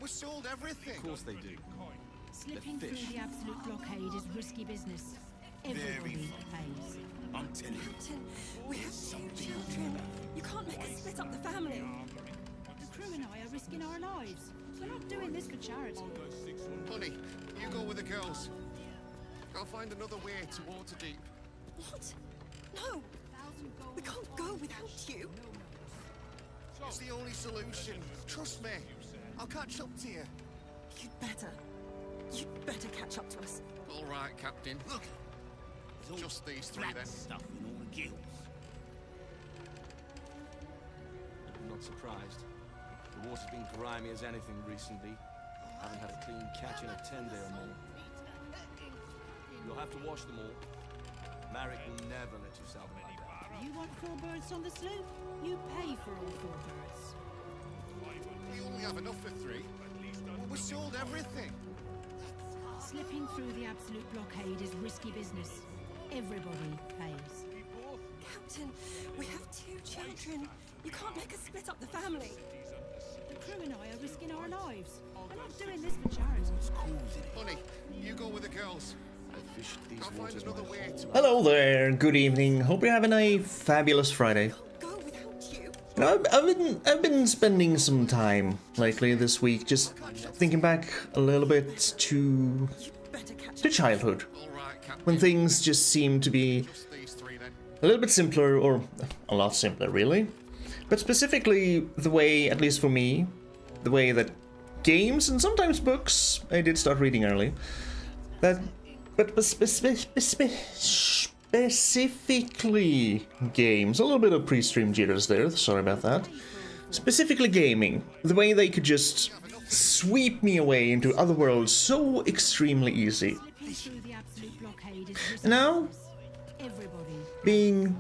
We sold everything. Of course they do. Slipping through the absolute blockade is risky business. Everybody pays. I'm telling you. Captain, we have two children. You can't make us split up the family. The crew and I are risking our lives. We're not doing this for charity. Honey, you go with the girls. I'll find another way to Waterdeep. What? No. We can't go without you. It's the only solution. Trust me. I'll catch up to you. You'd better. You'd better catch up to us. All right, Captain. Look. Just these three then. Stuff in all the gills. I'm not surprised. The water's been grimy as anything recently. I haven't had a clean catch in a 10-day or more. You'll have to wash them all. Marek will never let you sell them like that. You want 4 birds on the sloop? You pay for all 4 birds. We only have enough for 3. We sold everything. Slipping through the absolute blockade is risky business. Everybody pays. Captain, we have 2 children. You can't make us split up the family. The crew and I are risking our lives. We're not doing this for charity. Honey, you go with the girls. I fished these I'll find waters another my way whole to... life. Hello there, good evening. Hope you're having a fabulous Friday. Go without you. You know, I've been spending some time lately this week just thinking back a little bit to You better catch to up. childhood, All right, Captain. when things just seemed to be Just these 3 then. a little bit simpler, or a lot simpler really. But specifically the way, at least for me, the way that games and sometimes books, I did start reading early, but specifically games, a little bit of pre-stream jitters there, sorry about that. Specifically gaming, the way they could just sweep me away into other worlds so extremely easy. Slipping through the absolute blockade is risky And now, business. Everybody being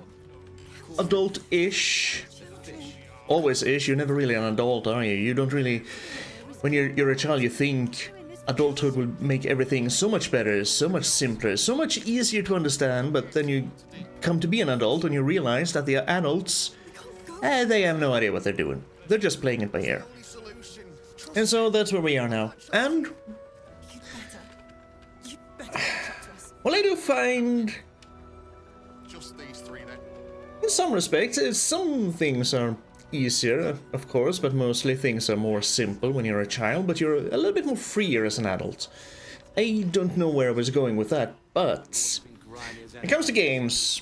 adult-ish, always-ish, you're never really an adult, are you? You don't really, when you're a child, you think adulthood will make everything so much better, so much simpler, so much easier to understand, but then you come to be an adult and you realize that the adults, they have no idea what they're doing. They're just playing it by ear. Only solution. Trust And so that's where we are now. And, You'd better catch up to us. well, I do find, just these 3 then. in some respects, some things are easier, of course, but mostly things are more simple when you're a child, but you're a little bit more freer as an adult. I don't know where I was going with that, but when it comes to games,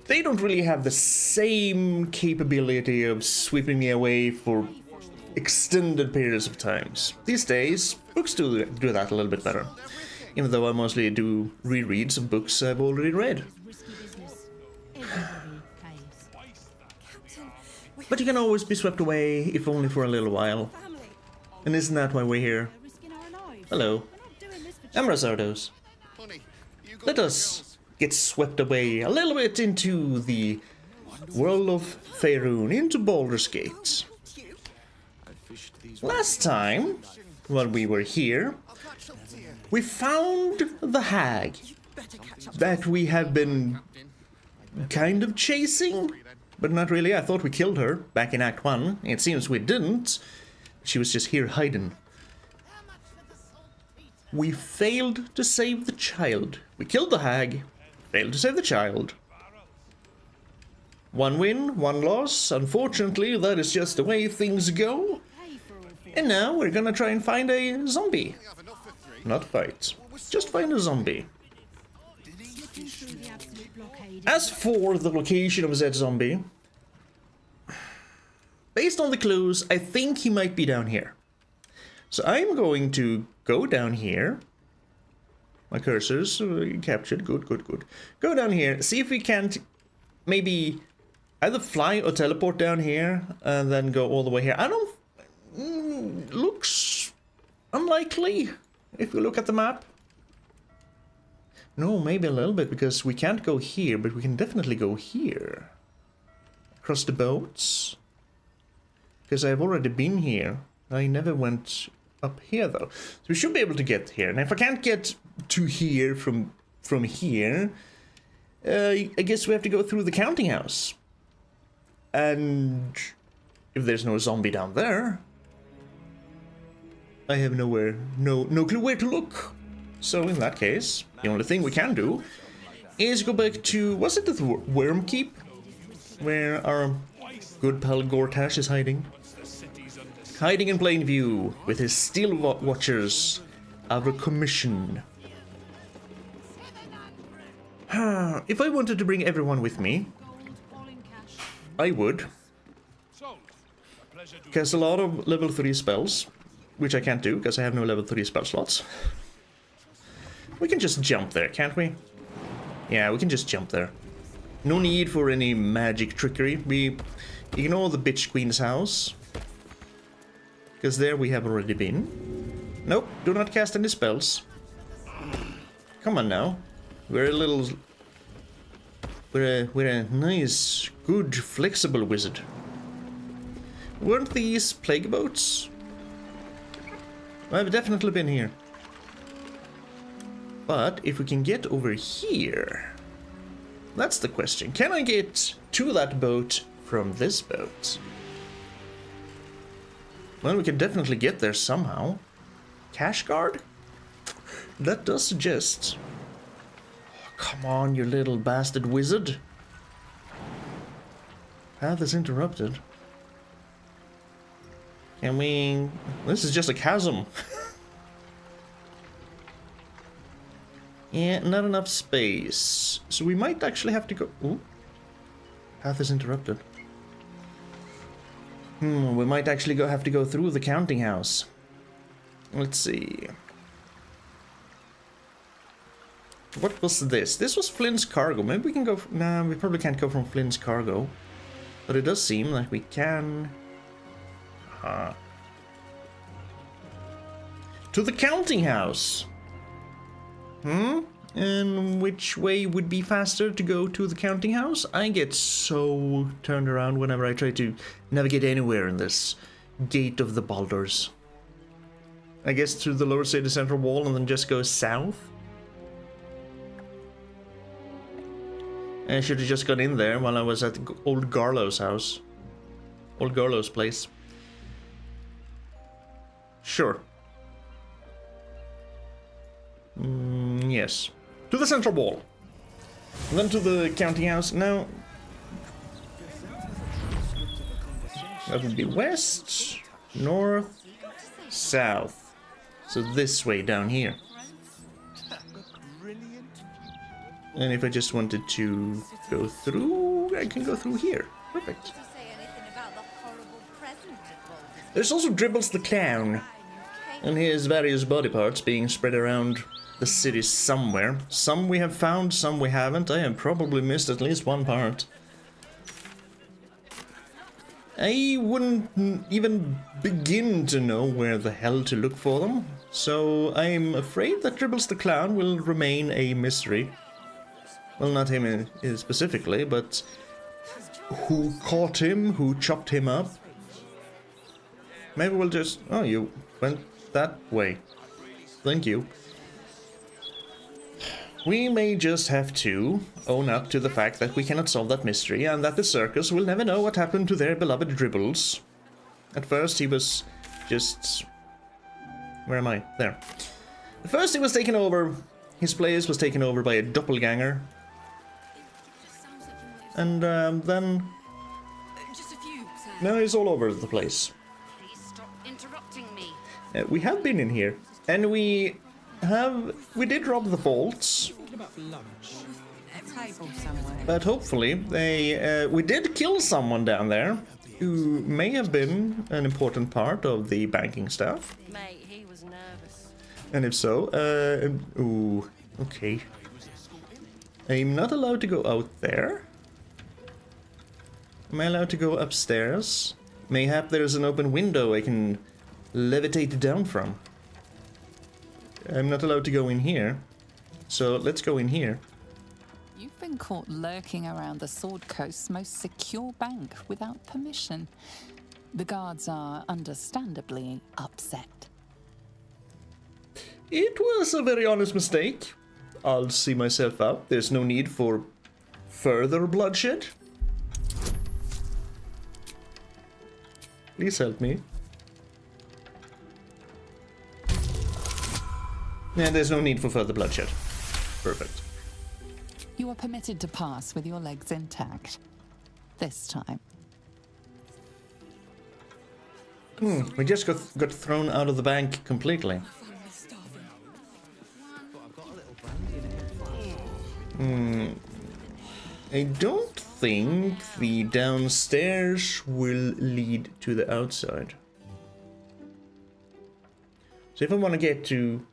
they don't really have the same capability of sweeping me away for extended periods of times. These days, books do that a little bit better, even though I mostly do rereads of books I've already read. risky business. Everybody pays. Captain, we But you can always be swept away, if only for a little while. have family. And isn't that why we're here? We're risking our lives. Hello, We're not doing this for I'm charity. Razardos. Honey, you go Let with us the girls. get swept away a little bit into the world of Faerun, into Baldur's Gate. Without you. I fished these Last time, while we were here, I'll catch up to you. we found the hag Better catch up. that we have been Captain. kind of chasing, but not really. I thought we killed her back in Act 1. It seems we didn't. She was just here hiding. We failed to save the child. We killed the hag, failed to save the child. One win, one loss. Unfortunately, that is just the way things go. Pay for all 4. And now we're gonna try and find a zombie. We have enough for 3. Not fight. Just find a zombie. Slipping through the absolute blockade is As for the location of said zombie, based on the clues, I think he might be down here. So I'm going to go down here. My cursor's captured. Good, good, good. Go down here. See if we can't maybe either fly or teleport down here and then go all the way here. I don't... looks unlikely if you look at the map. No, maybe a little bit, because we can't go here, but we can definitely go here. Across the boats. Because I've already been here. I never went up here, though. So we should be able to get here. And if I can't get to here from here, I guess we have to go through the counting house. And if there's no zombie down there, I have no clue where to look. So in that case, the only thing we can do is go back to, was it the Wyrm Keep? Where our good pal Gortash is hiding. Hiding in plain view with his steel watchers out of commission. If I wanted to bring everyone with me, I would. Cast a lot of level 3 spells, which I can't do because I have no level 3 spell slots. We can just jump there, can't we? Yeah, we can just jump there. No need for any magic trickery. We ignore the bitch queen's house, because there we have already been. Nope, do not cast any spells. Come on now. We're a nice, good, flexible wizard. Weren't these plague boats? I've definitely been here. But if we can get over here, that's the question. Can I get to that boat from this boat? Well, we can definitely get there somehow. Cash guard? That does suggest... Oh, come on, you little bastard wizard. Path is interrupted. Can we... This is just a chasm. Yeah, not enough space. So we might actually have to go... Ooh. Path is interrupted. We might actually have to go through the counting house. Let's see. What was this? This was Flynn's cargo. Maybe we can go... Nah, we probably can't go from Flynn's cargo. But it does seem like we can... To the counting house! And which way would be faster to go to the counting house? I get so turned around whenever I try to navigate anywhere in this gate of the Baldurs. I guess through the lower city central wall and then just go south? I should have just gone in there while I was at old Garlow's house. Old Garlow's place. Sure. Yes. To the central wall. And then to the counting house. Now... That would be west, north, south. So this way down here. And if I just wanted to go through, I can go through here. Perfect. There's also Dribbles the Clown. And his various body parts being spread around the city somewhere. Some we have found, some we haven't. I have probably missed at least one part. I wouldn't even begin to know where the hell to look for them. So I'm afraid that Dribbles the Clown will remain a mystery. Well, not him specifically, but who caught him, who chopped him up. Maybe we'll just... Oh, you went that way. Thank you. We may just have to own up to the fact that we cannot solve that mystery and that the circus will never know what happened to their beloved Dribbles. At first he was just... Where am I? There. At first he was taken over... His place was taken over by a doppelganger. And then... Just a few, sir. Now he's all over the place. Please stop interrupting me. We have been in here. And we did rob the vaults. Table somewhere. But hopefully we did kill someone down there who may have been an important part of the banking staff. Mate, he was nervous. And if so, ooh, okay. I'm not allowed to go out there. Am I allowed to go upstairs? Mayhap there's an open window I can levitate down from. I'm not allowed to go in here. So let's go in here. You've been caught lurking around the Sword Coast's most secure bank without permission. The guards are understandably upset. It was a very honest mistake. I'll see myself out. There's no need for further bloodshed. Please help me. Yeah, there's no need for further bloodshed. Perfect. You are permitted to pass with your legs intact. This time. We just got thrown out of the bank completely. I don't think the downstairs will lead to the outside. So if I want to get to...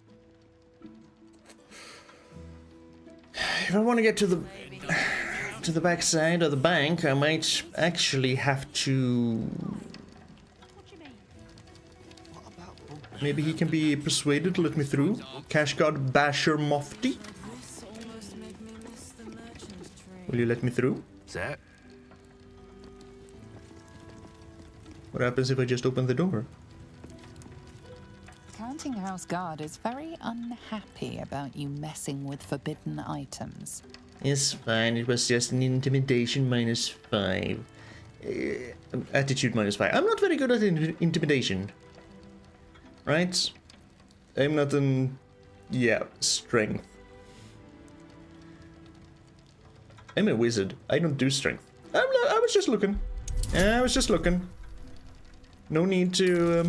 If I want to get to the back side of the bank, I might actually have to... Maybe he can be persuaded to let me through. Cash God Basher Mofty. Will you let me through? Sir? What happens if I just open the door? Counting House Guard is very unhappy about you messing with forbidden items. It's fine, it was just an intimidation -5. Attitude -5. I'm not very good at intimidation. Right? I'm not an... Yeah, strength. I'm a wizard. I don't do strength. I was just looking. I was just looking. No need to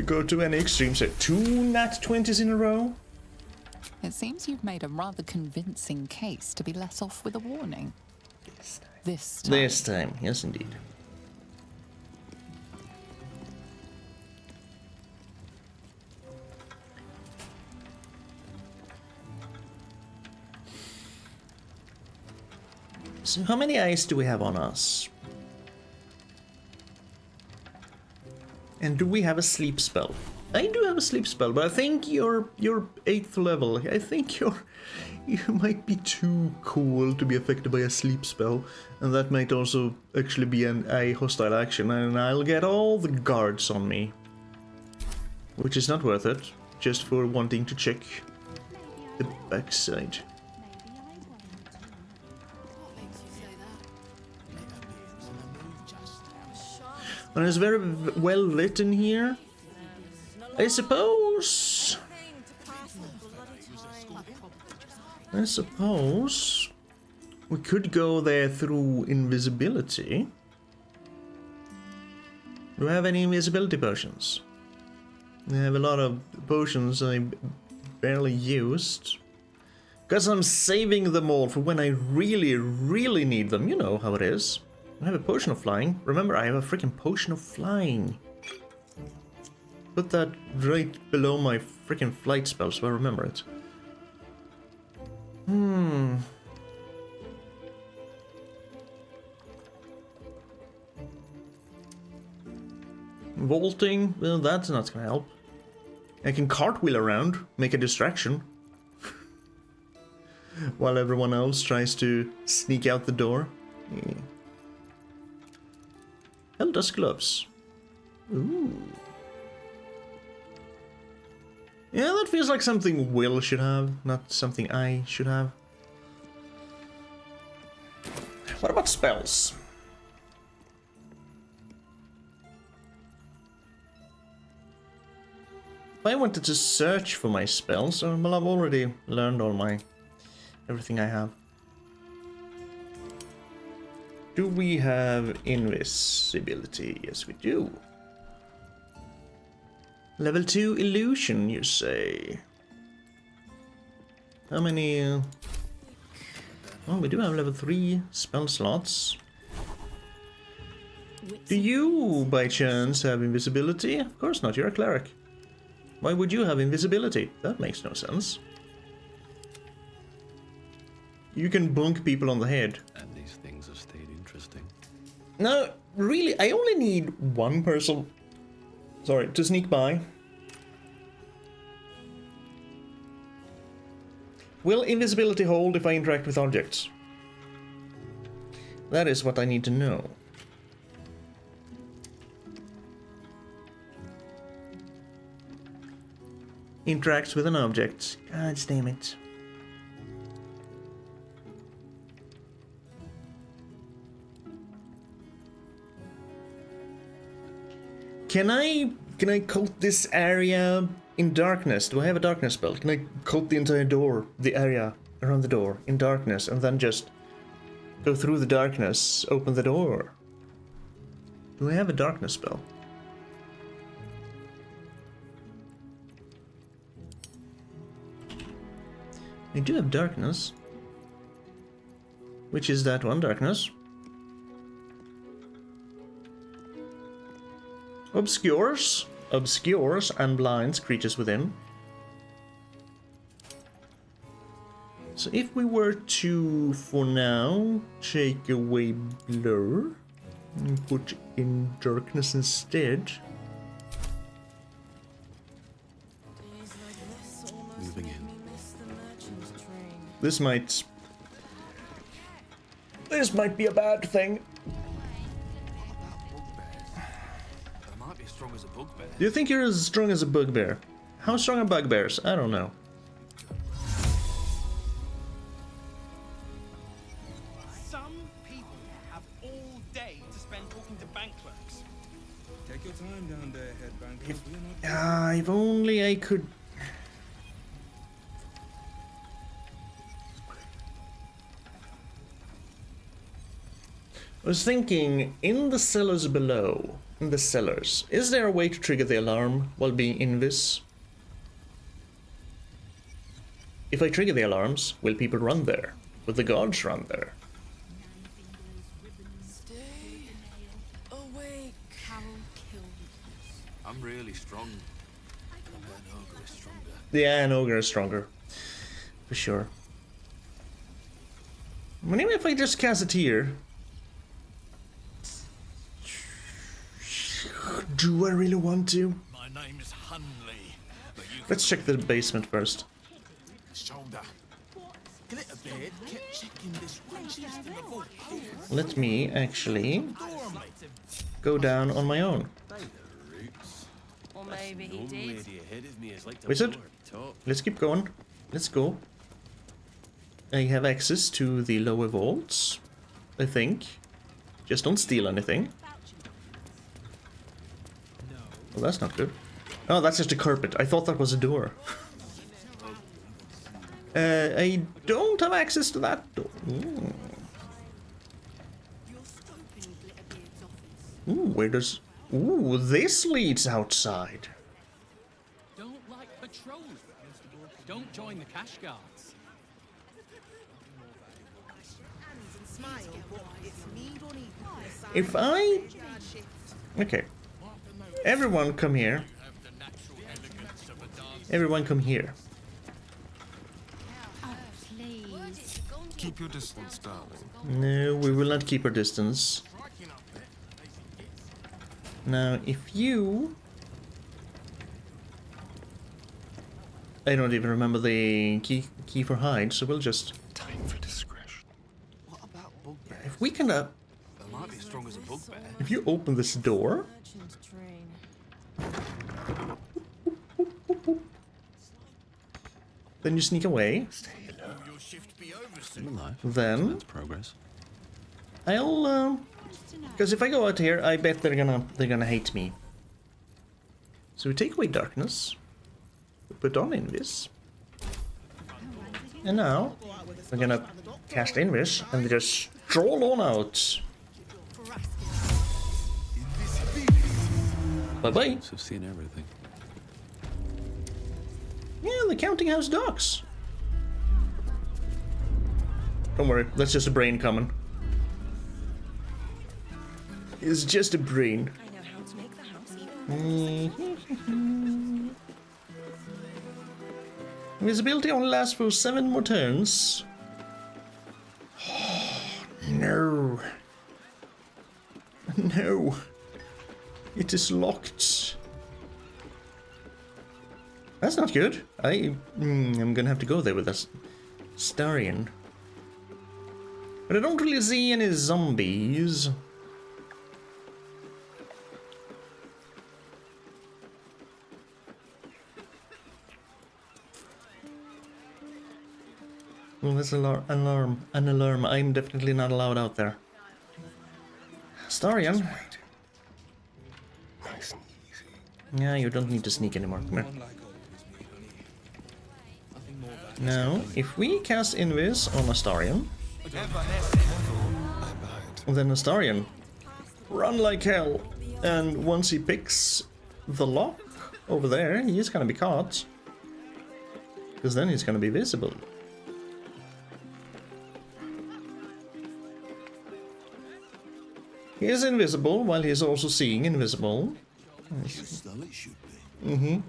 go to any extremes. So 2 nat 20s in a row. It seems you've made a rather convincing case to be let off with a warning. This time. This time, yes indeed. So how many eyes do we have on us? And do we have a sleep spell? I do have a sleep spell, but I think you're 8th level. I think you might be too cool to be affected by a sleep spell, and that might also actually be a hostile action, and I'll get all the guards on me. Which is not worth it, just for wanting to check the backside. And it's very well lit in here. I suppose we could go there through invisibility. Do I have any invisibility potions? I have a lot of potions I barely used. Because I'm saving them all for when I really, really need them. You know how it is. I have a potion of flying. Remember, I have a freaking potion of flying. Put that right below my freaking flight spell so I remember it. Vaulting, well, that's not gonna help. I can cartwheel around, make a distraction. While everyone else tries to sneak out the door. Yeah. Eldest gloves. Ooh. Yeah, that feels like something Will should have, not something I should have. What about spells? If I wanted to search for my spells, well, I've already learned everything I have. Do we have invisibility? Yes, we do. Level 2 illusion, you say? How many... Oh, we do have level 3 spell slots. Do you, by chance, have invisibility? Of course not, you're a cleric. Why would you have invisibility? That makes no sense. You can bonk people on the head. And these things have stayed interesting. No, really, I only need one person... Sorry, to sneak by. Will invisibility hold if I interact with objects? That is what I need to know. Interacts with an object. God damn it. Can I coat this area In darkness, do I have a darkness spell? Can I coat the entire door, the area around the door, in darkness, and then just go through the darkness, open the door? Do I have a darkness spell? I do have darkness. Which is that one, darkness? Obscures. Obscures and blinds creatures within. So if we were to, for now, take away blur and put in darkness instead. Moving in. This might be a bad thing. I might be as strong as a bugbear. Do you think you're as strong as a bugbear? How strong are bugbears? I don't know. Some people have all day to spend talking to bank clerks. Take your time down there, head banker. We're not If only I could. I was thinking, in the cellars below, in the cellars, is there a way to trigger the alarm while being invis? If I trigger the alarms, will people run there? Will the guards run there? Stay awake. I'm really strong. An ogre is stronger. Yeah, an ogre is stronger. For sure. Maybe if I just cast it here. Do I really want to? My name is Hunley. But you Let's check the basement first. shoulder. Glitter beard kept checking this racist in the vault. Let me actually go down on my own. Or maybe he did. Wizard, let's keep going. Let's go. I have access to the lower vaults, I think. Just don't steal anything. Well, that's not good. Oh, that's just a carpet. I thought that was a door. I don't have access to that door. Ooh, where does... Ooh, this leads outside. Don't like patrols. Don't join the cash guards. If I... Okay. Everyone come here. Everyone come here. Oh, please. Keep your distance, darling. No, we will not keep our distance. Now, if you... I don't even remember the key for hide, so we'll just... Time for discretion. What about bugbear? If we can... I might be as strong as a bugbear. if you open this door... Merchant train. Then you sneak away. Your shift be over Still alive. Then... That's progress. I'll, because if I go out here, I bet they're gonna hate me. So we take away darkness. We put on Invis. And now, we're gonna cast Invis and just stroll on out. Bye-bye. So I've seen everything. Yeah, the counting house docks. Don't worry, that's just a brain coming. It's just a brain. I know how to make the house even Invisibility only lasts for 7 more turns. No. No. It is locked. That's not good. I'm gonna have to go there with this Starion. But I don't really see any zombies. Well, there's an alarm. I'm definitely not allowed out there. Starion. Nice and easy. Yeah, you don't need to sneak anymore. Come here. on like always. Now, if we cast Invis on Astarion, then Astarion run like hell, and once he picks the lock over there, he's gonna be caught, because then he's gonna be visible. He is invisible while he's also seeing invisible. Mm-hmm.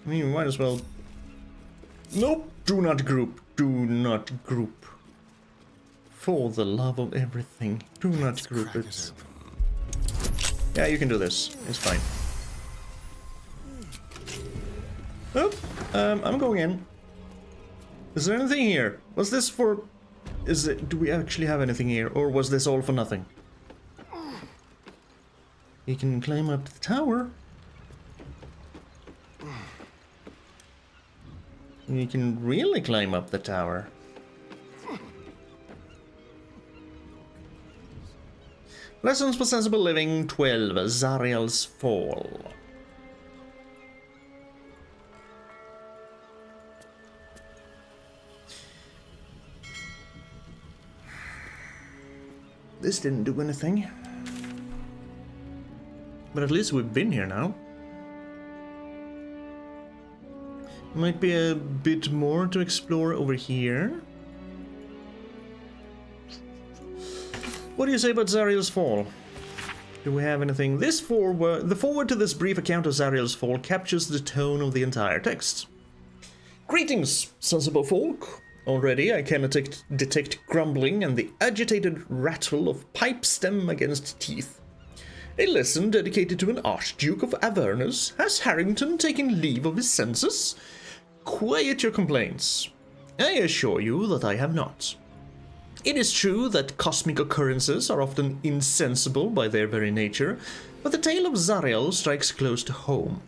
I mean, we might as well... Nope! Do not group. Do not group. For the love of everything. Do not group it. Yeah, you can do this. It's fine. Oh, I'm going in. Is there anything here? Was this for... Is it... Do we actually have anything here? Or was this all for nothing? You can climb up the tower. You can really climb up the tower. Lessons for Sensible Living 12, Zariel's Fall. This didn't do anything. But at least we've been here now. Might be a bit more to explore over here. What do you say about Zariel's Fall? Do we have anything? The foreword to this brief account of Zariel's Fall captures the tone of the entire text. Greetings, sensible folk. Already I can detect grumbling and the agitated rattle of pipe stem against teeth. A lesson dedicated to an Archduke of Avernus. Has Harrington taken leave of his senses? Quiet your complaints. I assure you that I have not. It is true that cosmic occurrences are often insensible by their very nature, but the tale of Zariel strikes close to home.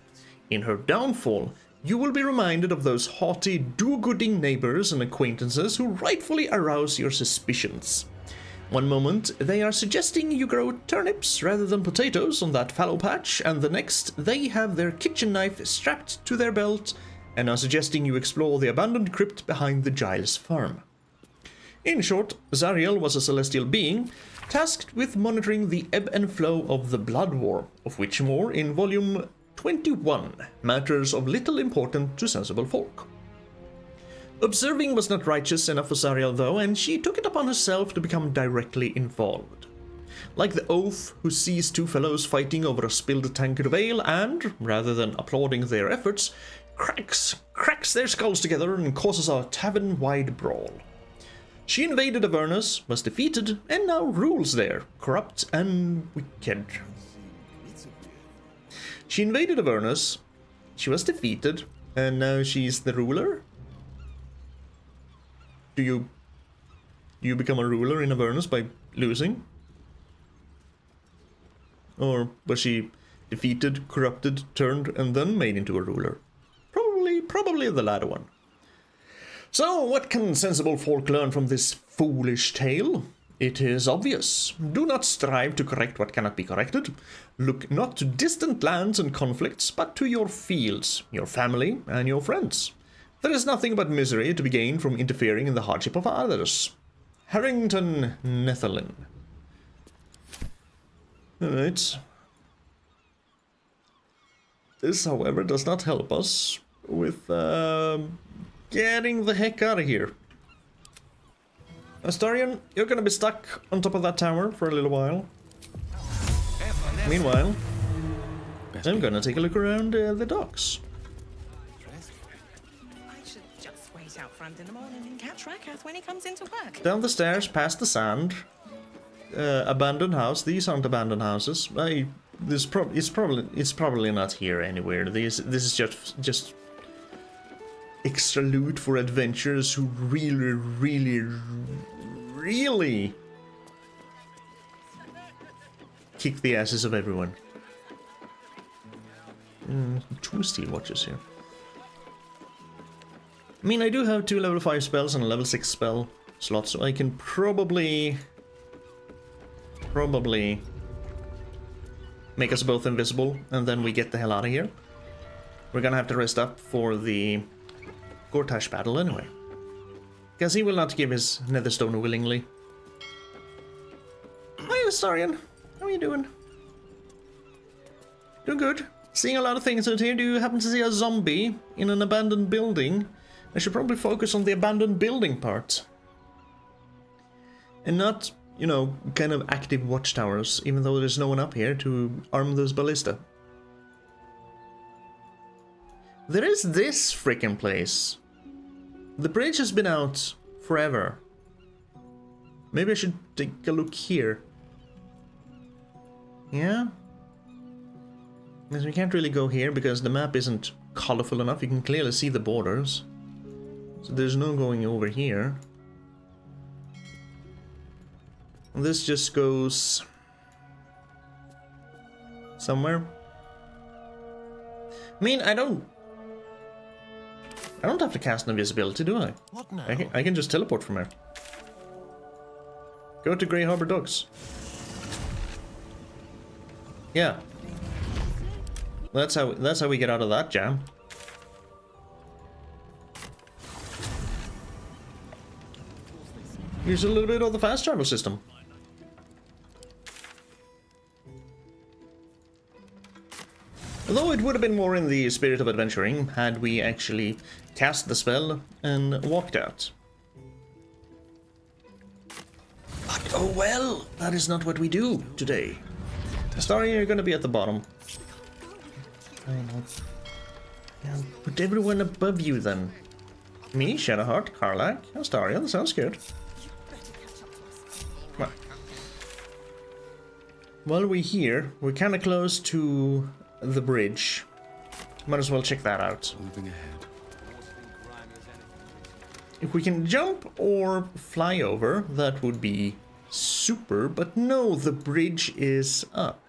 In her downfall, you will be reminded of those haughty, do-gooding neighbors and acquaintances who rightfully arouse your suspicions. One moment, they are suggesting you grow turnips rather than potatoes on that fallow patch, and the next, they have their kitchen knife strapped to their belt and are suggesting you explore the abandoned crypt behind the Giles farm. In short, Zariel was a celestial being, tasked with monitoring the ebb and flow of the Blood War, of which more in Volume 21, matters of little importance to sensible folk. Observing was not righteous enough for Zariel though, and she took it upon herself to become directly involved. Like the oaf who sees two fellows fighting over a spilled tankard of ale and, rather than applauding their efforts, cracks their skulls together and causes a tavern-wide brawl. She invaded Avernus, was defeated, and now rules there, corrupt and wicked. She invaded Avernus, she was defeated, and now she's the ruler? Do you become a ruler in Avernus by losing? Or was she defeated, corrupted, turned, and then made into a ruler? Probably the latter one. So, what can sensible folk learn from this foolish tale? It is obvious. Do not strive to correct what cannot be corrected. Look not to distant lands and conflicts, but to your fields, your family, and your friends. There is nothing but misery to be gained from interfering in the hardship of others. Harrington Netherlin. Alright. This, however, does not help us with getting the heck out of here. Astarion, you're gonna be stuck on top of that tower for a little while. Meanwhile, I'm gonna take a look around the docks. I should just wait out front in the morning and catch Rakath when he comes into work. Down the stairs, past the sand. Abandoned house. These aren't abandoned houses. It's probably not here anywhere. This is just extra loot for adventurers who really kick the asses of everyone. 2 steel watches here. I mean, I do have 2 level 5 spells and a level 6 spell slot, so I can probably make us both invisible, and then we get the hell out of here. we're gonna have to rest up for the Gortash battle anyway. Because he will not give his netherstone willingly. Hi, Astarion. How are you doing? Doing good. Seeing a lot of things out here. Do you happen to see a zombie in an abandoned building? I should probably focus on the abandoned building part. And not, you know, kind of active watchtowers, even though there's no one up here to arm those ballista. There is this frickin' place. The bridge has been out forever. Maybe I should take a look here. Yeah? Because we can't really go here because the map isn't colorful enough. You can clearly see the borders. So there's no going over here. And this just goes somewhere. I mean, I don't have to cast invisibility, do I? What now? I can just teleport from here. Go to Grey Harbor Docks. Yeah. That's how we get out of that jam. Use a little bit of the fast travel system. Although it would have been more in the spirit of adventuring had we actually cast the spell and walked out. But oh well, that is not what we do today. Starry, you're gonna be at the bottom. I know. Yeah, put everyone above you then. Me, Shadowheart, Karlach, Astaria, that sounds good. Come on. While we're here, we're kinda close to the bridge. Might as well check that out. Moving ahead. If we can jump or fly over, that would be super, but no, the bridge is up.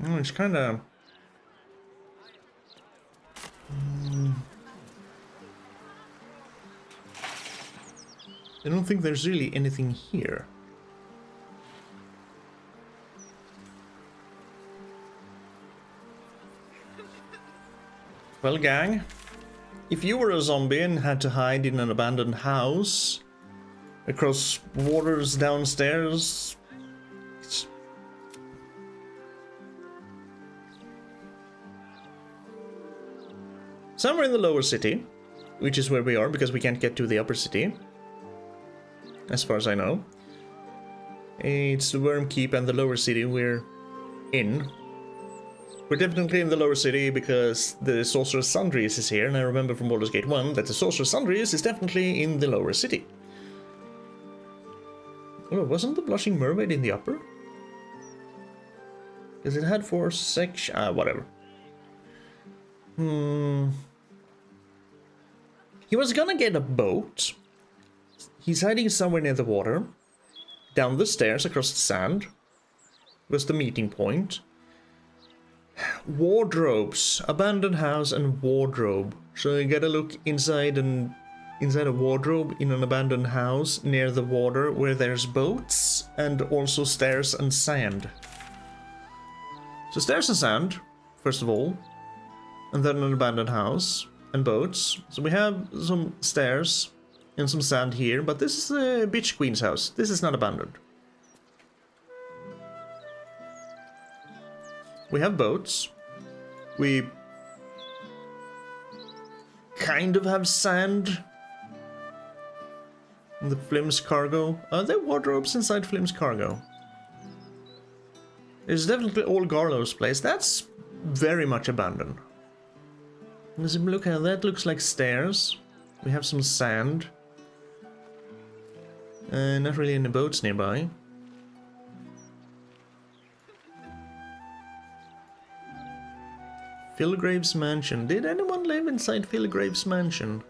Oh, it's kind of... I don't think there's really anything here. Well, gang, if you were a zombie and had to hide in an abandoned house, across waters downstairs, somewhere in the lower city, which is where we are because we can't get to the upper city, as far as I know. It's the Wyrm Keep and the lower city we're in. We're definitely in the lower city because the Sorcerer's Sundries is here, and I remember from Baldur's Gate 1 that the Sorcerer's Sundries is definitely in the lower city. Oh, wasn't the Blushing Mermaid in the upper? Because it had 4 sections... whatever. He was gonna get a boat. He's hiding somewhere near the water. Down the stairs, across the sand. Was the meeting point. Wardrobes. Abandoned house and wardrobe. So you gotta look inside a wardrobe in an abandoned house near the water where there's boats and also stairs and sand. So stairs and sand, first of all. And then an abandoned house and boats. So we have some stairs and some sand here, but this is the Bitch Queen's house. This is not abandoned. We have boats. We kind of have sand. And the Flim's cargo. Are there wardrobes inside Flim's cargo? There's definitely old Garlow's place. That's very much abandoned. Let's look at that. Looks like stairs. We have some sand. Not really any boats nearby. Philgrave's mansion. Did anyone live inside Philgrave's mansion?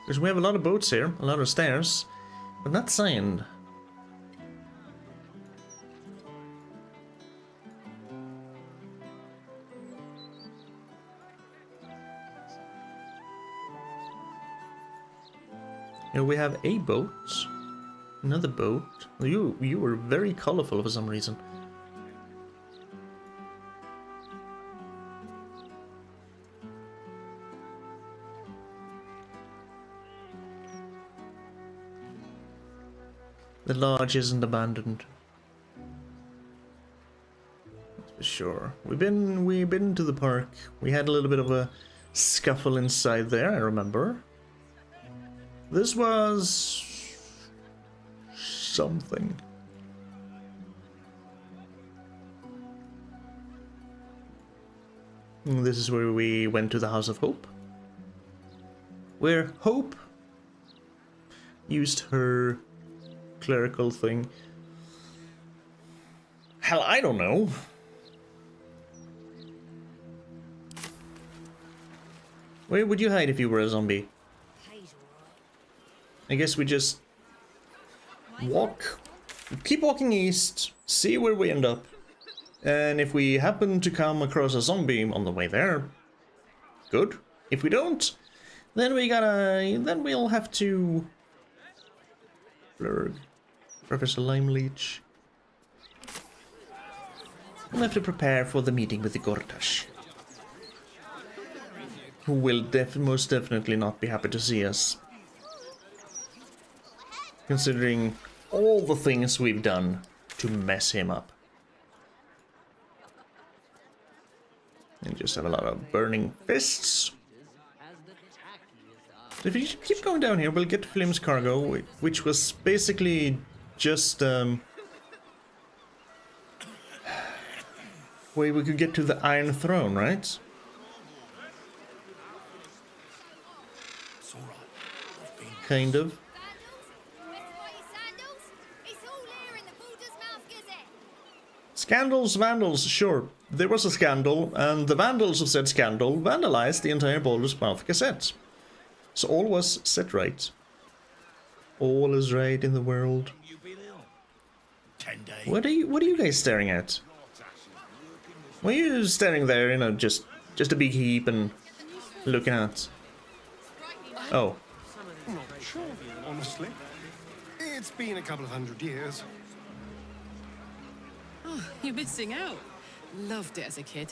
Because we have a lot of boats here, a lot of stairs, but not sand. Here we have a boat. Another boat. You were very colorful for some reason. The lodge isn't abandoned. That's for sure. We've been to the park. We had a little bit of a scuffle inside there, I remember. This was something. And this is where we went to the House of Hope. Where Hope used her clerical thing. Hell, I don't know. Where would you hide if you were a zombie? I guess we just keep walking east, see where we end up, and if we happen to come across a zombie on the way there, good. If we don't, then we'll have to blurg Professor Limeleech. We'll have to prepare for the meeting with the Gortash, who will most definitely not be happy to see us, considering all the things we've done to mess him up. And just have a lot of burning fists. If we keep going down here, we'll get to Flim's cargo, which was basically just way we could get to the Iron Throne, right? Kind of. Scandals, vandals, sure. There was a scandal, and the vandals of said scandal vandalized the entire Baldur's Mouth cassette. So all was set right. All is right in the world. What are you guys staring at? Why are you standing there, you know, just a big heap and looking at? Oh. I'm not sure, honestly. It's been a couple of 100 years. Oh, you're missing out. Loved it as a kid.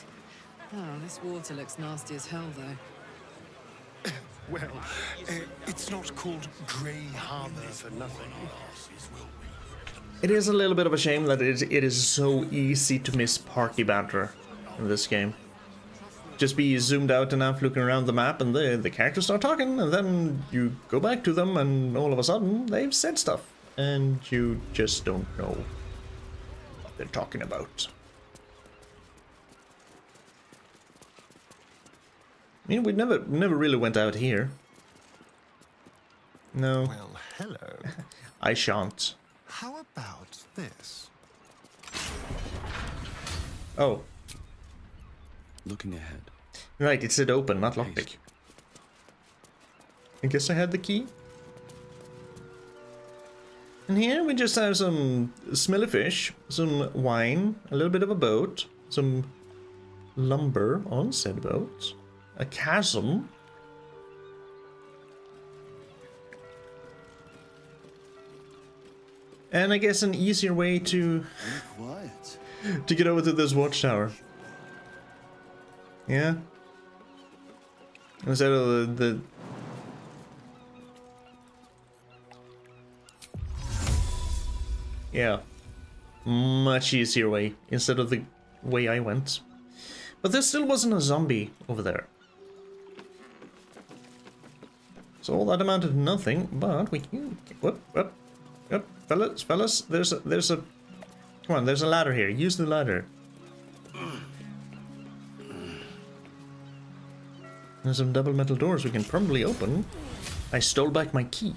Oh, this water looks nasty as hell, though. Well, it's not called Grey Harbour for nothing. It is a little bit of a shame that it is so easy to miss party banter in this game. Just be zoomed out enough looking around the map and the characters start talking, and then you go back to them and all of a sudden they've said stuff and you just don't know what they're talking about. I mean, we never really went out here. No. Well, hello. I shan't. How about this? Oh. Looking ahead. Right, it said open, not lockpick. I guess I had the key. And here we just have some smelly fish, some wine, a little bit of a boat, some lumber on said boat, a chasm, and I guess an easier way to get over to this watchtower. Yeah. Instead of the yeah, much easier way instead of the way I went. But there still wasn't a zombie over there. So all that amounted to nothing, but we can... Whoop, fellas, there's a... Come on, there's a ladder here. Use the ladder. There's some double metal doors we can probably open. I stole back my key.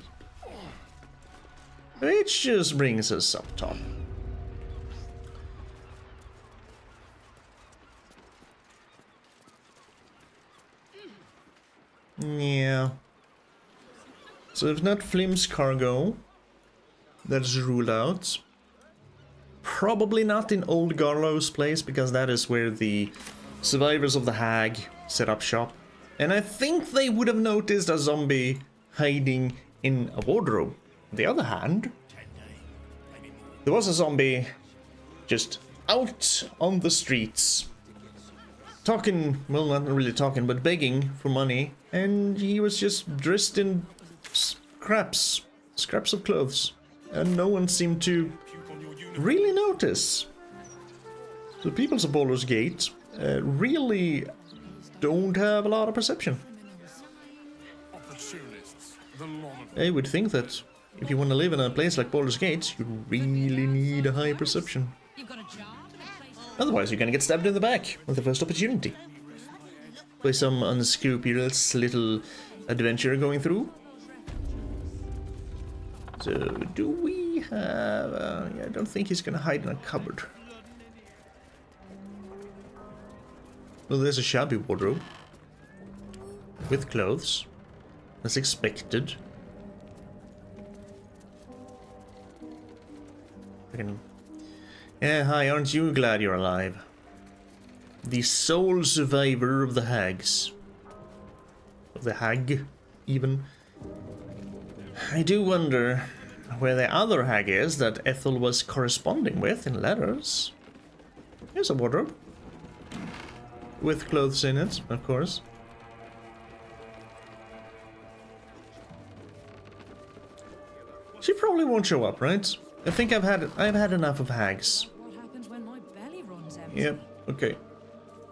Which just brings us up top. Yeah. So if not Flim's cargo, that's ruled out. Probably not in Old Garlow's place, because that is where the survivors of the Hag set up shop. And I think they would have noticed a zombie hiding in a wardrobe. On the other hand, there was a zombie just out on the streets. Talking, well, not really talking, but begging for money. And he was just dressed in scraps of clothes. And no one seemed to really notice. The peoples of Baldur's Gate really don't have a lot of perception. I would think that if you want to live in a place like Baldur's Gate, you really need a high perception. Otherwise, you're gonna get stabbed in the back with the first opportunity. By some unscrupulous little adventurer going through. So, do we have... yeah, I don't think he's gonna hide in a cupboard. Well, there's a shabby wardrobe. With clothes. As expected. Yeah, hi, aren't you glad you're alive? The sole survivor of the hags. Of the hag, even. I do wonder where the other hag is that Ethel was corresponding with in letters. Here's a wardrobe. With clothes in it, of course. She probably won't show up, right? I think I've had enough of hags. What happens when my belly runs empty? Yep, okay.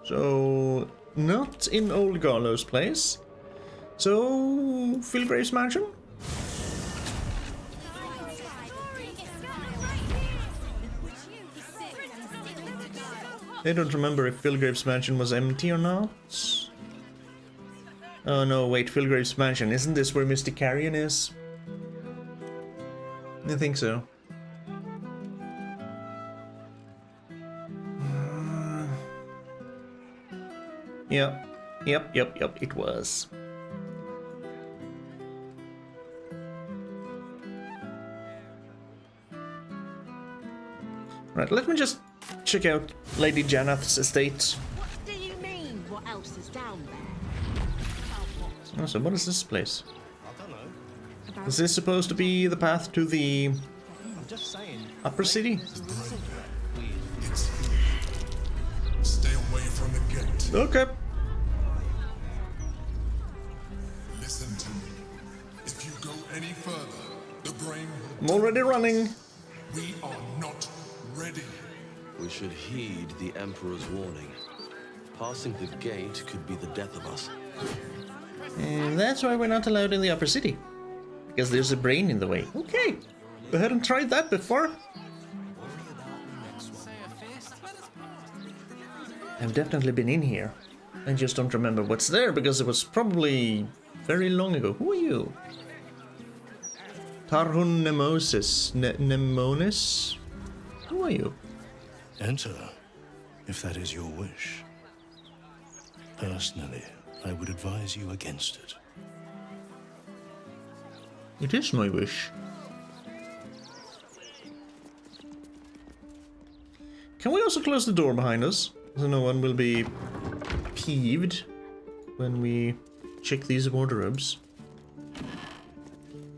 So, not in Old Garlow's place. So, Philgrave's mansion? I don't remember if Philgrave's mansion was empty or not. Oh no, wait, Philgrave's mansion. Isn't this where Mr. Carrion is? I think so. Yep, it was. Right, let me just check out Lady Janath's estate. What do you mean? What else is down there? Oh, so what is this place? Is this supposed to be the path to the upper city? Stay away from the gate. Okay. Listen to me. If you go any further, the brain will... I'm already running. We are not ready. We should heed the Emperor's warning. Passing the gate could be the death of us. And that's why we're not allowed in the upper city. Because there's a brain in the way. Okay. I hadn't tried that before. I've definitely been in here. I just don't remember what's there because it was probably very long ago. Who are you? Tarhun Nemosis. Nemonis? Who are you? Enter, if that is your wish. Personally, I would advise you against it. It is my wish. Can we also close the door behind us? So no one will be peeved when we check these wardrobes.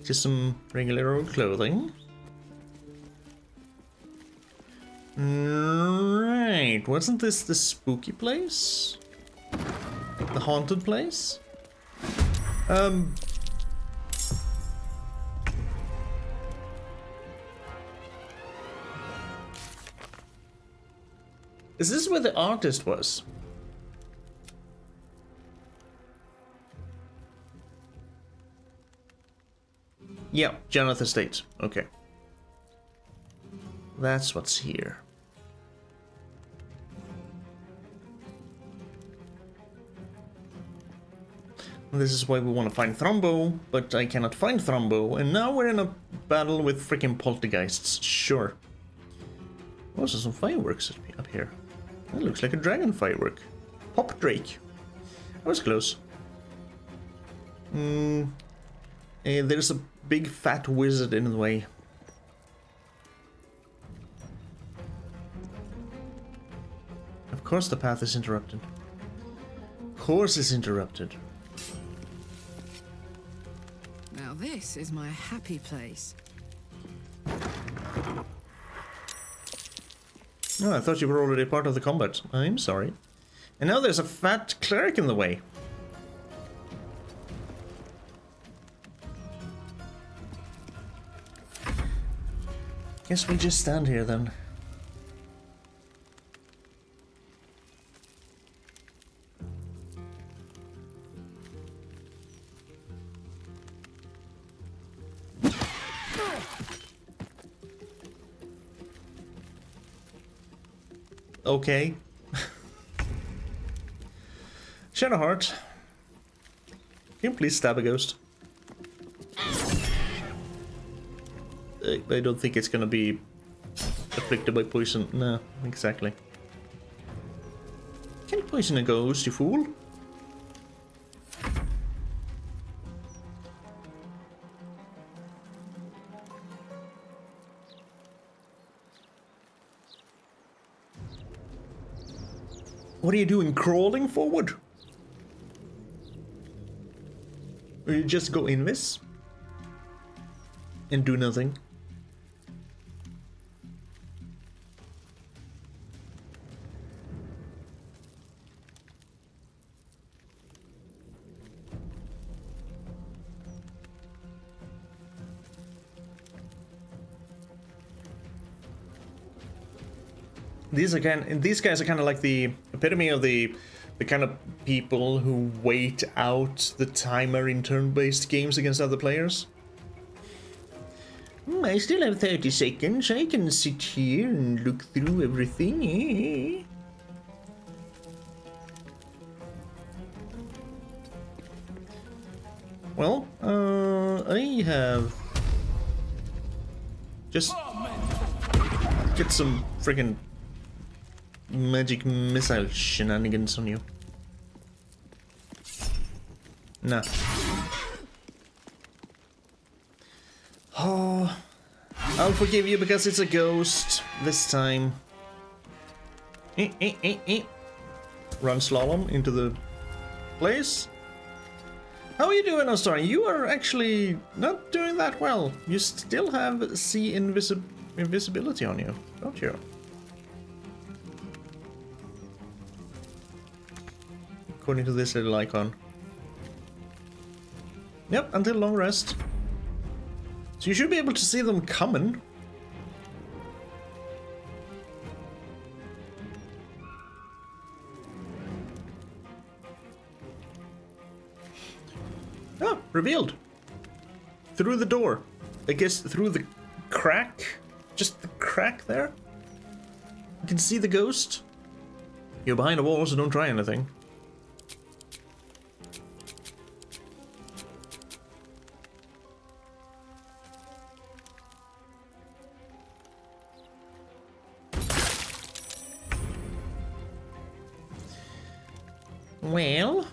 Just some regular old clothing. Right, wasn't this the spooky place? The haunted place? Is this where the artist was? Yeah, Janath Estate. Okay. That's what's here. This is why we want to find Thrombo, but I cannot find Thrombo, and now we're in a battle with freaking poltergeists. Sure. Also, some fireworks up here. That looks like a dragon firework. Pop Drake. That was close. There's a big fat wizard in the way. Of course the path is interrupted. Of course it's interrupted. Now, Now this is my happy place. Oh, I thought you were already part of the combat. I'm sorry. And now there's a fat cleric in the way. Guess we just stand here then. Okay. Shadowheart. Can you please stab a ghost? I don't think it's gonna be afflicted by poison. No, exactly. Can't poison a ghost, you fool. What are you doing, crawling forward? Or you just go in this and do nothing? These guys are kind of like the epitome of the kind of people who wait out the timer in turn-based games against other players. I still have 30 seconds. I can sit here and look through everything. Well, I have just get some friggin' magic missile shenanigans on you. Nah. Oh, I'll forgive you because it's a ghost this time. Run slalom into the place. How are you doing, Ostar? You are actually not doing that well. You still have sea invisibility on you, don't you? According to this little icon. Yep, until long rest. So you should be able to see them coming. Oh, revealed. Through the door. I guess through the crack. Just the crack there. You can see the ghost. You're behind a wall, so don't try anything. Well,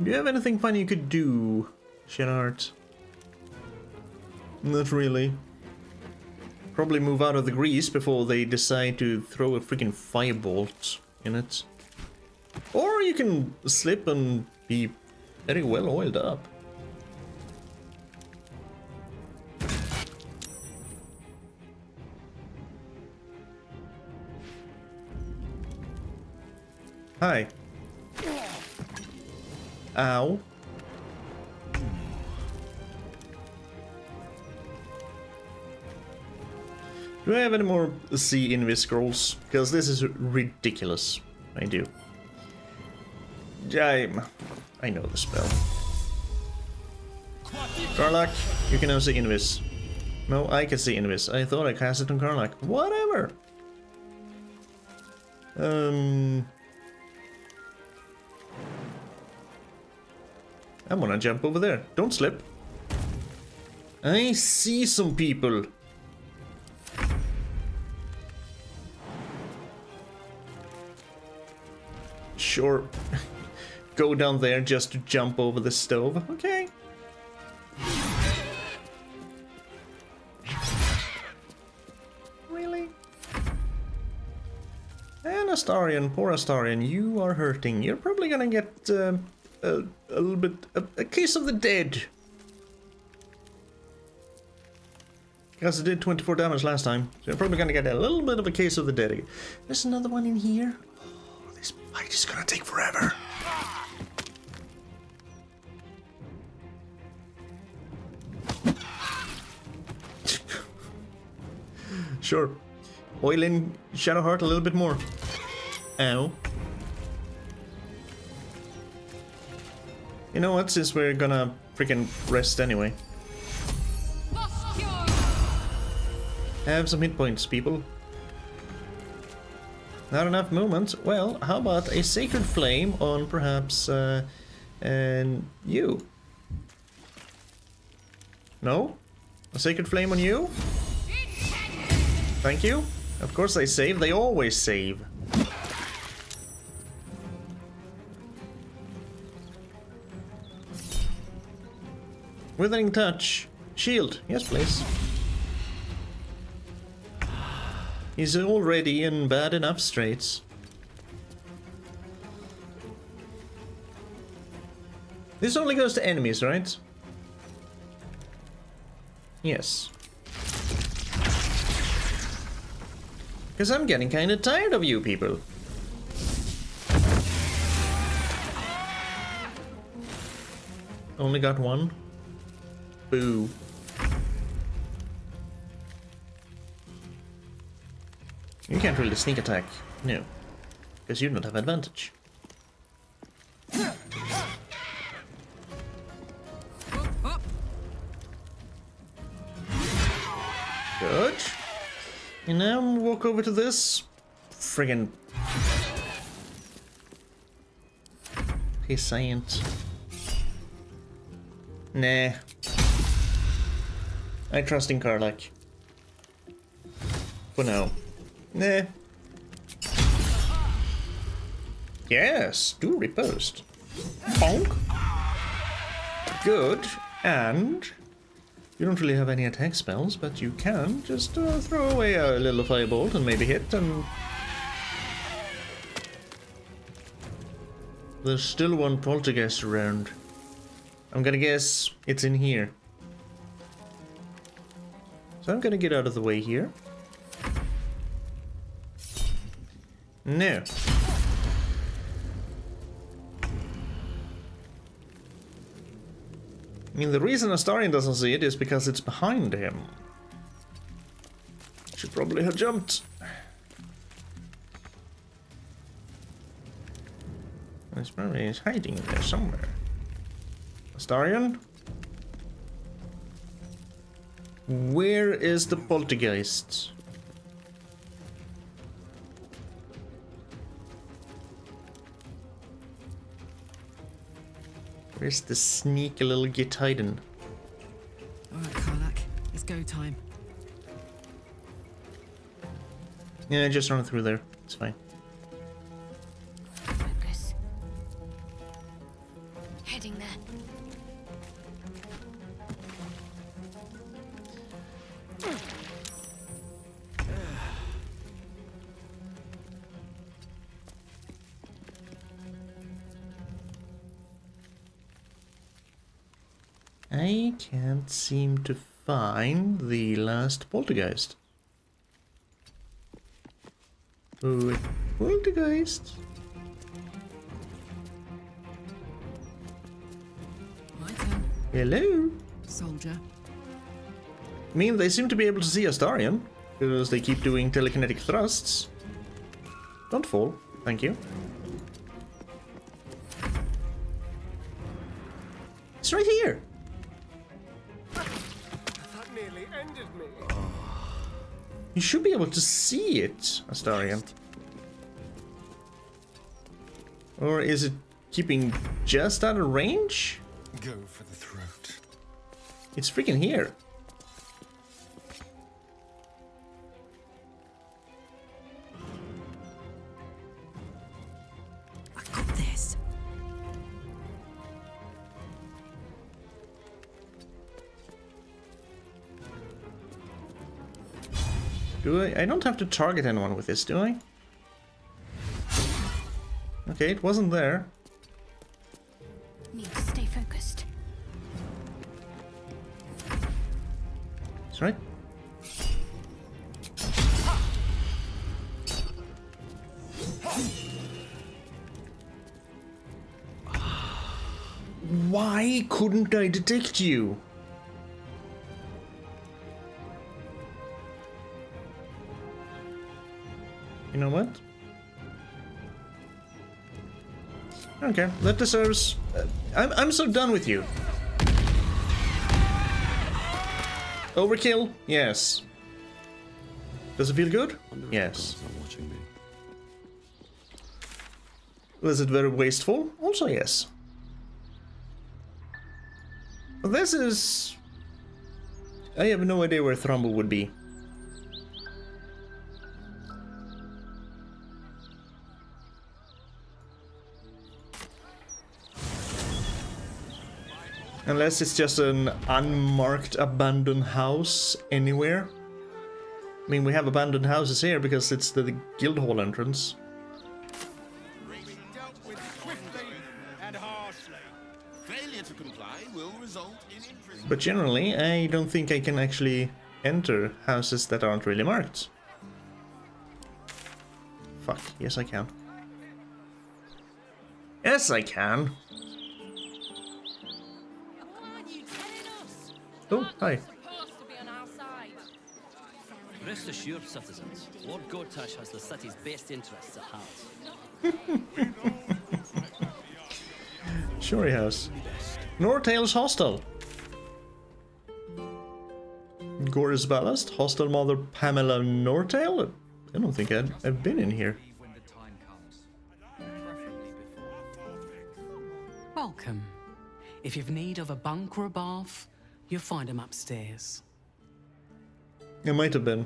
do you have anything fun you could do, Shadowheart? Not really. Probably move out of the grease before they decide to throw a freaking firebolt in it. Or you can slip and be very well oiled up. Hi. Ow. Do I have any more sea invis scrolls? Because this is ridiculous. I do. I know the spell. Karlach, you can now see invis. No, I can see invis. I thought I cast it on Karlach. Whatever. I'm gonna jump over there. Don't slip. I see some people. Sure. Go down there just to jump over the stove. Okay. Really? And Astarion, poor Astarion, you are hurting. You're probably gonna get a little bit a case of the dead. Because it did 24 damage last time, so I'm probably gonna get a little bit of a case of the dead again. There's another one in here. Oh, this fight is gonna take forever. Sure. Oil in Shadowheart a little bit more. Ow. You know what, since we're gonna freaking rest anyway. Have some hit points, people. Not enough movement. Well, how about a Sacred Flame on perhaps you? No? A Sacred Flame on you? Thank you. Of course they save. They always save. Withering Touch. Shield. Yes, please. He's already in bad enough straits. This only goes to enemies, right? Yes. Because I'm getting kind of tired of you people. Only got one? Boo. You can't really sneak attack. No. Because you don't have advantage. Good. And now we'll walk over to this friggin' Pissant. Nah. I trust in Karlach. For now. Nah. Yes, do riposte. Bonk. Good. And you don't really have any attack spells, but you can just throw away a little firebolt and maybe hit, and there's still one poltergeist around. I'm gonna guess it's in here. So I'm gonna get out of the way here. No. I mean, the reason Astarion doesn't see it is because it's behind him. Should probably have jumped. It's probably hiding there somewhere. Astarion? Where is the poltergeist? Where's the sneaky little git hiding? Alright, Karlach, it's go time. Yeah, just run through there. It's fine. Focus. Heading there. I can't seem to find the last poltergeist. Oh, poltergeist. My turn. Hello. Soldier. I mean, they seem to be able to see Astarion, because they keep doing telekinetic thrusts. Don't fall, thank you. It's right here. That nearly ended me. You should be able to see it, Astarion. Or is it keeping just out of range? Go for the throat. It's freaking here. I got this. Do I don't have to target anyone with this, do I? Okay, it wasn't there. That's right. Why couldn't I detect you? You know what? Okay, that deserves... I'm so done with you. Overkill? Yes. Does it feel good? Yes. Was it very wasteful? Also yes. This is... I have no idea where Thrumble would be. Unless it's just an unmarked abandoned house anywhere. I mean, we have abandoned houses here because it's the guild hall entrance. But generally, I don't think I can actually enter houses that aren't really marked. Fuck, yes I can. Yes I can! Oh, hi. Rest assured, citizens, Lord Gortash has the city's best interests at heart. Sure he has. Nortail's hostel. Gore's Ballast, hostel mother Pamela Nortail? I don't think I've been in here. Welcome. If you've need of a bunk or a bath, you'll find them upstairs. It might have been.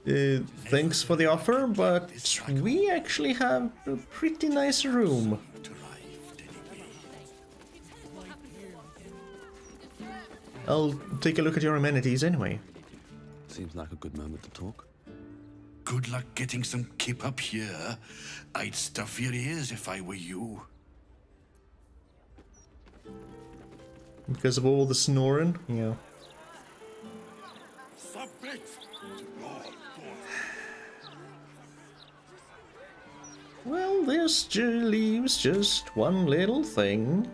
Thanks for the offer, but we actually have a pretty nice room. I'll take a look at your amenities anyway. Seems like a good moment to talk. Good luck getting some kip up here. I'd stuff your ears if I were you. Because of all the snoring? Yeah. Well, this leaves just one little thing.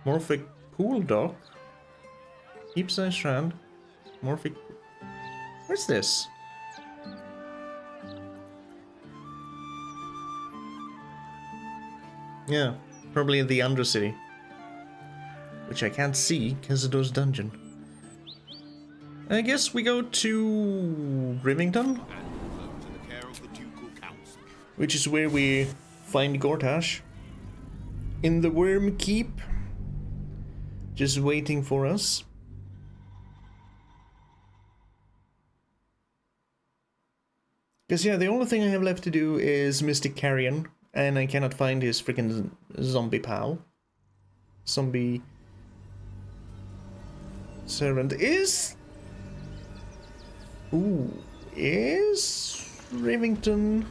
Morphic pool dock. Keepside strand. Morphic... Where's this? Yeah, probably in the Undercity. Which I can't see because of those dungeon. I guess we go to Rivington, which is where we find Gortash in the Wyrm Keep, just waiting for us. Because yeah, the only thing I have left to do is Mystic Carrion, and I cannot find his freaking zombie pal. Zombie servant is... Ooh, is Rivington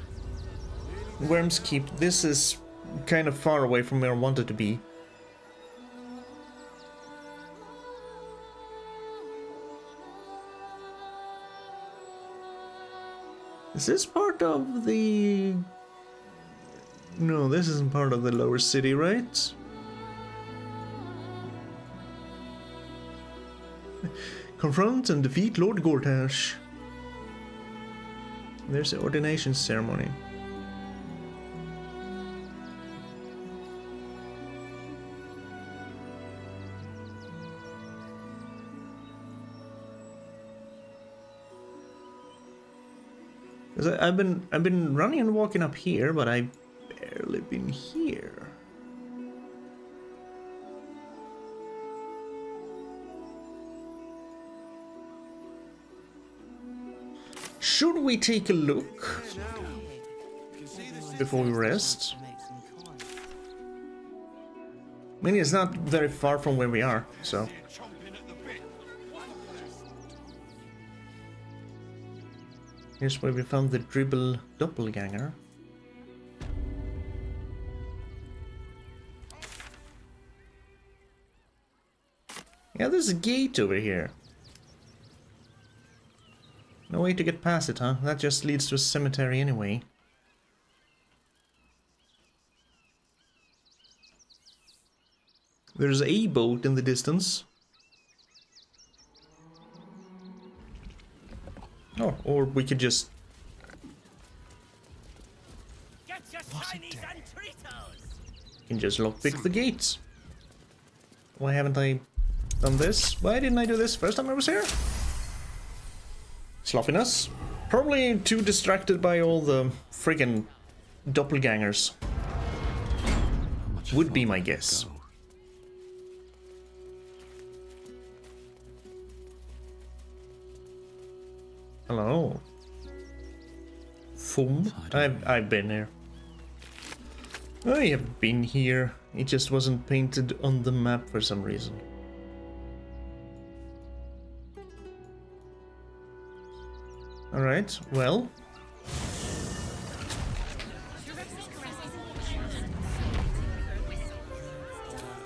Wyrm's Keep? This is kind of far away from where I wanted to be. Is this part of the... No, this isn't part of the lower city, right? Confront and defeat Lord Gortash. There's the ordination ceremony. I've been running and walking up here, but I've barely been here. Should we take a look before we rest? I mean, it's not very far from where we are, so... Here's where we found the Dribble Doppelganger. this gate over here? No way to get past it, huh? That just leads to a cemetery anyway. There's a boat in the distance. Oh, or we could just... can just lockpick the gates. Why haven't I done this? Why didn't I do this first time I was here? Sloppiness. Probably too distracted by all the friggin' doppelgangers. Would be my guess. Hello. Foom? I've been here. I have been here. It just wasn't painted on the map for some reason. Alright, well.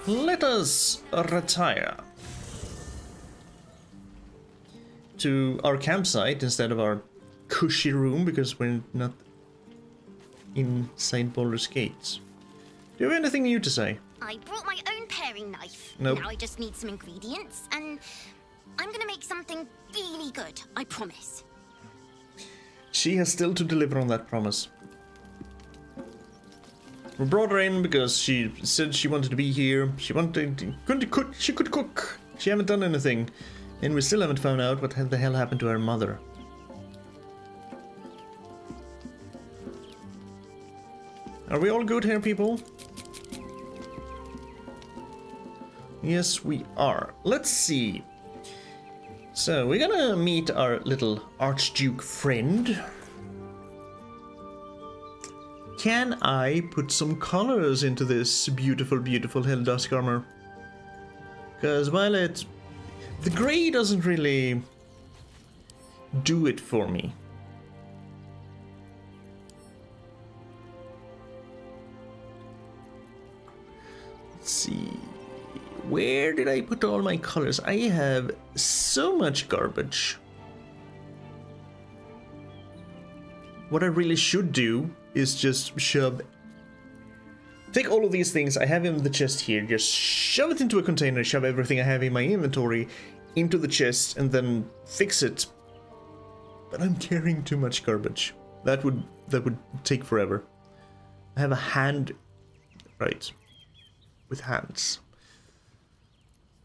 Let us retire to our campsite instead of our cushy room, because we're not inside Baldur's Gates. Do you have anything new to say? I brought my own paring knife. Nope. Now I just need some ingredients, and I'm gonna make something really good, I promise. She has still to deliver on that promise. We brought her in because she said she wanted to be here. She could cook. She could cook. She haven't done anything, and we still haven't found out what the hell happened to her mother. Are we all good here, people? Yes, we are. Let's see. So, we're gonna meet our little Archduke friend. Can I put some colors into this beautiful, beautiful Helldusk armor? Because while the grey doesn't really do it for me. Let's see. Where did I put all my colors? I have so much garbage. What I really should do is just take all of these things I have in the chest here, just shove it into a container, shove everything I have in my inventory into the chest, and then fix it. But I'm carrying too much garbage. That would take forever. I have a hand, right, with hands.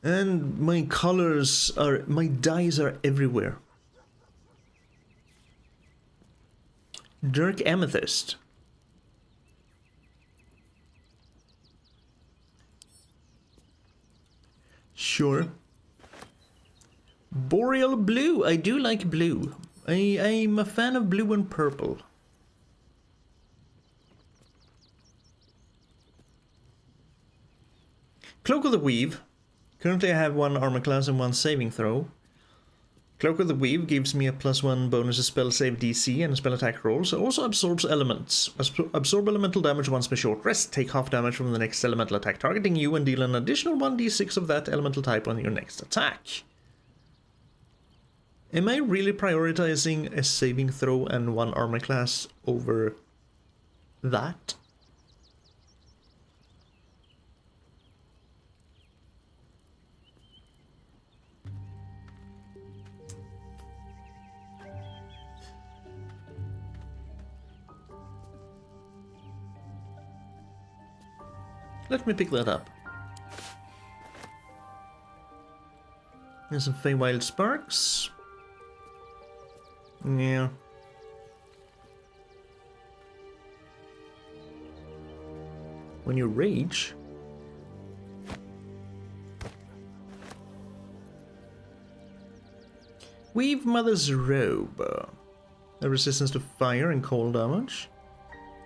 And my colors are, my dyes are everywhere. Dark Amethyst. Sure. Boreal Blue. I do like blue. I'm a fan of blue and purple. Cloak of the Weave. Currently I have 1 armor class and 1 saving throw. Cloak of the Weave gives me a +1 bonus to spell save DC and spell attack rolls. Also absorbs elements. Absorb elemental damage once per short rest. Take half damage from the next elemental attack targeting you and deal an additional 1d6 of that elemental type on your next attack. Am I really prioritizing a saving throw and 1 armor class over that? Let me pick that up. There's some Feywild Sparks. Yeah. When you rage... Weave Mother's Robe. A resistance to fire and cold damage.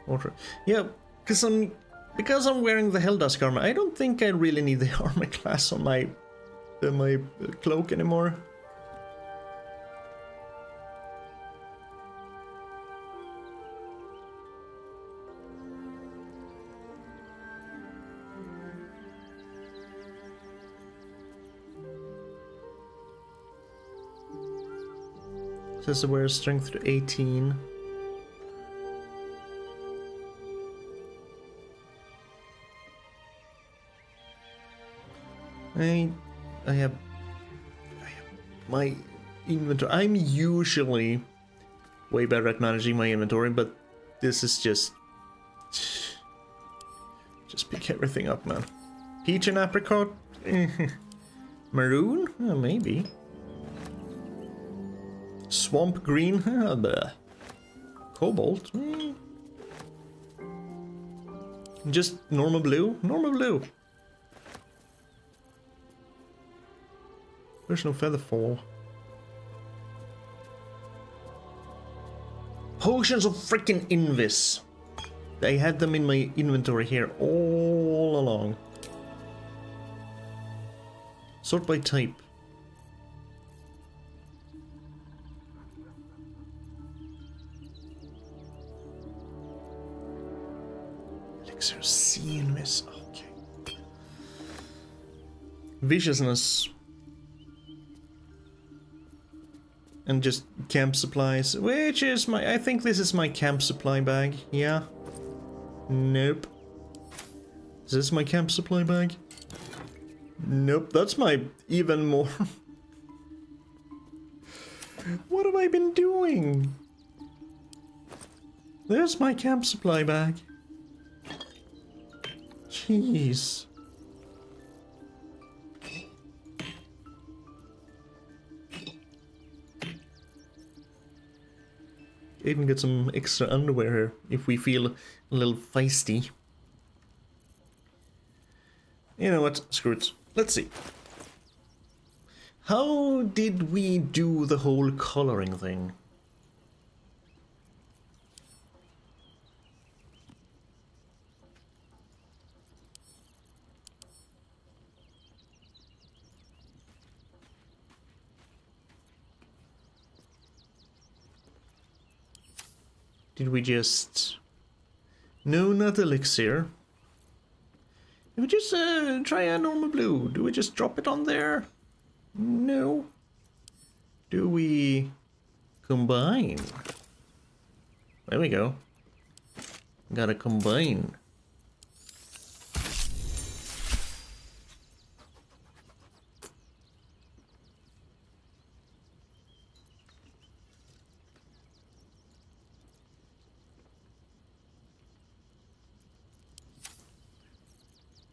Water. Yeah, because I'm wearing the Helldusk armor, I don't think I really need the armor class on my cloak anymore. Says the wear strength to 18. I have my inventory. I'm usually way better at managing my inventory, but this is just pick everything up, man. Peach and apricot? Maroon? Maybe. Swamp green? Cobalt? Just normal blue? Normal blue. There's no feather fall. Potions of freaking Invis. I had them in my inventory here all along. Sort by type. Elixir C Invis. Okay. Viciousness. And just camp supplies, which is my... I think this is my camp supply bag. Yeah. Nope. Is this my camp supply bag? Nope, that's my even more... What have I been doing? There's my camp supply bag. Jeez. Even get some extra underwear here if we feel a little feisty. You know what? Screw it. Let's see. How did we do the whole coloring thing? Did we just... No, not elixir. Did we just try a normal blue? Do we just drop it on there? No. Do we combine? There we go. Gotta combine.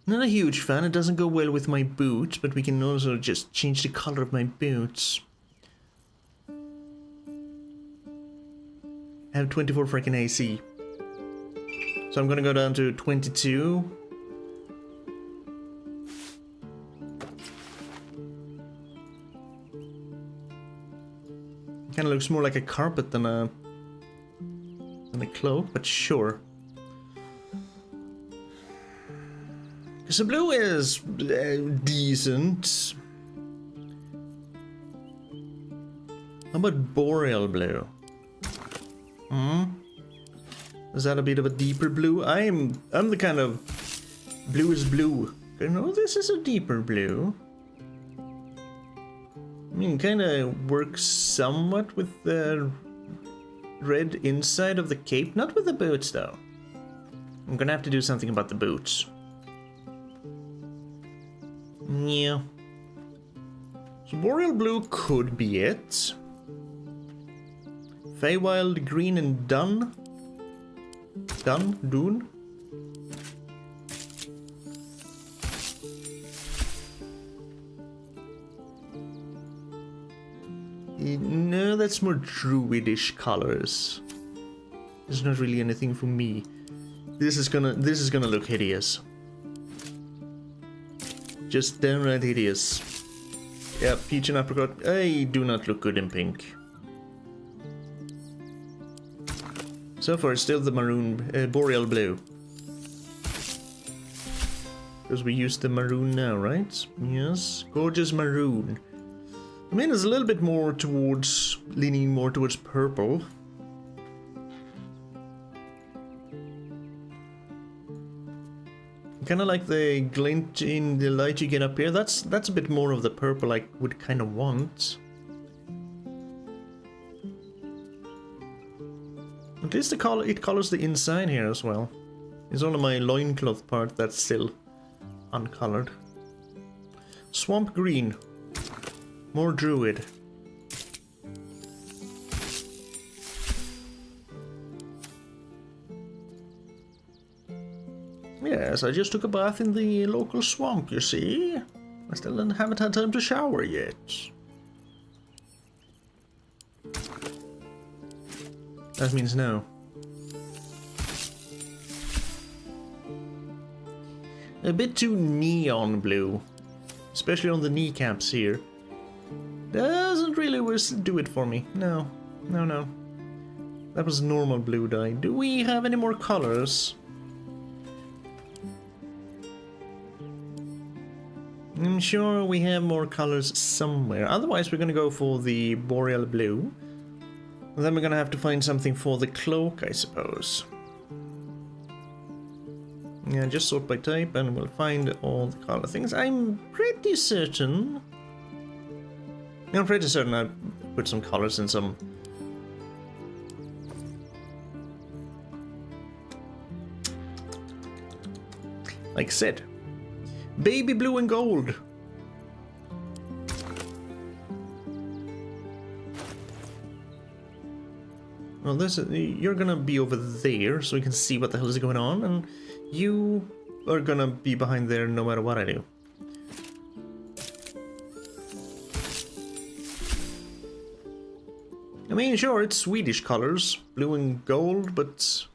Not a huge fan, it doesn't go well with my boots, but we can also just change the color of my boots. I have 24 freaking AC. So I'm gonna go down to 22. Kinda looks more like a carpet than a cloak, but sure. So blue is decent. How about boreal blue? Is that a bit of a deeper blue? I'm the kind of blue is blue. No, this is a deeper blue. I mean, kind of works somewhat with the red inside of the cape, not with the boots though. I'm gonna have to do something about the boots. Yeah. So boreal blue could be it. Feywild green and dun. Dune. No, that's more druidish colors. There's not really anything for me. This is gonna look hideous. Just downright hideous. Yeah, peach and apricot. I do not look good in pink. So far, still the maroon, boreal blue. Because we use the maroon now, right? Yes, gorgeous maroon. I mean, it's a little bit more towards, leaning more towards purple. Kind of like the glint in the light you get up here. That's a bit more of the purple I would kind of want. At least it colors the inside here as well. It's only my loincloth part that's still uncolored. Swamp green. More druid. Yes, I just took a bath in the local swamp, you see. I still haven't had time to shower yet. That means no. A bit too neon blue, especially on the kneecaps here. Doesn't really do it for me. No, no, no. That was normal blue dye. Do we have any more colors? I'm sure we have more colors somewhere. Otherwise, we're gonna go for the boreal blue. And then we're gonna have to find something for the cloak, I suppose. Yeah, just sort by type and we'll find all the color things. I'm pretty certain I put some colors in some. Like I said, baby blue and gold. Well, you're gonna be over there so we can see what the hell is going on, and you are gonna be behind there no matter what I do. I mean, sure, it's Swedish colors, blue and gold, but...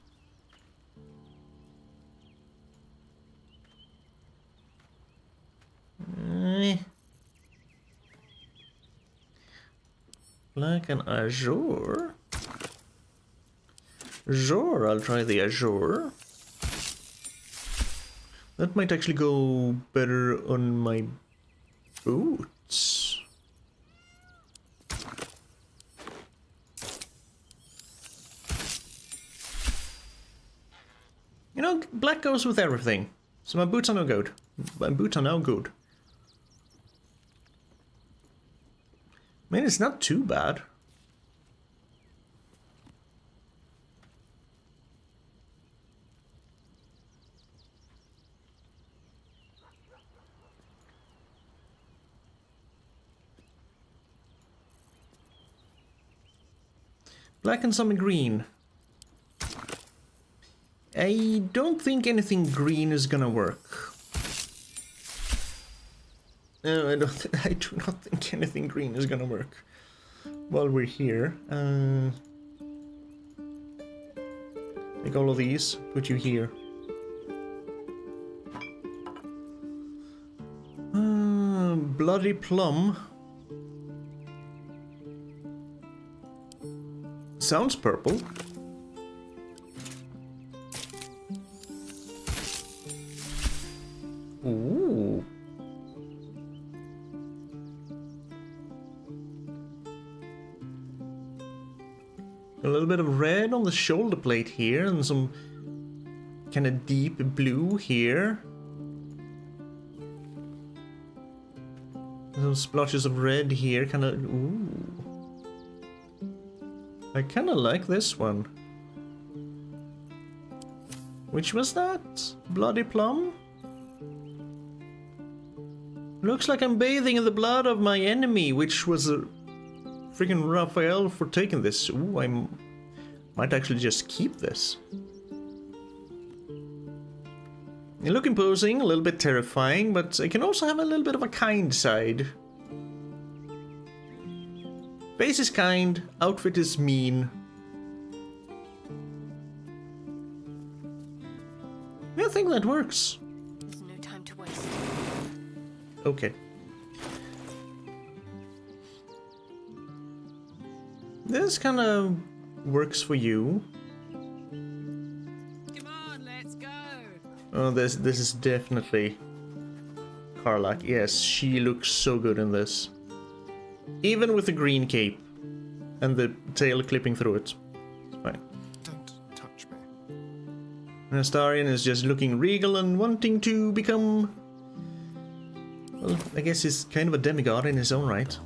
Black and azure? Sure, I'll try the azure. That might actually go better on my boots. You know, black goes with everything. So my boots are no good. My boots are now good. I mean, it's not too bad. Black and some green. I don't think anything green is gonna work. No, I do not think anything green is gonna work while we're here. Take all of these, put you here. Bloody plum. Sounds purple. Ooh. A little bit of red on the shoulder plate here, and some kind of deep blue here. Some splotches of red here, kind of. Ooh. I kind of like this one. Which was that? Bloody plum? Looks like I'm bathing in the blood of my enemy, which was a freaking Raphael for taking this. Ooh, I might actually just keep this. You look imposing, a little bit terrifying, but I can also have a little bit of a kind side. Face is kind, outfit is mean. Yeah, I think that works. There's no time to waste. Okay. This kind of works for you. Come on, let's go. Oh, this is definitely Karlach. Yes, she looks so good in this. Even with the green cape and the tail clipping through it. It's fine. Don't touch me. Astarion is just looking regal and wanting to become... Well, I guess he's kind of a demigod in his own right.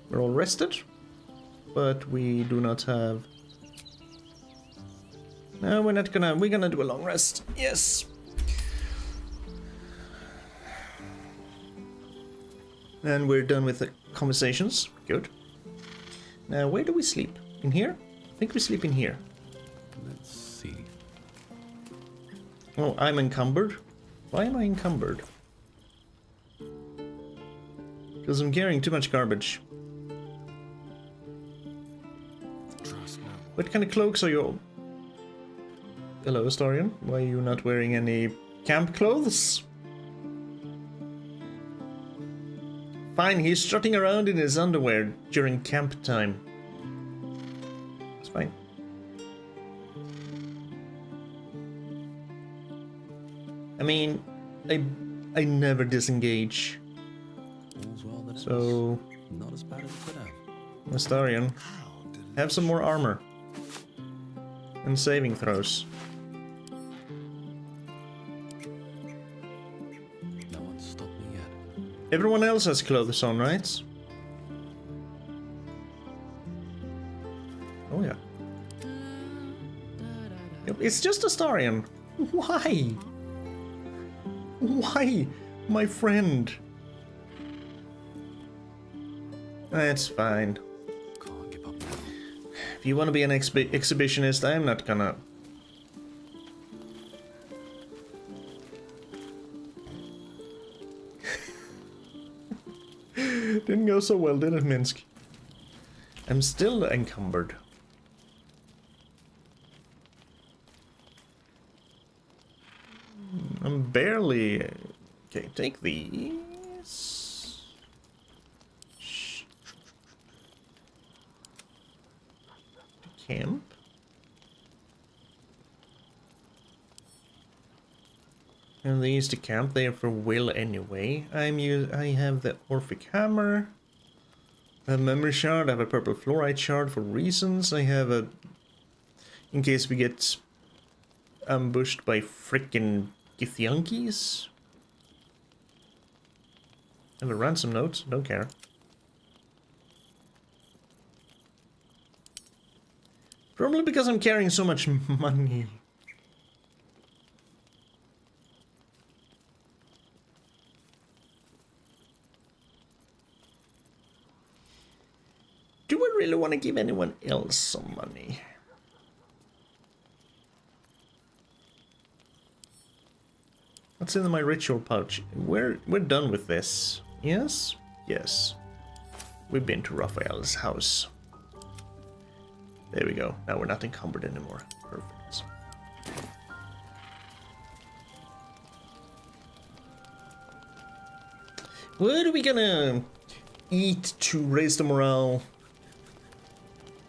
We're all rested, but we do not have... No, we're not gonna... We're gonna do a long rest. Yes! And we're done with the conversations. Good. Now, where do we sleep? In here? I think we sleep in here. Let's see. Oh, I'm encumbered. Why am I encumbered? Because I'm carrying too much garbage. What kind of cloaks are you? Hello, Astarion. Why are you not wearing any camp clothes? Fine, he's strutting around in his underwear during camp time. It's fine. I mean, I never disengage. So, not as bad as it could have. Astarion, have some more armor and saving throws. No one stopped me yet. Everyone else has clothes on, right? Oh yeah. It's just Astarion. Why? Why, my friend? That's fine. If you want to be an exhibitionist, I'm not gonna. Didn't go so well, did it, Minsk? I'm still encumbered. I'm barely... Okay, take these. Camp. And these to camp, they are for Will anyway. I have the Orphic Hammer. I have a memory shard, I have a purple fluorite shard for reasons. I have a... in case we get ambushed by frickin' Githyankies. I have a ransom note, don't care. Probably because I'm carrying so much money. Do I really want to give anyone else some money? What's in my ritual pouch? We're done with this. Yes? Yes. We've been to Raphael's house. There we go. Now we're not encumbered anymore. Perfect. What are we gonna eat to raise the morale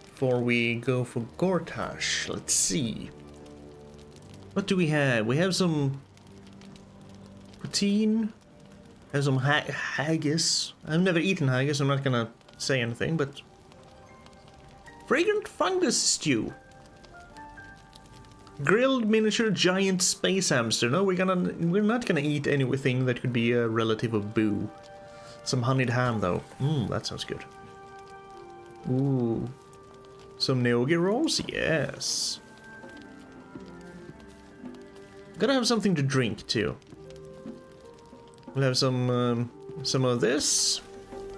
before we go for Gortash? Let's see. What do we have? We have some protein. Have some haggis. I've never eaten haggis. I'm not gonna say anything, but fragrant fungus stew. Grilled miniature giant space hamster. No, we're not gonna eat anything that could be a relative of Boo. Some honeyed ham though. That sounds good. Ooh. Some Neogi rolls? Yes. Gotta have something to drink too. We'll have some of this.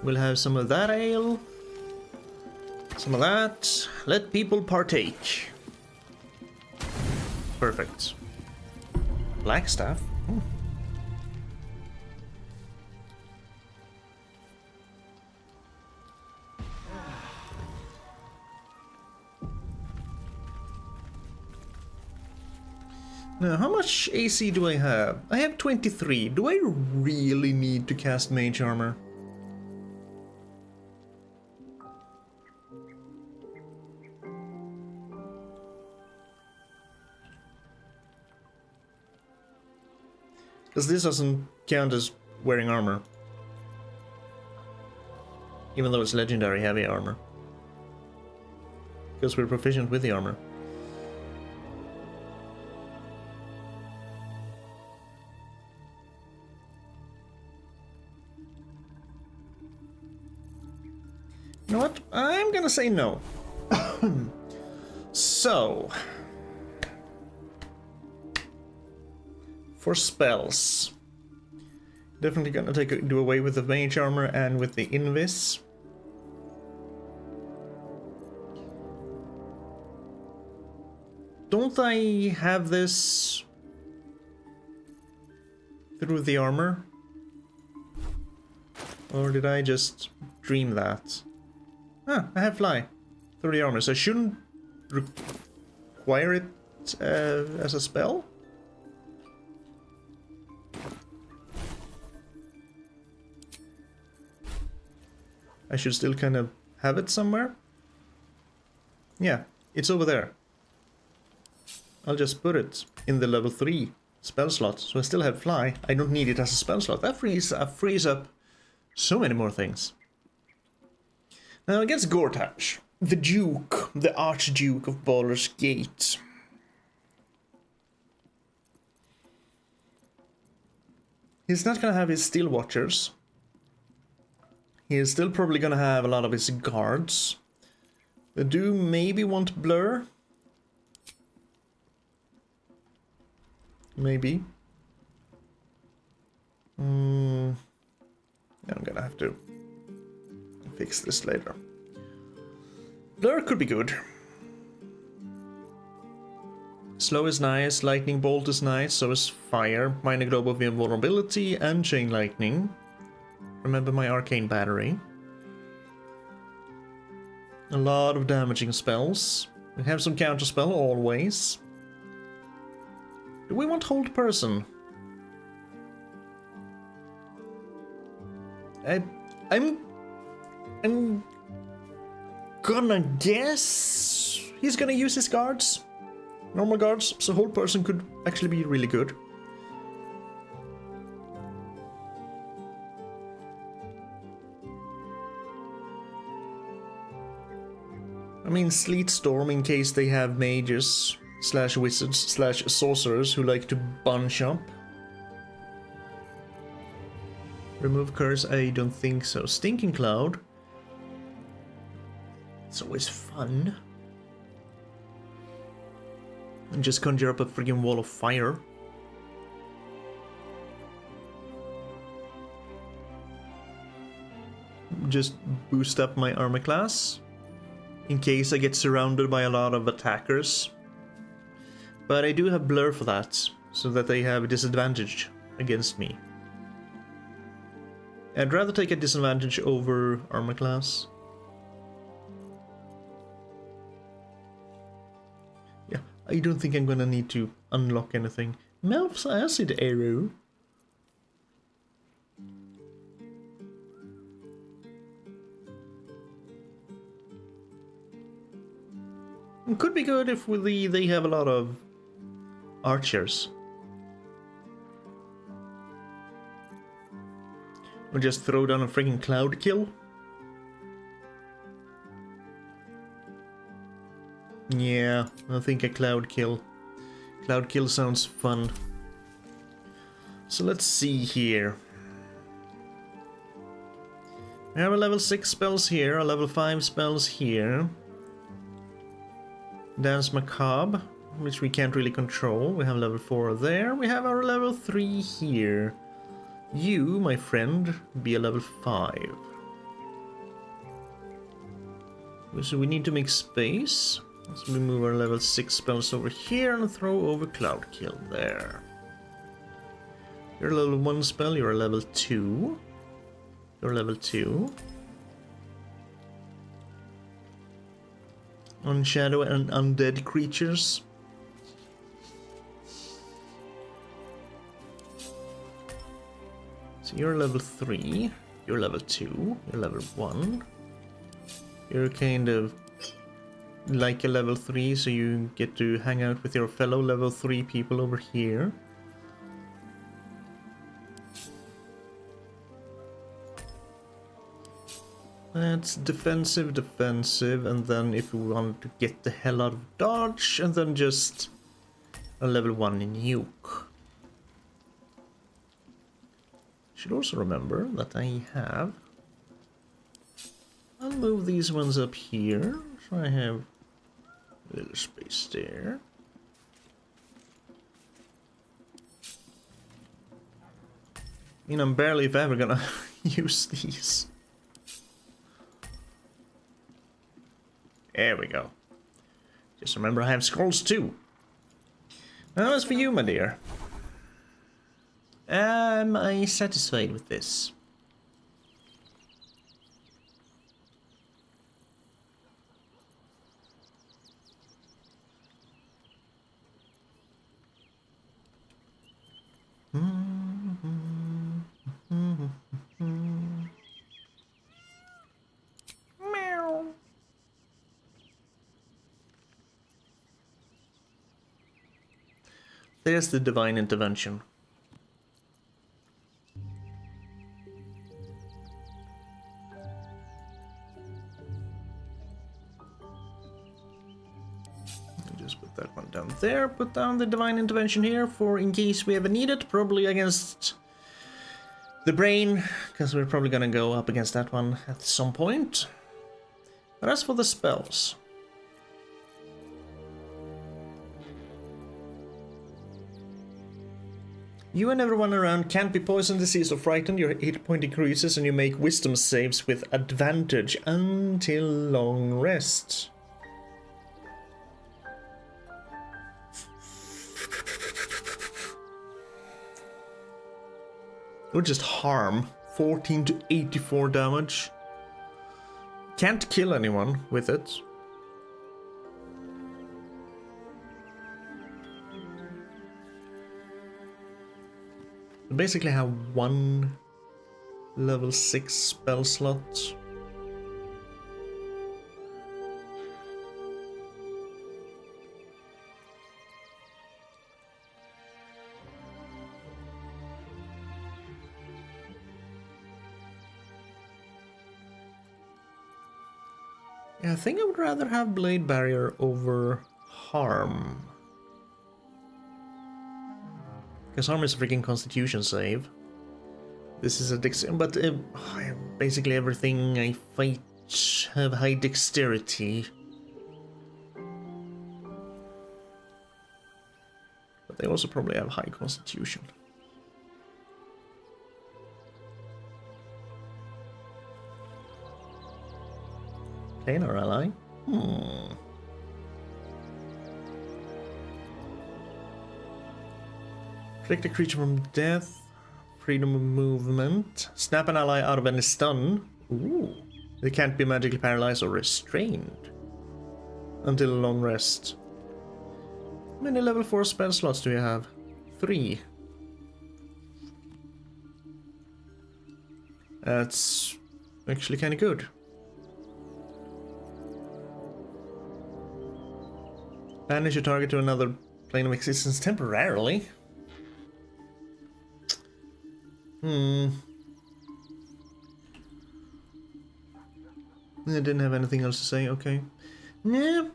We'll have some of that ale. Some of that. Let people partake. Perfect. Blackstaff. Now, how much AC do I have? I have 23. Do I really need to cast Mage Armor? Because this doesn't count as wearing armor. Even though it's legendary heavy armor. Because we're proficient with the armor. You know what? I'm gonna say no. So, for spells, definitely gonna do away with the mage armor and with the invis. Don't I have this through the armor? Or did I just dream that? Ah, I have fly through the armor, so I shouldn't require it as a spell? I should still kind of have it somewhere? Yeah, it's over there. I'll just put it in the level 3 spell slot, so I still have fly. I don't need it as a spell slot. That frees up so many more things. Now against Gortash, the Duke, the Archduke of Baldur's Gate. He's not gonna have his Steel Watchers. He is still probably gonna have a lot of his guards. I do maybe want Blur. Maybe. I'm gonna have to fix this later. Blur could be good. Slow is nice, Lightning Bolt is nice, so is Fire, Minor Globe of Invulnerability, and Chain Lightning. Remember my Arcane Battery. A lot of damaging spells. We have some counterspell always. Do we want Hold Person? I'm gonna guess he's gonna use his guards. Normal guards, so Hold Person could actually be really good. I mean, Sleet Storm in case they have mages / wizards / sorcerers who like to bunch up. Remove curse, I don't think so. Stinking Cloud. It's always fun. And just conjure up a friggin' wall of fire. Just boost up my armor class. In case I get surrounded by a lot of attackers. But I do have Blur for that, so that they have a disadvantage against me. I'd rather take a disadvantage over armor class. Yeah, I don't think I'm gonna need to unlock anything. Melf's Acid Arrow. It could be good if they have a lot of archers. Or just throw down a freaking cloud kill. Yeah, I think a cloud kill. Cloud kill sounds fun. So let's see here. We have a level 6 spells here, a level 5 spells here. Dance Macabre, which we can't really control. We have level 4 there. We have our level 3 here. You, my friend, be a level 5. So we need to make space. Let's move our level 6 spells over here and throw over Cloud Kill there. You're a level 1 spell, you're a level 2. You're level 2. On shadow and undead creatures. So you're level 3, you're level 2, you're level 1. You're kind of like a level 3, so you get to hang out with your fellow level 3 people over here. That's defensive, defensive, and then if we want to get the hell out of dodge, and then just a level 1 in nuke. Should also remember that I have I'll move these ones up here, so I have a little space there. I mean, I'm barely if ever gonna use these. There we go. Just remember I have scrolls too. Now as for you, my dear. Am I satisfied with this? Meow. There's the divine intervention. Just put that one down there, put down the divine intervention here for in case we ever need it, probably against the brain, because we're probably gonna go up against that one at some point. But as for the spells, you and everyone around can't be poisoned, diseased, or frightened. Your hit point increases and you make wisdom saves with advantage until long rest. Or just harm. 14 to 84 damage. Can't kill anyone with it. Basically have one level 6 spell slot. Yeah, I think I would rather have Blade Barrier over Harm. Because Harm is a freaking Constitution save. This is a but basically everything I fight have high dexterity. But they also probably have high Constitution. Planar ally? Protect a creature from death. Freedom of movement. Snap an ally out of any stun. Ooh. They can't be magically paralyzed or restrained. Until a long rest. How many level 4 spell slots do you have? 3. That's actually kind of good. Banish your target to another plane of existence temporarily. I didn't have anything else to say, okay. Yeah.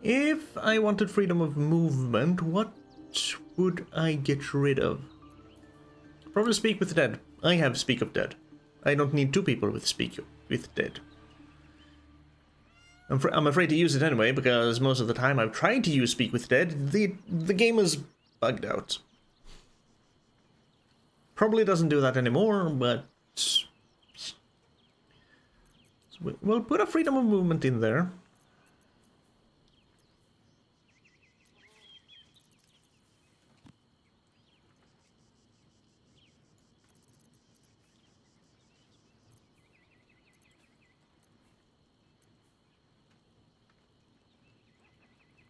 If I wanted freedom of movement, what would I get rid of? Probably Speak with the Dead. I have Speak of Dead. I don't need 2 people with Speak with Dead. I'm afraid to use it anyway, because most of the time I've tried to use Speak with Dead, the game is bugged out. Probably doesn't do that anymore, but we'll put a freedom of movement in there.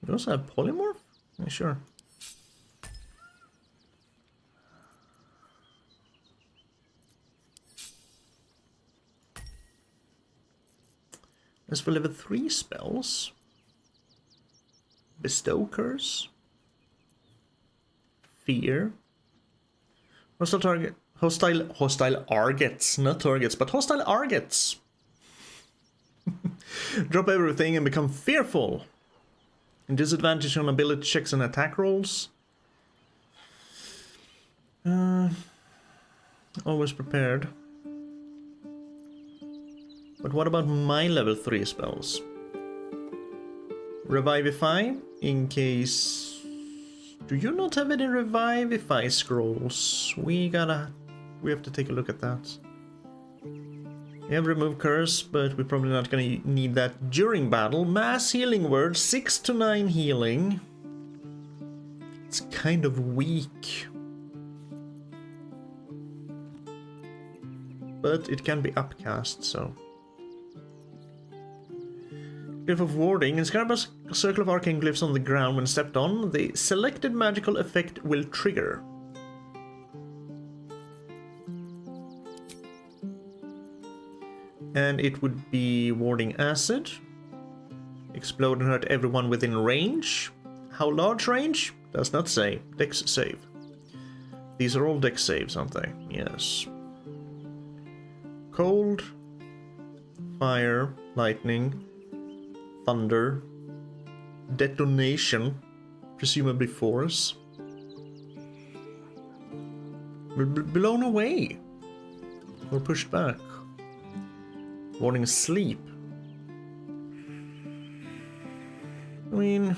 You also have polymorph? Yeah, sure. As for level 3 spells, Bestow Curse, Fear, hostile target, hostile targets, not targets, but hostile targets. Drop everything and become fearful. And disadvantage on ability checks and attack rolls. Always prepared. But what about my level 3 spells? Revivify, in case... Do you not have any Revivify scrolls? We have to take a look at that. We have Remove Curse, but we're probably not gonna need that during battle. Mass Healing Word, 6 to 9 healing. It's kind of weak. But it can be upcast, so... Glyph of Warding. Inscribe a circle of arcane glyphs on the ground when stepped on. The selected magical effect will trigger. And it would be Warding Acid. Explode and hurt everyone within range. How large range? Does not say. Dex save. These are all dex saves, aren't they? Yes. Cold. Fire. Lightning. Thunder. Detonation. Presumably force. Blown away. Or pushed back. Warning sleep. I mean...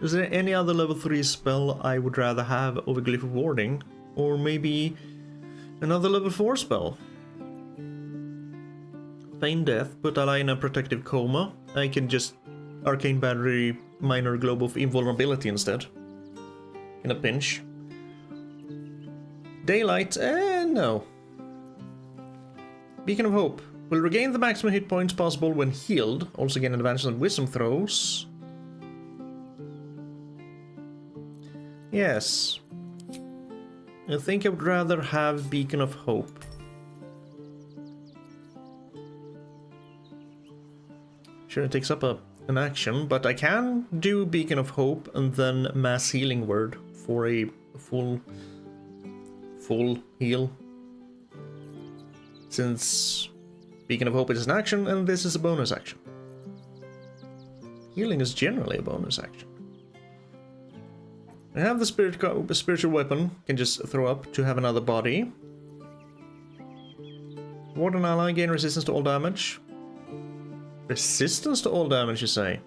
Is there any other level 3 spell I would rather have over Glyph of Warding? Or maybe another level 4 spell? Feign Death, put ally in a protective coma. I can just Arcane Battery, Minor Globe of Invulnerability instead. In a pinch. Daylight, no. Beacon of Hope. Will regain the maximum hit points possible when healed. Also gain advantage on wisdom throws. Yes. I think I would rather have Beacon of Hope. Sure, it takes up an action, but I can do Beacon of Hope and then Mass Healing Word for a full heal. Since Beacon of Hope is an action and this is a bonus action. Healing is generally a bonus action. I have the spiritual weapon, can just throw up to have another body. Ward an ally, gain resistance to all damage. Resistance to all damage, you say?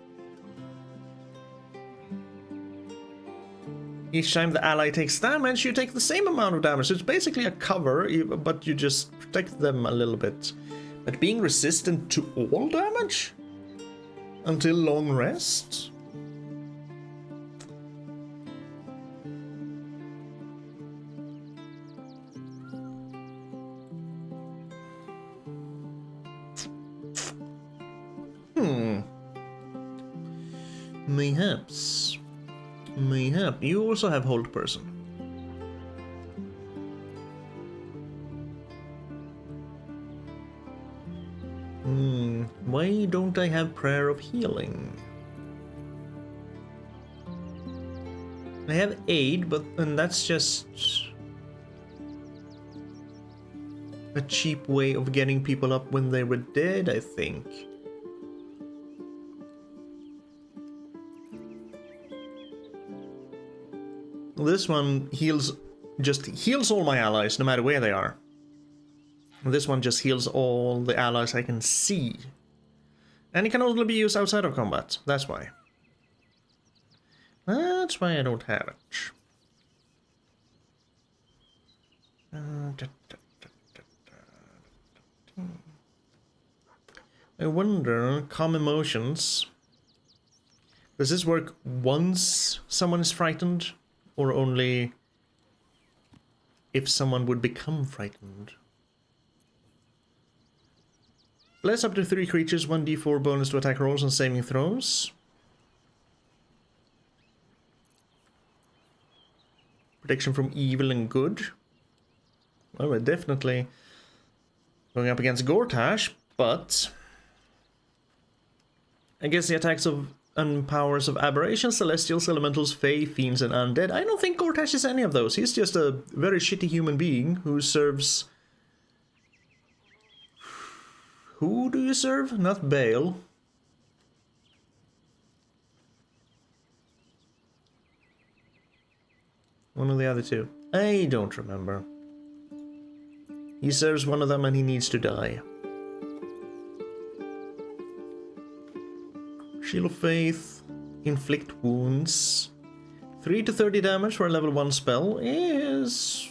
Each time the ally takes damage, you take the same amount of damage. So it's basically a cover, but you just protect them a little bit. But being resistant to all damage? Until long rest? Mayhaps. Mayhap. You also have Hold Person. Why don't I have Prayer of Healing? I have Aid, and that's just a cheap way of getting people up when they were dead, I think. This one just heals all my allies, no matter where they are. This one just heals all the allies I can see. And it can only be used outside of combat, that's why. That's why I don't have it. I wonder, calm emotions. Does this work once someone is frightened? Or only if someone would become frightened? Bless up to 3 creatures, 1d4 bonus to attack rolls and saving throws. Protection from evil and good. Well, we're definitely going up against Gortash, but I guess the attacks of and powers of aberration, celestials, elementals, fae, fiends, and undead. I don't think Gortash is any of those. He's just a very shitty human being who serves... Who do you serve? Not Baal. One of the other two. I don't remember. He serves one of them and he needs to die. Shield of Faith. Inflict wounds. 3 to 30 damage for a level 1 spell is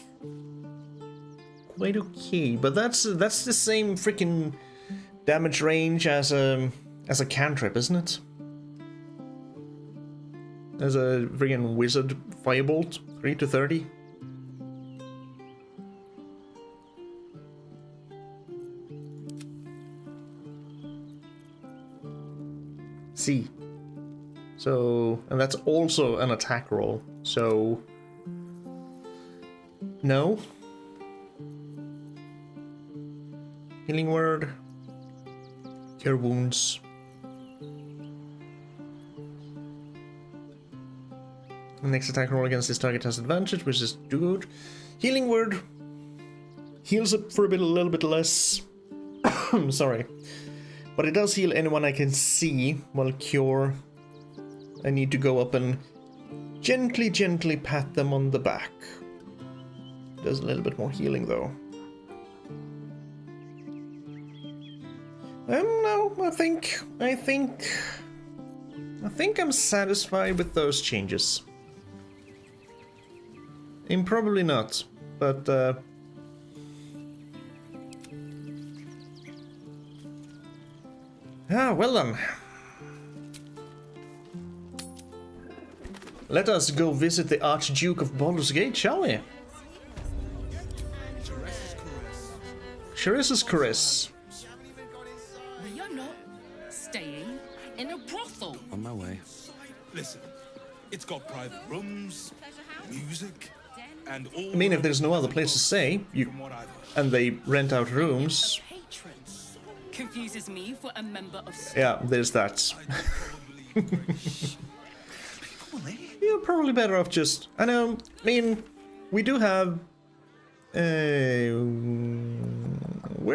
quite okay, but that's the same freaking damage range as a cantrip, isn't it? As a freaking wizard firebolt, 3 to 30. C. So, and that's also an attack roll, so no. Healing word. Cure wounds. The next attack roll against this target has advantage, which is good. Healing word. Heals up for a little bit less. Sorry. But it does heal anyone I can see, while cure, I need to go up and gently, gently pat them on the back. Does a little bit more healing though. No, I think I'm satisfied with those changes. Probably not, but well then. Let us go visit the Archduke of Baldur's Gate, shall we? Charissa's Caress. You're not staying in a brothel. On my way. Listen, it's got private rooms, music, and all. I mean, if there's no other place to stay, and they rent out rooms. Confuses me for a member of. Yeah, there's that. You're probably better off just. I know. I mean, we do have. Where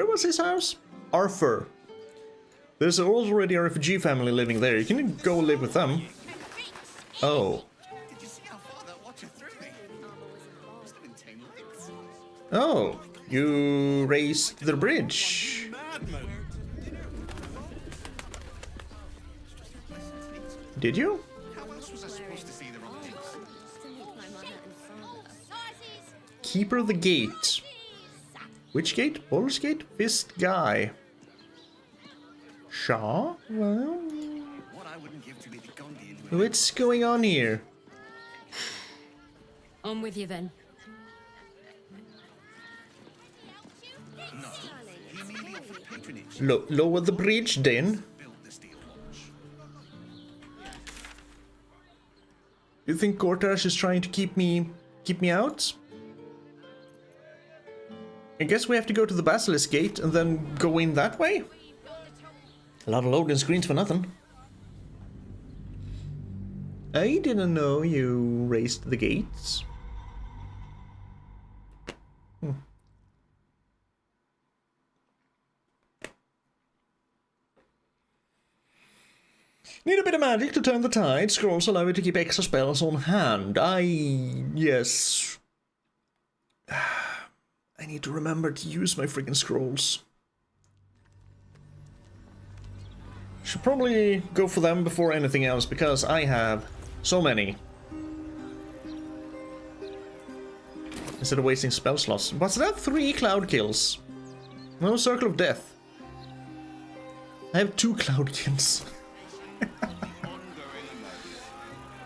was his house? Arthur. There's already a refugee family living there. You can go live with them. Oh. Oh, you raised the bridge. Did you? Keeper of the Gate. Which gate? Baldur's Gate? Fist Guy. Shaw? Well... What's going on here? I'm with you then. Lower the bridge then. You think Gortash is trying to keep me out? I guess we have to go to the Basilisk Gate and then go in that way? A lot of loading screens for nothing. I didn't know you raised the gates. Need a bit of magic to turn the tide. Scrolls allow you to keep extra spells on hand. Yes. I need to remember to use my freaking scrolls. Should probably go for them before anything else, because I have so many. Instead of wasting spell slots. What's that? 3 cloud kills. No Circle of Death. I have 2 cloud kills.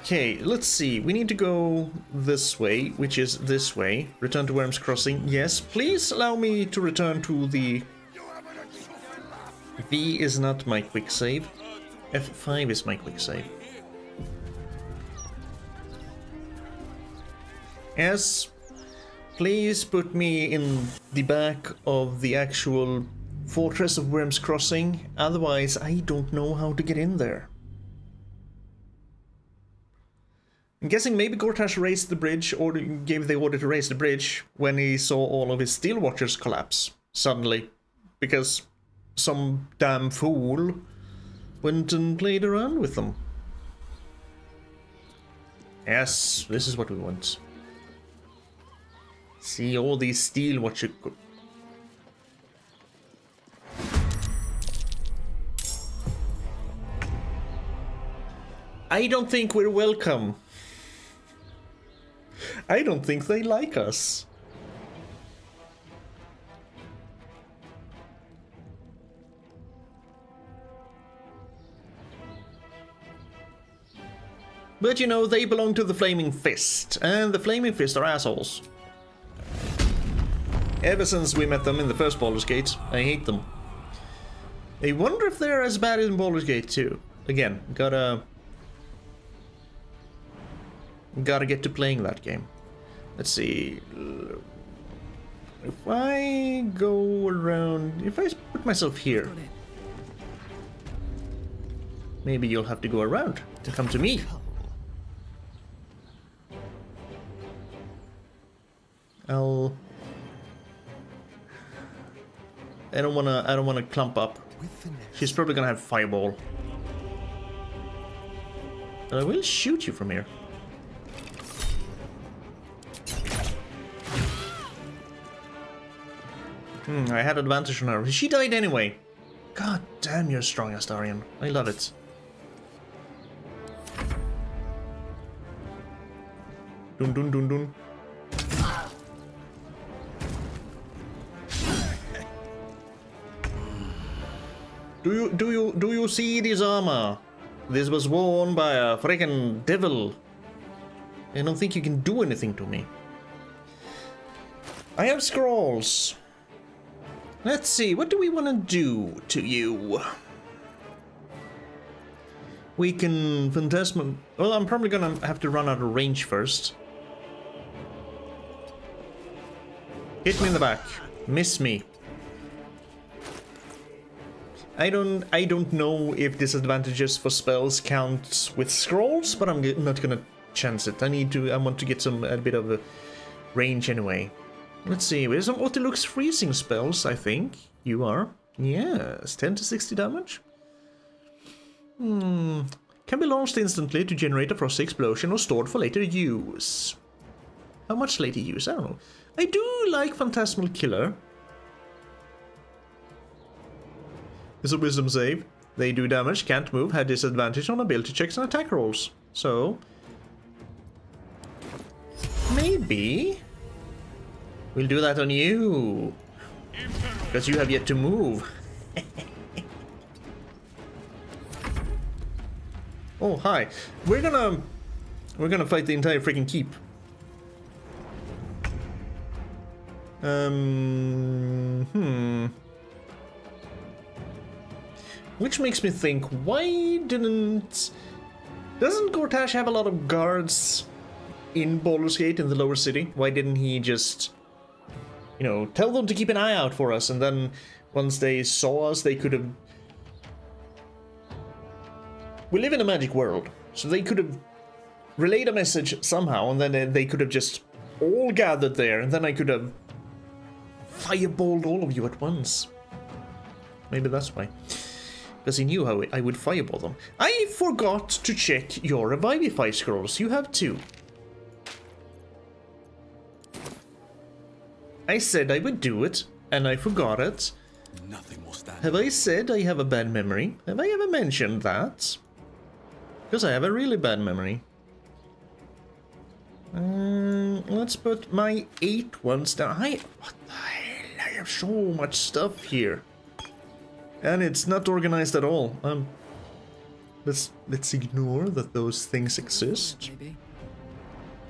Okay, let's see. We need to go this way, which is this way. Return to Wyrm's Crossing. Yes, please allow me to return to the... V is not my quick save. F5 is my quick save. Yes, please put me in the back of the actual Fortress of Wyrm's Crossing. Otherwise, I don't know how to get in there. I'm guessing maybe Gortash raised the bridge, or gave the order to raise the bridge, when he saw all of his Steel Watchers collapse, suddenly. Because some damn fool went and played around with them. Yes, this is what we want. See all these Steel Watcher... I don't think we're welcome. I don't think they like us. But you know, they belong to the Flaming Fist, and the Flaming Fist are assholes. Ever since we met them in the first Baldur's Gate, I hate them. I wonder if they're as bad in Baldur's Gate too. Again, gotta get to playing that game. Let's see. If I go around, if I put myself here, maybe you'll have to go around to come to me. I don't wanna clump up. She's probably gonna have fireball. But I will shoot you from here. I had advantage on her. She died anyway. God damn, you're strong, Astarion. I love it. Dun dun dun dun. Do you see this armor? This was worn by a freaking devil. I don't think you can do anything to me. I have scrolls. Let's see, what do we want to do to you? We can phantasmal. Well, I'm probably gonna have to run out of range first. Hit me in the back. Miss me. I don't know if disadvantages for spells count with scrolls, but I'm not gonna chance it. I want to get a bit of a range anyway. Let's see, there's some Autilux freezing spells, I think. You are. Yes, 10 to 60 damage. Can be launched instantly to generate a frosty explosion or stored for later use. How much later use? I don't know. I do like Phantasmal Killer. It's a wisdom save. They do damage, can't move, had disadvantage on ability checks and attack rolls. So maybe we'll do that on you. Because you have yet to move. Oh, hi. We're gonna fight the entire freaking keep. Which makes me think, why doesn't Gortash have a lot of guards in Baldur's Gate in the lower city? Why didn't he just, you know, tell them to keep an eye out for us, and then once they saw us, they could have... We live in a magic world, so they could have relayed a message somehow, and then they could have just all gathered there, and then I could have fireballed all of you at once. Maybe that's why. Because he knew how I would fireball them. I forgot to check your Revivify scrolls. You have 2. I said I would do it, and I forgot it. Nothing will stand. Have I said I have a bad memory? Have I ever mentioned that? Because I have a really bad memory. Let's put my 8 ones down. What the hell? I have so much stuff here. And it's not organized at all. Let's ignore that those things exist. Maybe.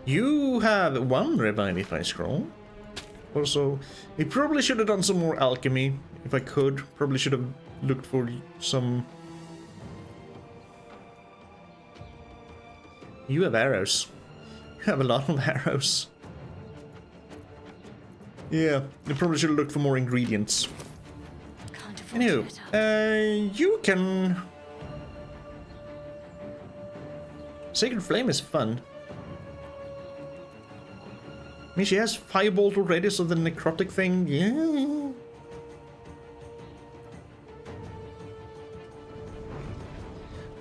You have 1 Revivify scroll. Also, I probably should have done some more alchemy if I could. Probably should have looked for some. You have arrows. You have a lot of arrows. Yeah, you probably should have looked for more ingredients. Anywho, you can... Sacred Flame is fun. I mean, she has Firebolt already, so the necrotic thing, yeah.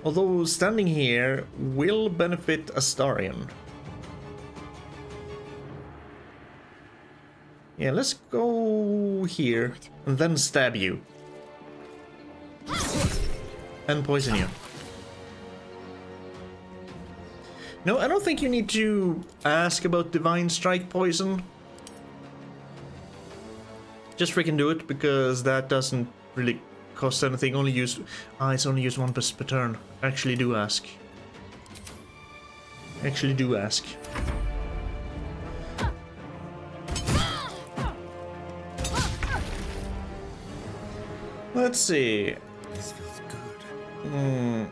Although standing here will benefit Astarion. Yeah, let's go here and then stab you. And poison you. No, I don't think you need to ask about Divine Strike Poison. Just freaking do it, because that doesn't really cost anything. Only used... it's only used once per turn. Actually do ask. Actually do ask. Let's see. This feels good.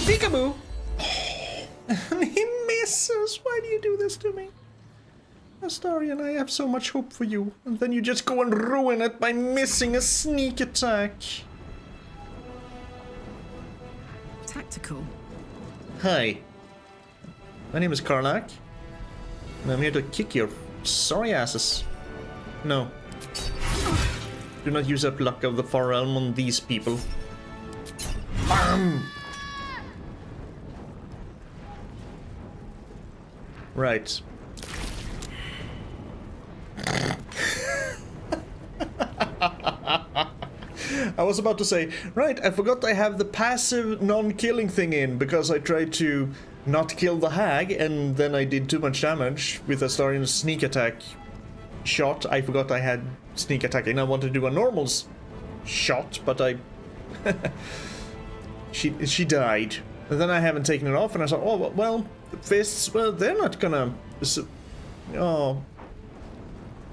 Peekaboo! He misses! Why do you do this to me? Astarion, I have so much hope for you, and then you just go and ruin it by missing a sneak attack. Tactical. Hi. My name is Karlak, and I'm here to kick your sorry asses. No. Do not use up luck of the far realm on these people. Bam! Right. I was about to say, right, I forgot I have the passive non-killing thing in, because I tried to not kill the hag, and then I did too much damage with Astarion's sneak attack shot. I forgot I had sneak attack, and I wanted to do a normal shot, but I... she died. And then I haven't taken it off, and I thought, oh, well, fists, well, they're not gonna... Oh.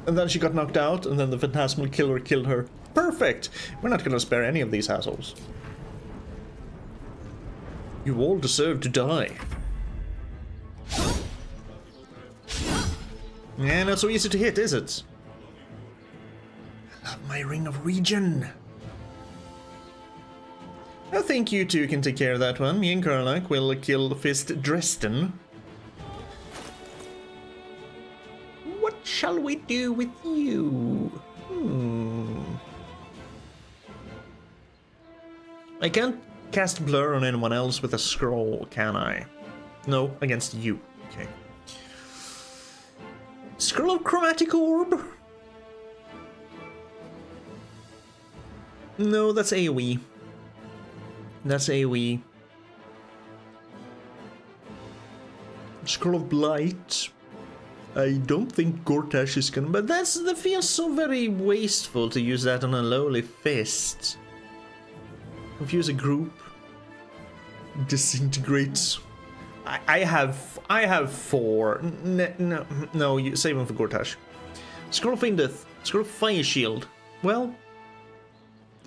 And then she got knocked out, and then the Phantasmal Killer killed her. Perfect! We're not gonna spare any of these assholes. You all deserve to die. Yeah, not so easy to hit, is it? I love my Ring of Regen. I think you two can take care of that one. Me and Karlak will kill Fist Dresden. What shall we do with you? I can't cast Blur on anyone else with a scroll, can I? No, against you. Okay. Scroll of Chromatic Orb? No, that's AoE. That's AoE. Scroll of Blight. I don't think Gortash is gonna... But that feels so very wasteful to use that on a lowly fist. Confuse a group. Disintegrates. I have 4. No, you save them for Gortash. Scroll of Fiendeth. Scroll of Fire Shield. Well,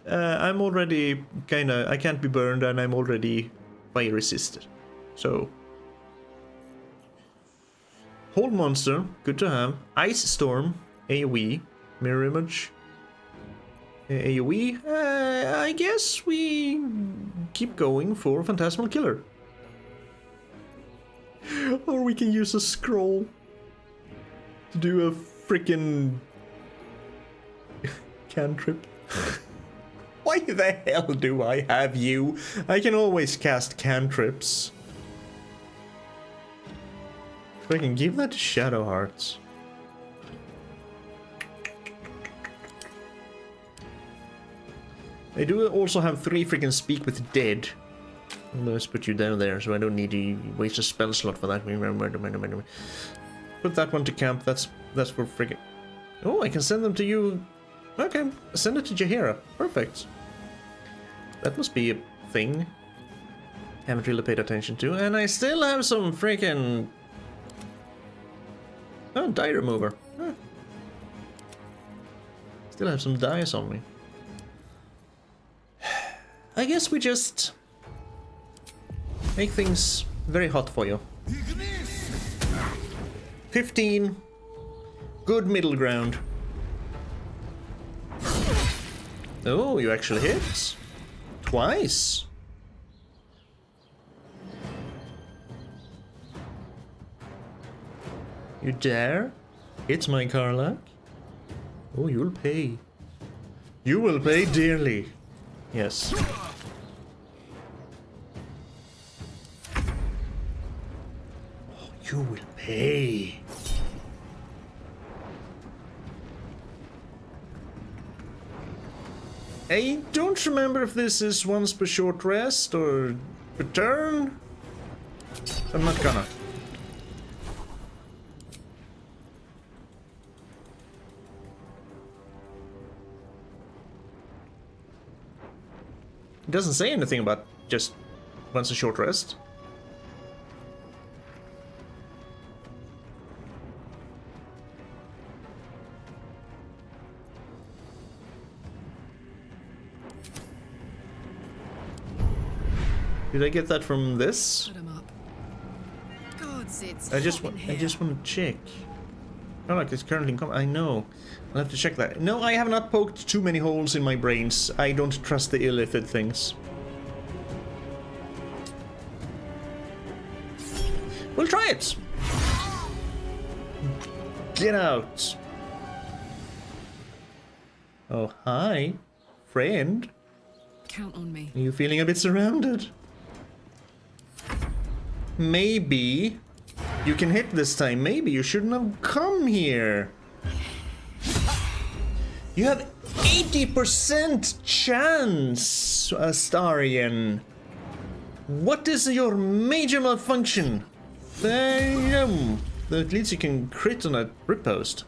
I'm already kinda... I can't be burned, and I'm already fire resisted. So... Hold Monster. Good to have. Ice Storm. AoE. Mirror Image. AoE. I guess we keep going for Phantasmal Killer. Or we can use a scroll to do a freaking cantrip. Why the hell do I have you? I can always cast cantrips. If I can give that to Shadow Hearts. I do also have 3 freaking Speak with Dead. Let's put you down there, so I don't need to waste a spell slot for that. Put that one to camp. That's for freaking... Oh, I can send them to you. Okay, send it to Jaheira. Perfect. That must be a thing. Haven't really paid attention to. And I still have some freaking... Oh, die remover. Huh. Still have some dice on me. I guess we just make things very hot for you. 15. Good middle ground. Oh, you actually hit. Twice. You dare? It's my Karlak. Oh, you'll pay. You will pay dearly. Yes. Oh, you will pay. I don't remember if this is once per short rest or per turn. I'm not gonna. It doesn't say anything about just once a short rest. Did I get that from this? Put 'em up. Gods, it's I just hot in I just want to check. Oh, look, it's currently in I know. I'll have to check that. No, I have not poked too many holes in my brains. I don't trust the illithid things. We'll try it. Get out. Oh, hi, friend. Count on me. Are you feeling a bit surrounded? Maybe you can hit this time. Maybe you shouldn't have come here. You have 80% chance, Astarian. What is your major malfunction? Damn. At least you can crit on a riposte.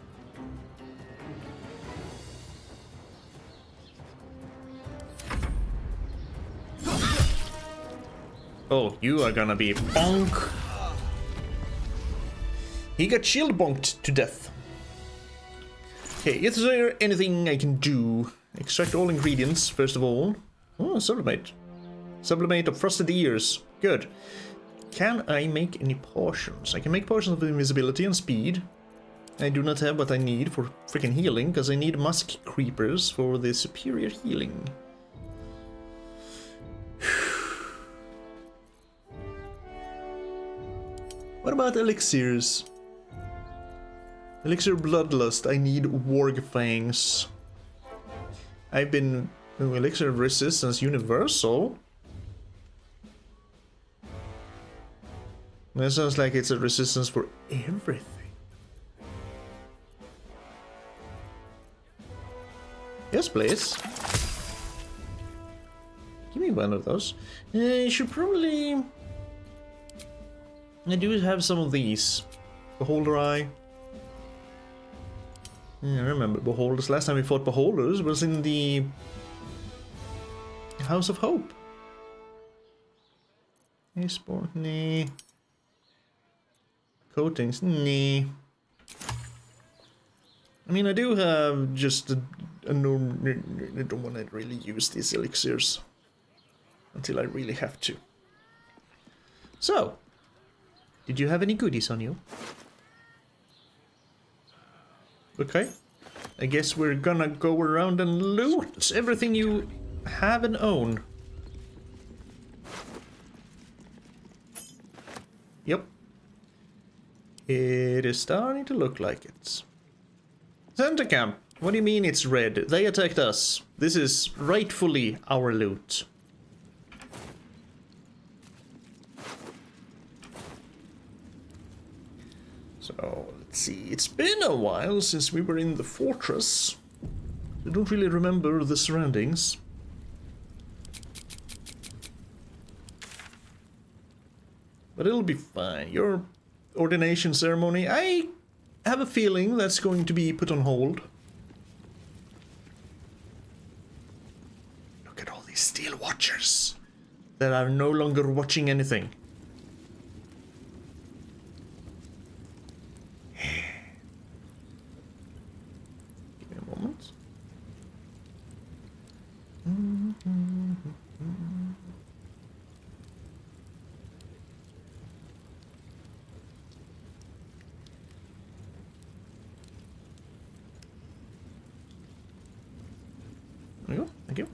Oh, you are gonna be bonk. He got shield bonked to death. Okay, is there anything I can do? Extract all ingredients, first of all. Oh, sublimate. Sublimate of frosted ears. Good. Can I make any potions? I can make potions of invisibility and speed. I do not have what I need for freaking healing, because I need musk creepers for the superior healing. What about elixirs? Elixir Bloodlust, I need Warg Fangs. I've been... Elixir of Resistance Universal? That sounds like it's a resistance for everything. Yes, please. Give me one of those. I should probably... I do have some of these. Beholder Eye. Yeah, I remember Beholders. Last time we fought Beholders was in the House of Hope. Sport, nee. Coatings, nee. I mean, I do have just a norm. I don't want to really use these elixirs until I really have to. So, did you have any goodies on you? Okay. I guess we're gonna go around and loot everything you have and own. Yep. It is starting to look like it. Center camp. What do you mean it's red? They attacked us. This is rightfully our loot. So, let's see. It's been a while since we were in the fortress. I don't really remember the surroundings. But it'll be fine. Your ordination ceremony, I have a feeling that's going to be put on hold. Look at all these steel watchers that are no longer watching anything. Give me a moment. There we go, thank you.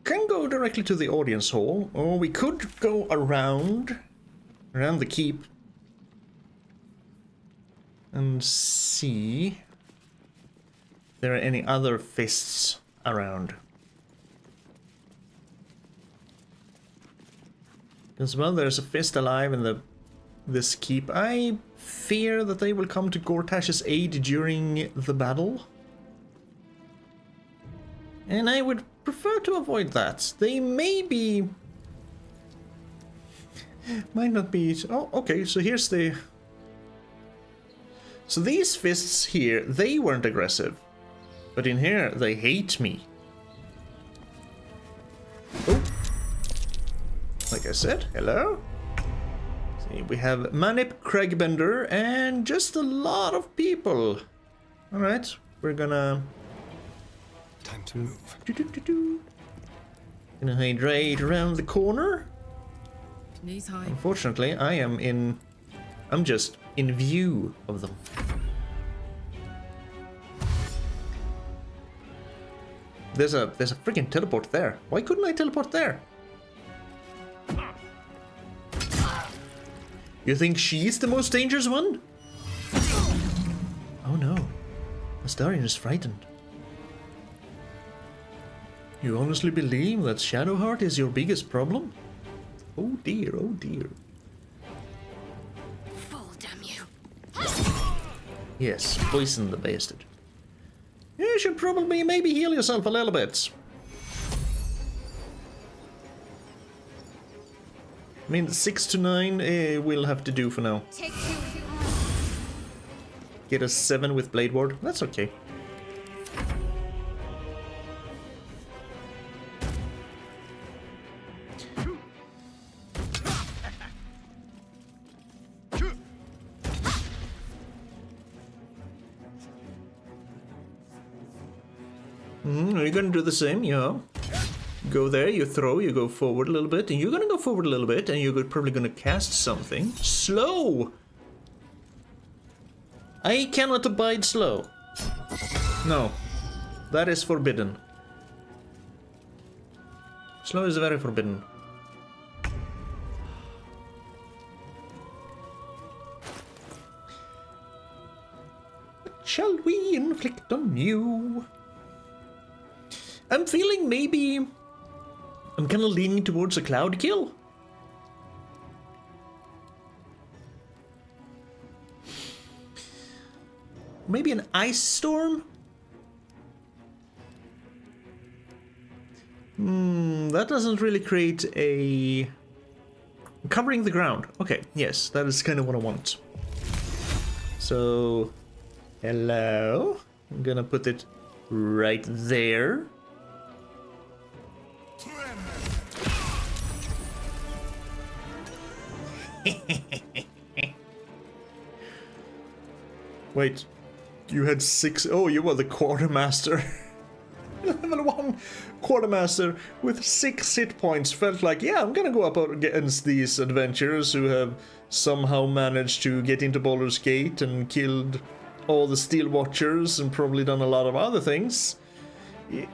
Can go directly to the audience hall, or we could go around the keep and see if there are any other fists around. As well, there's a fist alive in this keep. I fear that they will come to Gortash's aid during the battle. And I would prefer to avoid that. They may be... might not be... Oh, okay, so here's the... So these fists here, they weren't aggressive. But in here, they hate me. Oh. Like I said, hello. See, we have Manip, Craigbender, and just a lot of people. Alright, we're gonna... Time to move. Gonna hide right around the corner. Knees high. Unfortunately, I'm just in view of them. There's a freaking teleport there. Why couldn't I teleport there? You think she's the most dangerous one? Oh no. Astarion is frightened. You honestly believe that Shadowheart is your biggest problem? Oh dear, oh dear. Fool, damn you. Yes, poison the bastard. You should probably maybe heal yourself a little bit. I mean, 6 to 9 will have to do for now. Get a 7 with Blade Ward. That's okay. Are you gonna do the same? Yeah. Go there, you throw, you go forward a little bit, and you're gonna go forward a little bit, and you're probably gonna cast something. Slow! I cannot abide slow. No. That is forbidden. Slow is very forbidden. What shall we inflict on you? I'm feeling maybe I'm kind of leaning towards a cloud kill. Maybe an ice storm? That doesn't really create a... Covering the ground. Okay, yes, that is kind of what I want. So, hello. I'm gonna put it right there. Wait, you had 6... Oh, you were the quartermaster. Level 1 quartermaster with 6 hit points. Felt like, yeah, I'm gonna go up against these adventurers who have somehow managed to get into Baldur's Gate and killed all the Steel Watchers and probably done a lot of other things.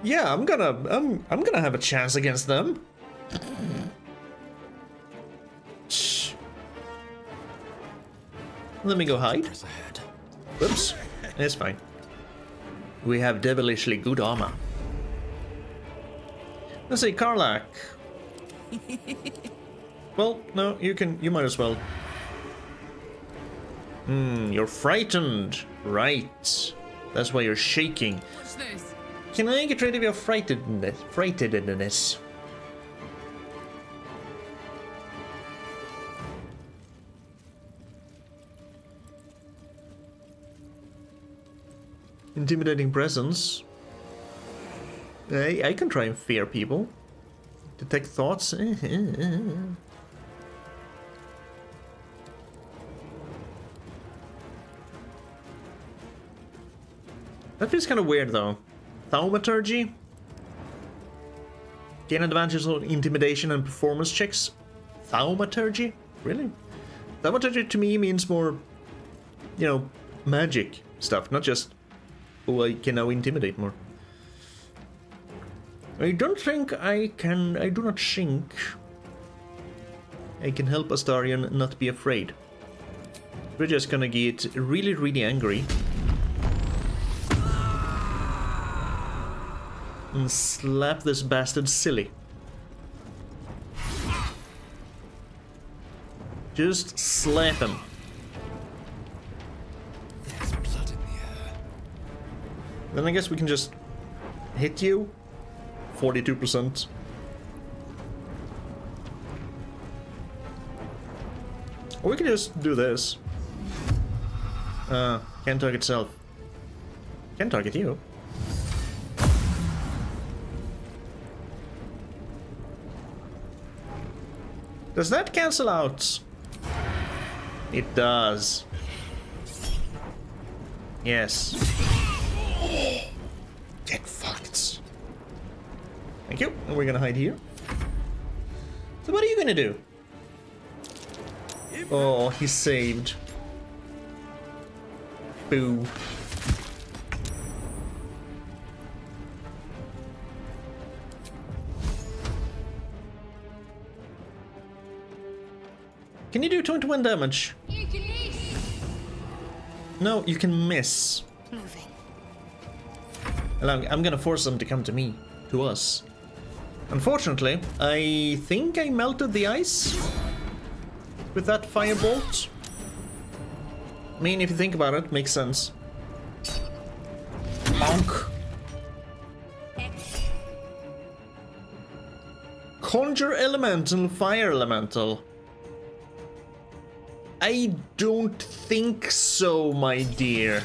Yeah, I'm gonna have a chance against them. Shh. Let me go hide. Whoops. It's fine. We have devilishly good armor. Let's see, Karlach. Well, no, you might as well. You're frightened. Right. That's why you're shaking. What's this? Can I get rid of your frightedness? Intimidating presence. I can try and fear people. Detect thoughts. That feels kind of weird though. Thaumaturgy. Gain advantages on intimidation and performance checks. Thaumaturgy? Really? Thaumaturgy to me means more, you know, magic stuff, not just, oh, I can now intimidate more. I do not think I can help Astarion not be afraid. We're just gonna get really, really angry. And slap this bastard silly. Just slap him. Then I guess we can just hit you. 42%. Or we can just do this. Can't target self. Can target you. Does that cancel out? It does. Yes. Get fucked. Thank you. And we're gonna hide here. So what are you gonna do? Oh, he's saved. Boo. Can you do 21 damage? You can miss. No, you can miss. Moving. Well, I'm gonna force them to come to me. To us. Unfortunately, I think I melted the ice with that firebolt. I mean, if you think about it, makes sense. Bonk. Conjure elemental, fire elemental. I don't think so, my dear.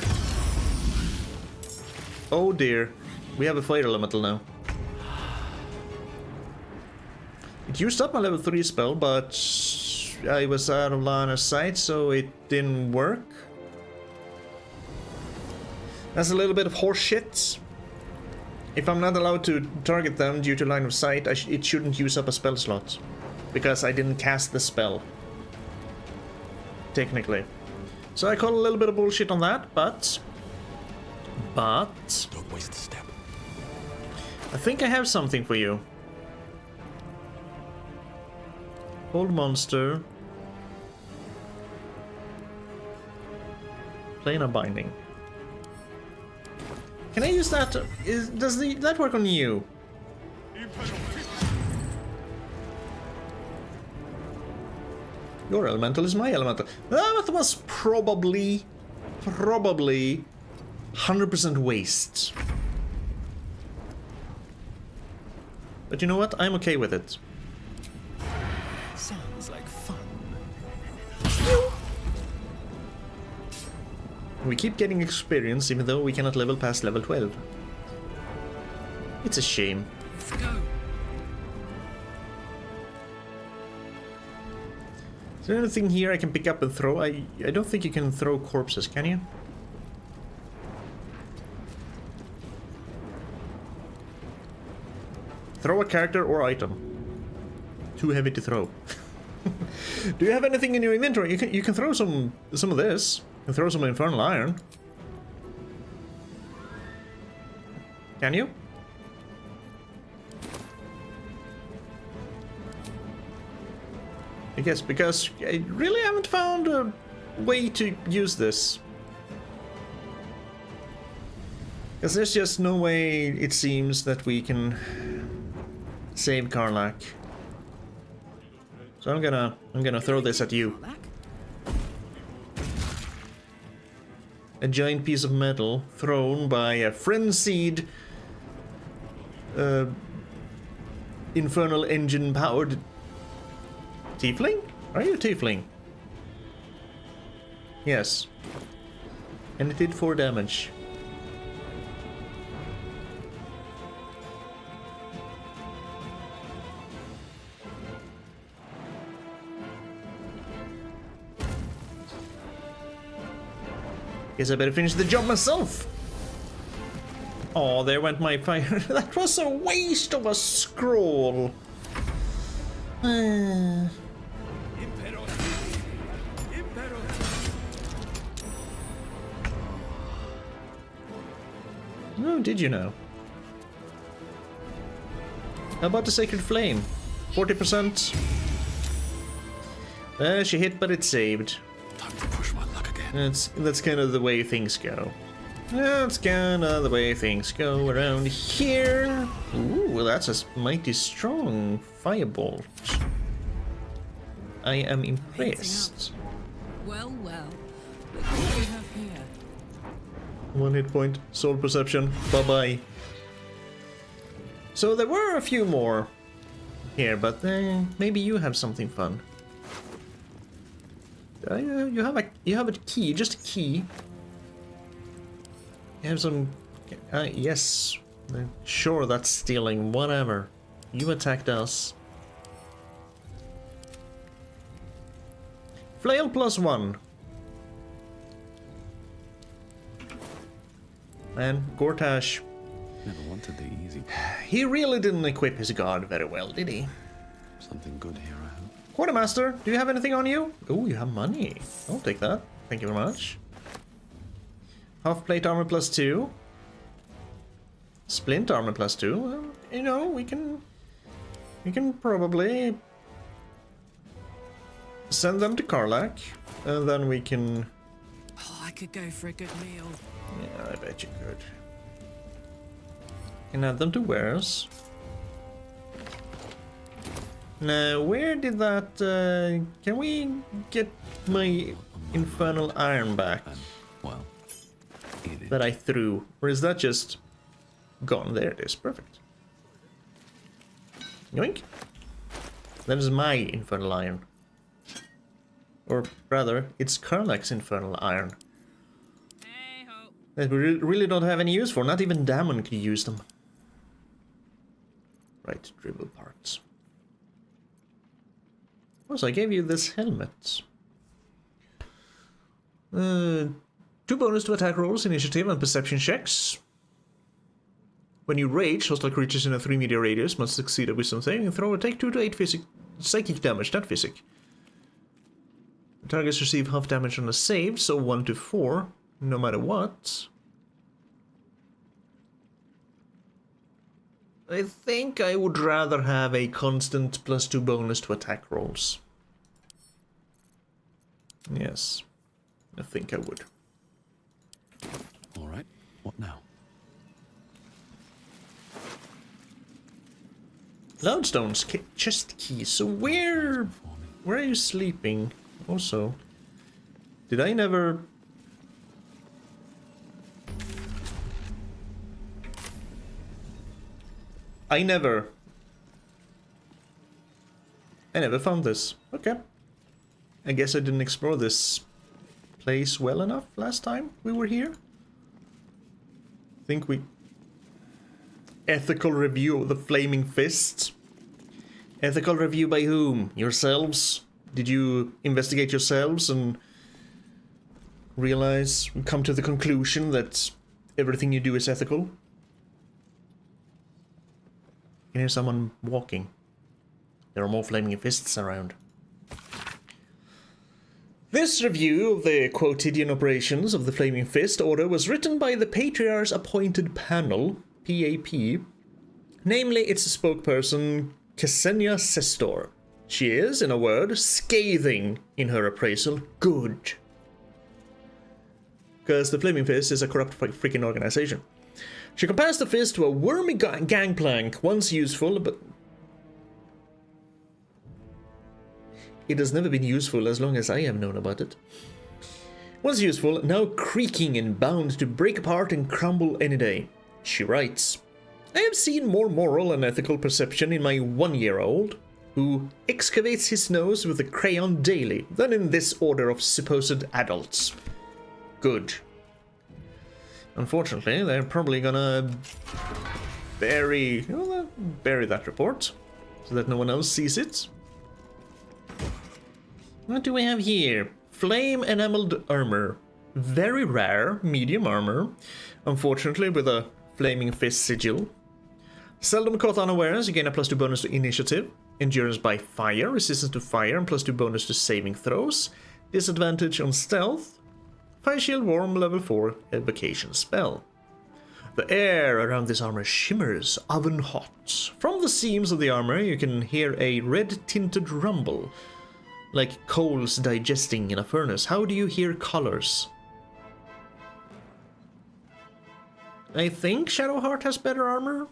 Oh dear. We have a fire elemental now. It used up my level 3 spell, but I was out of line of sight, so it didn't work. That's a little bit of horse shit. If I'm not allowed to target them due to line of sight, it shouldn't use up a spell slot. Because I didn't cast the spell. Technically. So I call a little bit of bullshit on that, but... Don't waste a step. I think I have something for you. Hold monster. Planar binding. Can I use that? Does that work on you? Your elemental is my elemental. That was probably 100% waste. But you know what? I'm okay with it. Sounds like fun. We keep getting experience even though we cannot level past level 12. It's a shame. Let's go. Is there anything here I can pick up and throw? I don't think you can throw corpses, can you? Throw a character or item. Too heavy to throw. Do you have anything in your inventory? You can throw some of this. You can throw some infernal iron. Can you? I guess because I really haven't found a way to use this. Because there's just no way, it seems, that we can save Karlach. So I'm gonna throw this at you. A giant piece of metal thrown by a frenzied infernal engine powered tiefling? Are you a tiefling? Yes. And it did 4 damage. Guess I better finish the job myself. Oh, there went my fire. That was a waste of a scroll. Oh, did you know? How about the Sacred Flame? 40%. She hit, but it saved. Time to push my luck again. That's kind of the way things go. That's kind of the way things go around here. Ooh, well, that's a mighty strong firebolt. I am impressed. Well, well. Look what we have here. 1 hit point. Soul perception. Bye-bye. So there were a few more here, but maybe you have something fun. You have a key, just a key. You have some... yes. Sure, that's stealing. Whatever. You attacked us. Flail +1. Man, Gortash. Never wanted the easy. He really didn't equip his guard very well, did he? Something good here, I hope. Quartermaster, do you have anything on you? Oh, you have money. I'll take that. Thank you very much. Half plate armor +2. Splint armor +2. Well, you know, we can probably send them to Karlach, and then we can... Oh, I could go for a good meal. Yeah, I bet you could. Can add them to wares. Now, where did that... can we get my infernal iron back? Well, that I threw. Or is that just gone? There it is. Perfect. Yoink. That is my infernal iron. Or rather, it's Karlach's infernal iron. That we really don't have any use for. Not even Damon could use them. Right, dribble parts. Also, I gave you this helmet. 2 bonus to attack rolls, initiative, and perception checks. When you rage, hostile creatures in a 3-meter radius must succeed a wisdom saving and throw or take 2 to 8 psychic damage, not physic. The targets receive half damage on a save, so 1 to 4, no matter what. I think I would rather have a constant +2 bonus to attack rolls. Yes, I think I would. All right, what now? Loudstone's chest key. So where are you sleeping? Also, did I never... I never found this. Okay. I guess I didn't explore this place well enough last time we were here. Think we... Ethical review of the Flaming Fists. Ethical review by whom? Yourselves? Did you investigate yourselves and realize, come to the conclusion that everything you do is ethical? I can hear someone walking. There are more Flaming Fists around. This review of the quotidian operations of the Flaming Fist Order was written by the Patriarch's appointed panel, PAP, namely its spokesperson, Ksenia Sestor. She is, in a word, scathing in her appraisal. Good. Because the Flaming Fist is a corrupt freaking organization. She compares the fist to a wormy gangplank, once useful, but it has never been useful as long as I have known about it. Once useful, now creaking and bound to break apart and crumble any day. She writes, I have seen more moral and ethical perception in my 1-year-old, who excavates his nose with a crayon daily, than in this order of supposed adults. Good. Unfortunately, they're probably gonna bury that report, so that no one else sees it. What do we have here? Flame enameled armor. Very rare, medium armor. Unfortunately, with a Flaming Fist sigil. Seldom caught unawares, you gain a +2 bonus to initiative. Endurance by fire, resistance to fire, and +2 bonus to saving throws. Disadvantage on stealth. Fire shield warm level 4 evocation spell. The air around this armor shimmers oven hot. From the seams of the armor you can hear a red tinted rumble, like coals digesting in a furnace. How do you hear colors? I think Shadowheart has better armor,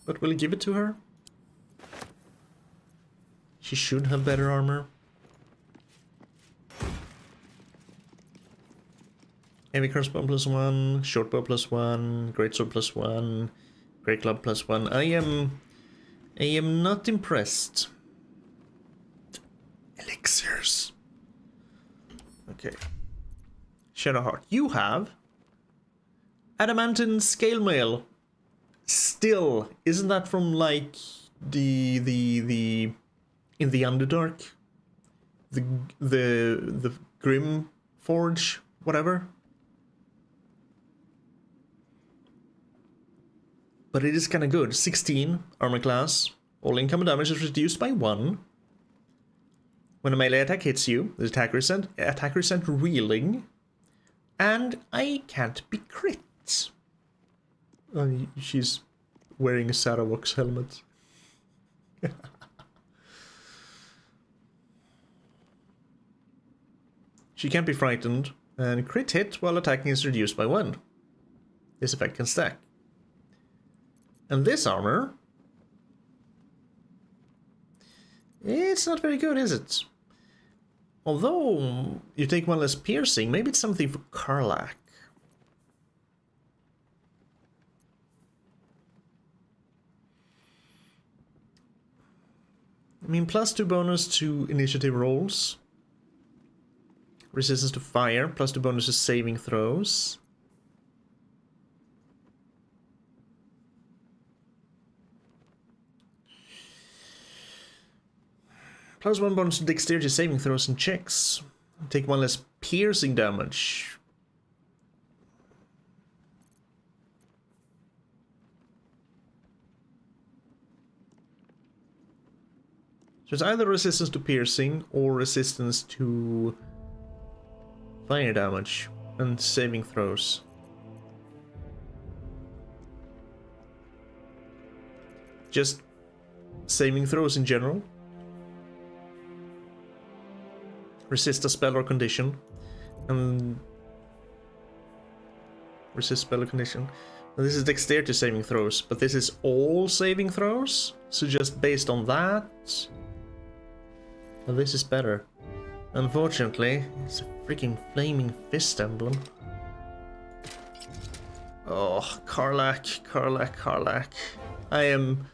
but we'll give it to her. She should have better armor. Heavy crossbow +1, short bow +1, greatsword +1, great club +1. I am not impressed. Elixirs. Okay. Shadowheart. You have adamantine scale mail. Still, isn't that from like the in the Underdark? The Grim Forge, whatever. But it is kind of good. 16 armor class. All incoming damage is reduced by 1. When a melee attack hits you, the attacker is sent reeling, and I can't be crit. She's wearing a Saravok's helmet. She can't be frightened, and crit hit while attacking is reduced by 1. This effect can stack. And this armor, it's not very good, is it? Although you take 1 less piercing, maybe it's something for Karlach. I mean, +2 bonus to initiative rolls. Resistance to fire, +2 bonus to saving throws. +1 bonus to dexterity saving throws and checks. Take 1 less piercing damage. So it's either resistance to piercing or resistance to fire damage and saving throws. Just saving throws in general. Resist a spell or condition, and resist spell or condition. Now, this is dexterity saving throws, but this is all saving throws, so just based on that, well, this is better. Unfortunately, it's a freaking flaming fist emblem. Oh, Karlach, Karlach, Karlach. I am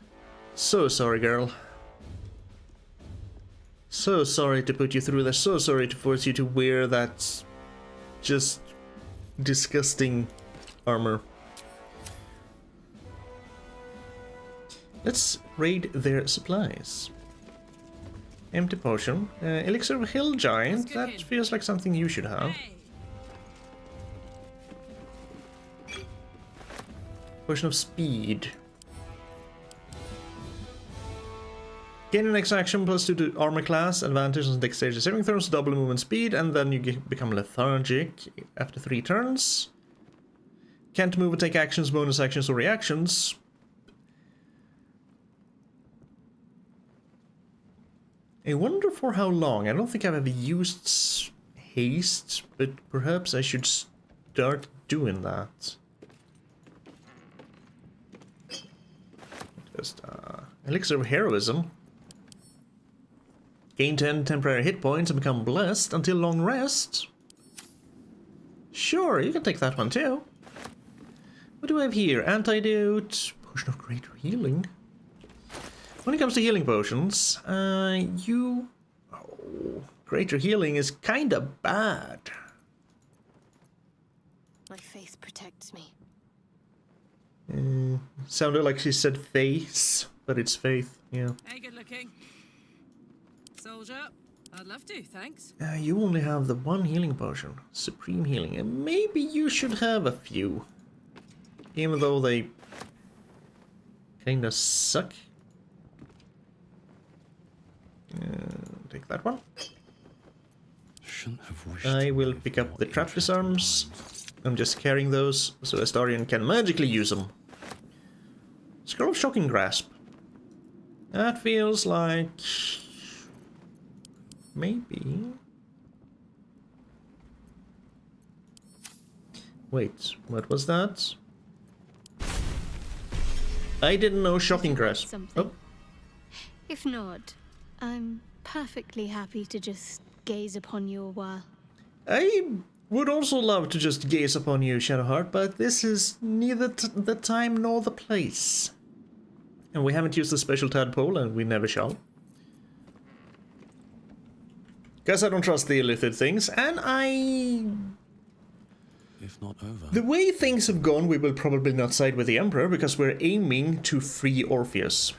so sorry, girl. So sorry to put you through this, so sorry to force you to wear that just disgusting armor. Let's raid their supplies. Empty potion. Elixir of Hill Giant, that feels like something you should have. Potion of Speed. Gain an next action +2 to armor class, advantage on dexterity saving throws, double movement speed, and then you become lethargic after 3 turns. Can't move or take actions, bonus actions, or reactions. I wonder for how long. I don't think I've ever used haste, but perhaps I should start doing that. Just Elixir of Heroism. Gain 10 temporary hit points and become blessed until long rest. Sure, you can take that one too. What do I have here? Antidote, potion of greater healing. When it comes to healing potions, greater healing is kinda bad. My faith protects me. Sounded like she said face, but it's faith, yeah. Hey, good looking. Soldier, I'd love to, thanks. You only have the 1 healing potion, supreme healing, and maybe you should have a few. Even though they kinda suck. Take that one. I will pick up the trap disarms. I'm just carrying those so Astarion can magically use them. Scroll of Shocking Grasp. That feels like... maybe... Wait, what was that? I didn't know Shocking Grasp. Oh. If not, I'm perfectly happy to just gaze upon you a while. I would also love to just gaze upon you, Shadowheart, but this is neither the time nor the place. And we haven't used the special tadpole, and we never shall. Guess I don't trust the illithid things, and If not over. The way things have gone, we will probably not side with the Emperor, because we're aiming to free Orpheus.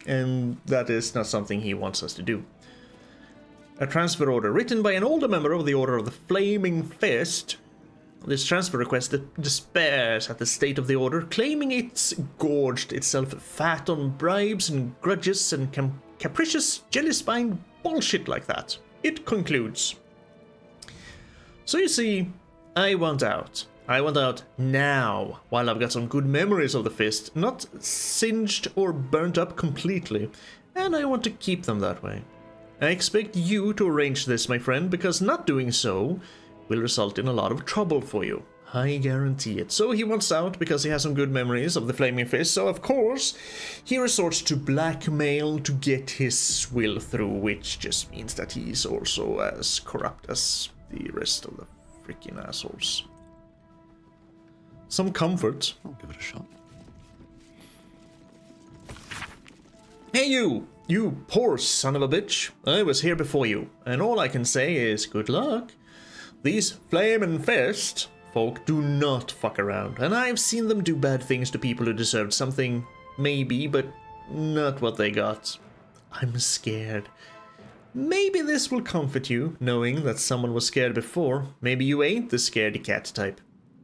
And that is not something he wants us to do. A transfer order written by an older member of the Order of the Flaming Fist. This transfer request despairs at the state of the Order, claiming it's gorged itself fat on bribes and grudges and capricious, jelly-spined bullshit like that. It concludes. So you see, I want out. I want out now, while I've got some good memories of the Fist, not singed or burnt up completely, and I want to keep them that way. I expect you to arrange this, my friend, because not doing so will result in a lot of trouble for you. I guarantee it. So he wants out because he has some good memories of the Flaming Fist, so of course he resorts to blackmail to get his will through, which just means that he's also as corrupt as the rest of the freaking assholes. Some comfort. I'll give it a shot. Hey you! You poor son of a bitch. I was here before you, and all I can say is good luck. These Flamin' Fist folk do not fuck around, and I've seen them do bad things to people who deserved something, maybe, but not what they got. I'm scared. Maybe this will comfort you, knowing that someone was scared before. Maybe you ain't the scaredy cat type.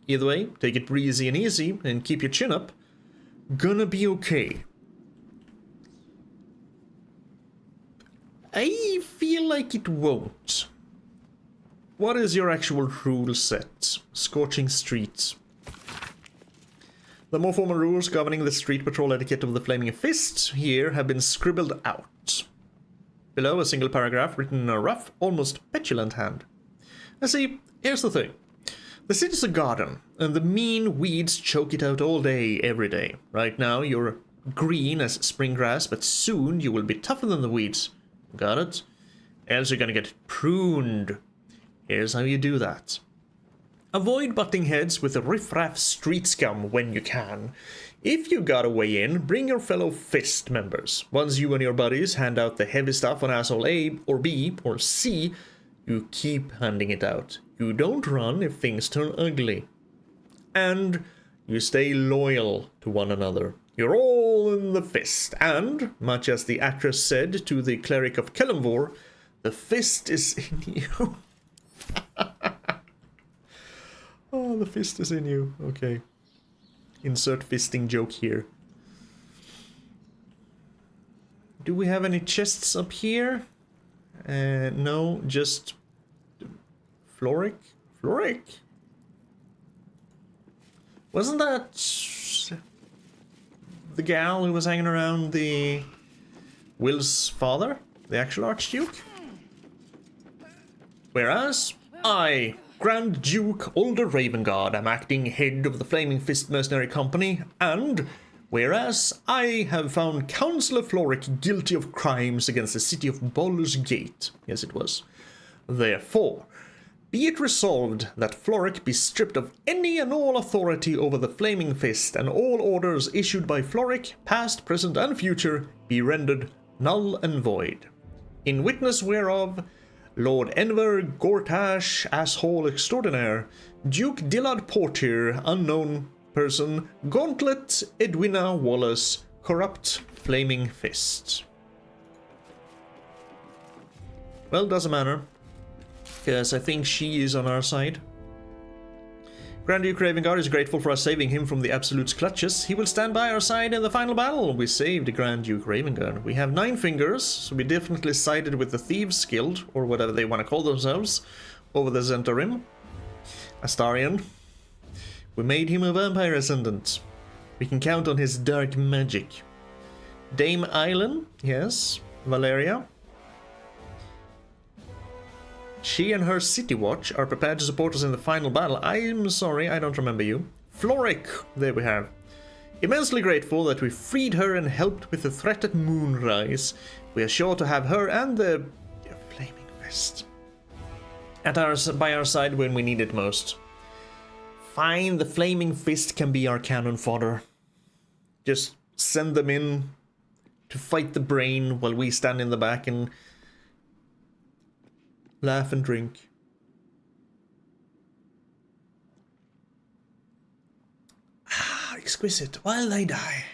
Either way, take it breezy and easy, and keep your chin up. Gonna be okay. I feel like it won't. What is your actual rule set? Scorching streets. The more formal rules governing the street patrol etiquette of the Flaming Fist here have been scribbled out. Below, a single paragraph written in a rough, almost petulant hand. I see, here's the thing. The city's a garden, and the mean weeds choke it out all day, every day. Right now, you're green as spring grass, but soon you will be tougher than the weeds. Got it? Else you're gonna get pruned. Here's how you do that. Avoid butting heads with the riffraff street scum when you can. If you got a way in, bring your fellow Fist members. Once you and your buddies hand out the heavy stuff on asshole A or B or C, you keep handing it out. You don't run if things turn ugly. And you stay loyal to one another. You're all in the Fist, and, much as the actress said to the cleric of Kellamvor, the Fist is in you. Oh, the Fist is in you. Okay. Insert fisting joke here. Do we have any chests up here? No, just... Floric? Floric? Wasn't that... the gal who was hanging around the... Will's father? The actual Archduke? Whereas, I, Grand Duke Ulder Ravengard, am acting head of the Flaming Fist Mercenary Company, and whereas I have found Councillor Floric guilty of crimes against the city of Baldur's Gate, yes it was, therefore, be it resolved that Floric be stripped of any and all authority over the Flaming Fist, and all orders issued by Floric, past, present, and future, be rendered null and void. In witness whereof, Lord Enver Gortash, asshole extraordinaire, Duke Dillard Portier, unknown person, Gauntlet Edwina Wallace, corrupt Flaming Fist. Well, doesn't matter, because I think she is on our side. Grand Duke Ravengard is grateful for us saving him from the Absolute's clutches. He will stand by our side in the final battle. We saved Grand Duke Ravengard. We have 9 fingers, so we definitely sided with the Thieves Guild, or whatever they want to call themselves, over the Zentarim. Astarion. We made him a vampire ascendant. We can count on his dark magic. Dame Island, yes. Valeria. She and her City Watch are prepared to support us in the final battle. I'm sorry, I don't remember you. Floric, there we have. Immensely grateful that we freed her and helped with the threat at Moonrise. We are sure to have her and the Flaming Fist. by our side when we need it most. Fine, the flaming fist can be our cannon fodder. Just send them in to fight the brain while we stand in the back and laugh and drink. Ah, exquisite. While they die.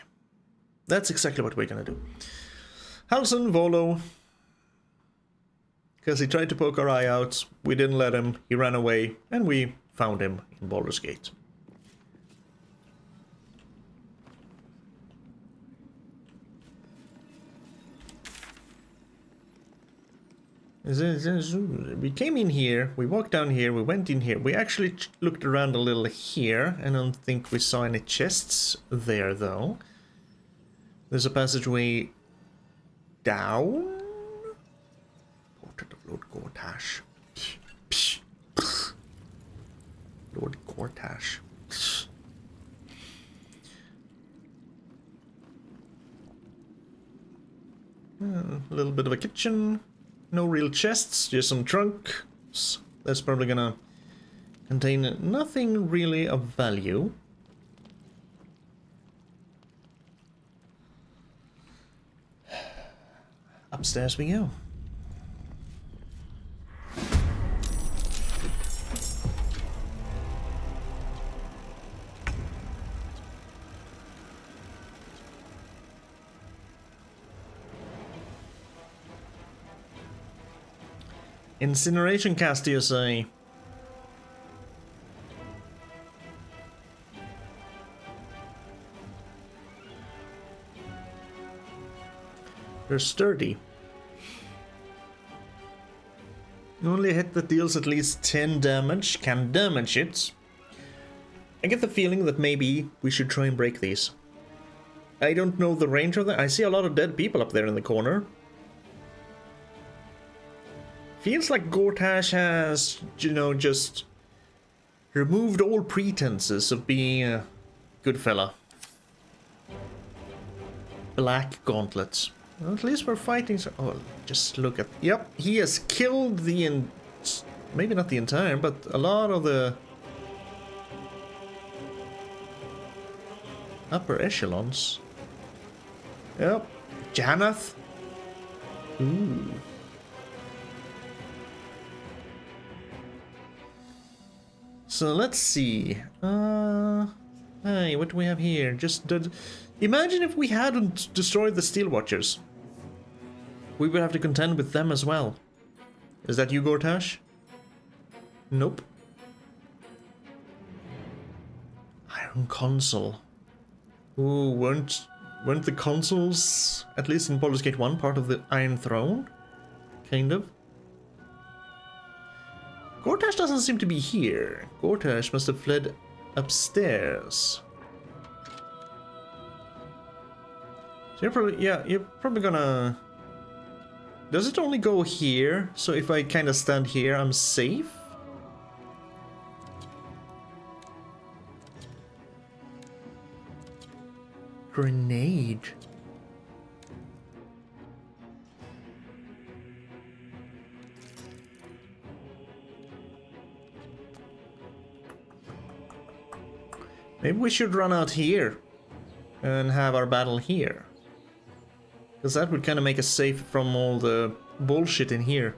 That's exactly what we're gonna do. Halson, Volo. Because he tried to poke our eye out. We didn't let him. He ran away. And we found him in Baldur's Gate. We came in here, we walked down here, we went in here. We actually looked around a little here. I don't think we saw any chests there, though. There's a passageway down. Portrait of Lord Gortash. Lord Gortash. A little bit of a kitchen. No real chests, just some trunks. That's probably gonna contain nothing really of value. Upstairs we go. Incineration cast, you say? They're sturdy. Only a hit that deals at least 10 damage can damage it. I get the feeling that maybe we should try and break these. I don't know the range of them. I see a lot of dead people up there in the corner. Feels like Gortash has, you know, just removed all pretenses of being a good fella. Black gauntlets. Well, at least we're fighting. So oh, just look at. Yep, he has killed the. Maybe not the entire, but a lot of the upper echelons. Yep, Janath. Ooh. So let's see. Hey, what do we have here? Imagine if we hadn't destroyed the Steel Watchers. We would have to contend with them as well. Is that you, Gortash? Nope. Iron Console. Ooh, weren't the consoles, at least in Baldur's Gate 1, part of the Iron Throne? Kind of. Gortash doesn't seem to be here. Gortash must have fled upstairs. So you're probably gonna... Does it only go here? So if I kind of stand here, I'm safe? Grenade. Maybe we should run out here and have our battle here. Because that would kind of make us safe from all the bullshit in here.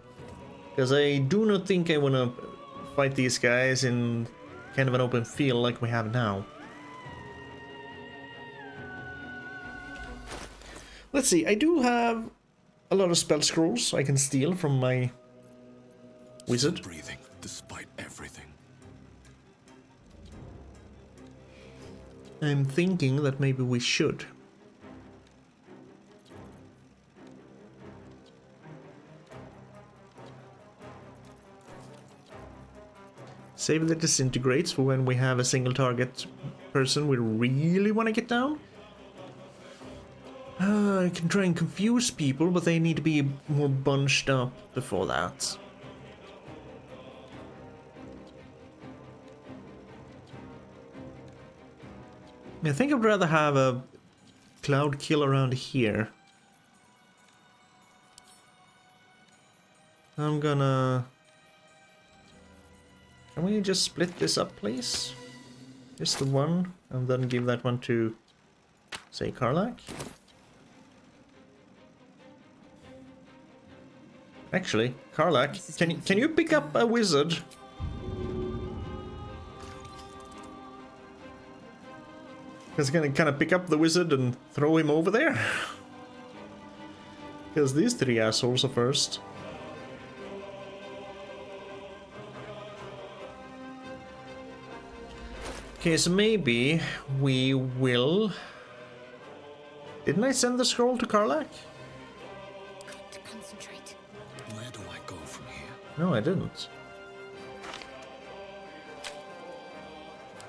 Because I do not think I want to fight these guys in kind of an open field like we have now. Let's see, I do have a lot of spell scrolls I can steal from my wizard. Still breathing despite everything. I'm thinking that maybe we should. Save the disintegrates for when we have a single target person we really want to get down. I can try and confuse people, but they need to be more bunched up before that. I think I'd rather have a cloud kill around here. I'm gonna Can we just split this up, please? Just the one, and then give that one to, say, Karlach? Actually, Karlach, can you pick up a wizard? Because gonna kind of pick up the wizard and throw him over there. Because these three assholes are first. Okay, so maybe we will... Didn't I send the scroll to Karlach? Got to concentrate. Where do I go from here? No, I didn't.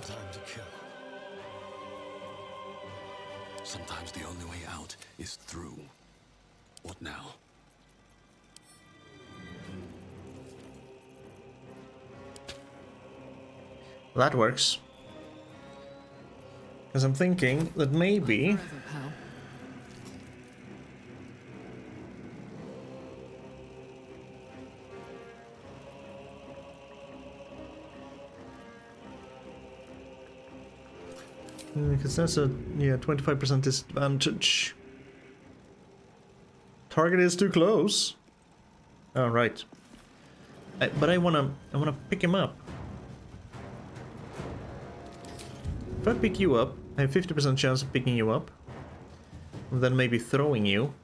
Time to kill. Sometimes the only way out is through. What now? That works. Because I'm thinking that maybe... Because that's a 25% disadvantage. Target is too close. Oh, right. But I wanna pick him up. If I pick you up, I have 50% chance of picking you up. And then maybe throwing you.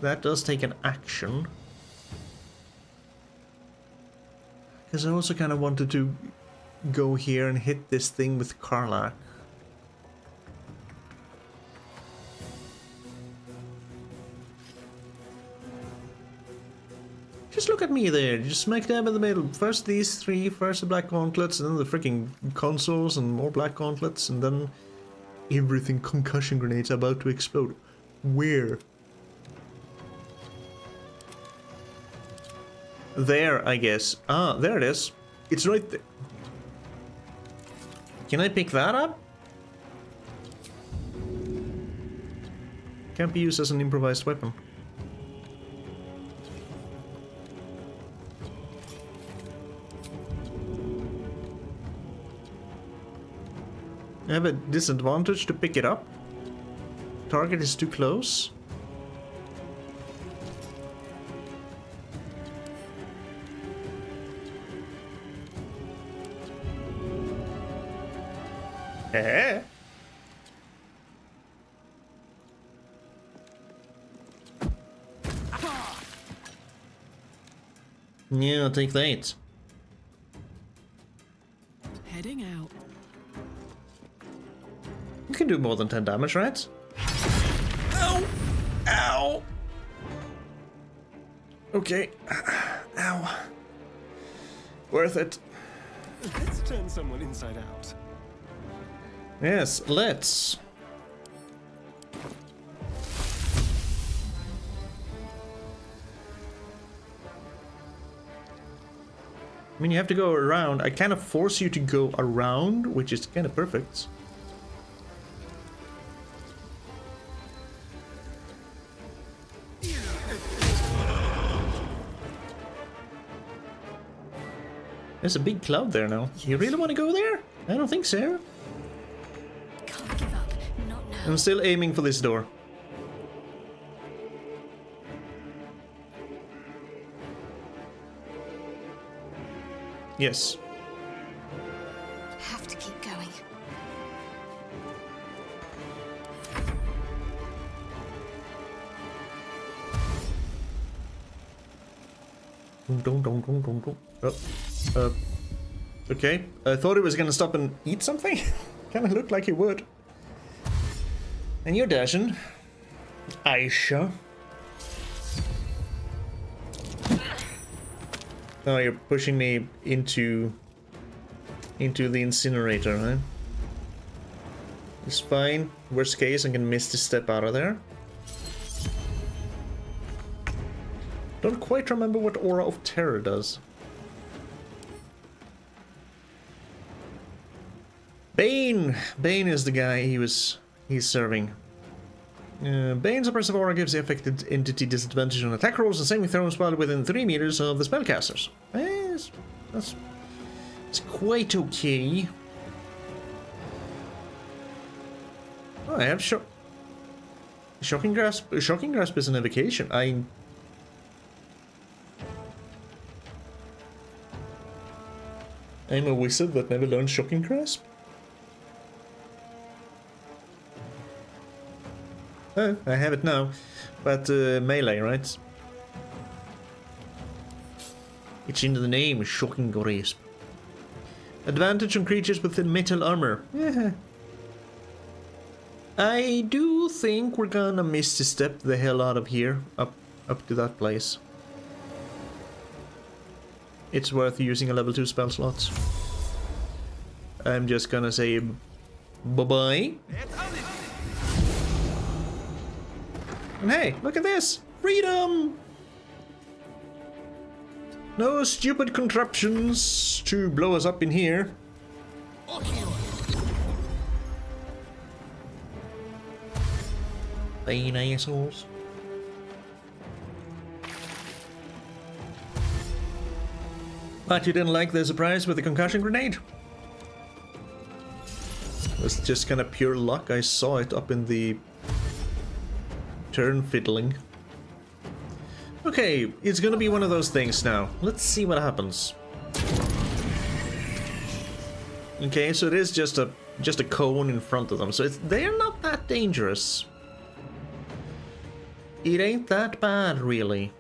That does take an action. Because I also kind of wanted to go here and hit this thing with Karlach. Just look at me there, just smack dab in the middle. First these three, first the black gauntlets, and then the freaking consoles and more black gauntlets, and then everything concussion grenades about to explode. Where? There, I guess. Ah, there it is. It's right there. Can I pick that up? Can't be used as an improvised weapon. I have a disadvantage to pick it up. Target is too close. Eh? Yeah, I'll take that. Heading out. You can do more than 10 damage, right? Ow! Ow! Okay. Ow. Worth it. Let's turn someone inside out. Yes, let's. I mean, you have to go around. I kind of force you to go around, which is kind of perfect. There's a big cloud there now. You really want to go there? I don't think so. Can't give up. Not now. I'm still aiming for this door. Yes. Have to keep going. Okay. I thought it was gonna stop and eat something. Kinda looked like it would. And you're dashing. Aisha. Oh, you're pushing me into the incinerator, huh? It's fine. Worst case, I can miss the step out of there. Don't quite remember what Aura of Terror does. Bane! Bane is the guy he's serving. Bane's oppressive aura gives the affected entity disadvantage on attack rolls and saving throws while within 3 meters of the spellcasters. That's it's quite okay. Oh, I have shocking grasp. Shocking grasp is an evocation. I'm a wizard that never learned shocking grasp. Oh, I have it now, but melee, right? It's in the name, shocking grasp. Advantage on creatures with metal armor. Yeah. I do think we're gonna misstep the hell out of here, up to that place. It's worth using a level 2 spell slot. I'm just gonna say bye-bye. And hey, look at this! Freedom! No stupid contraptions to blow us up in here. Fine assholes. But you didn't like the surprise with the concussion grenade? It was just kind of pure luck. I saw it up in the turn fiddling. Okay, it's gonna be one of those things now. Let's see what happens. Okay, so it is just a cone in front of them, so they're not that dangerous. It ain't that bad, really.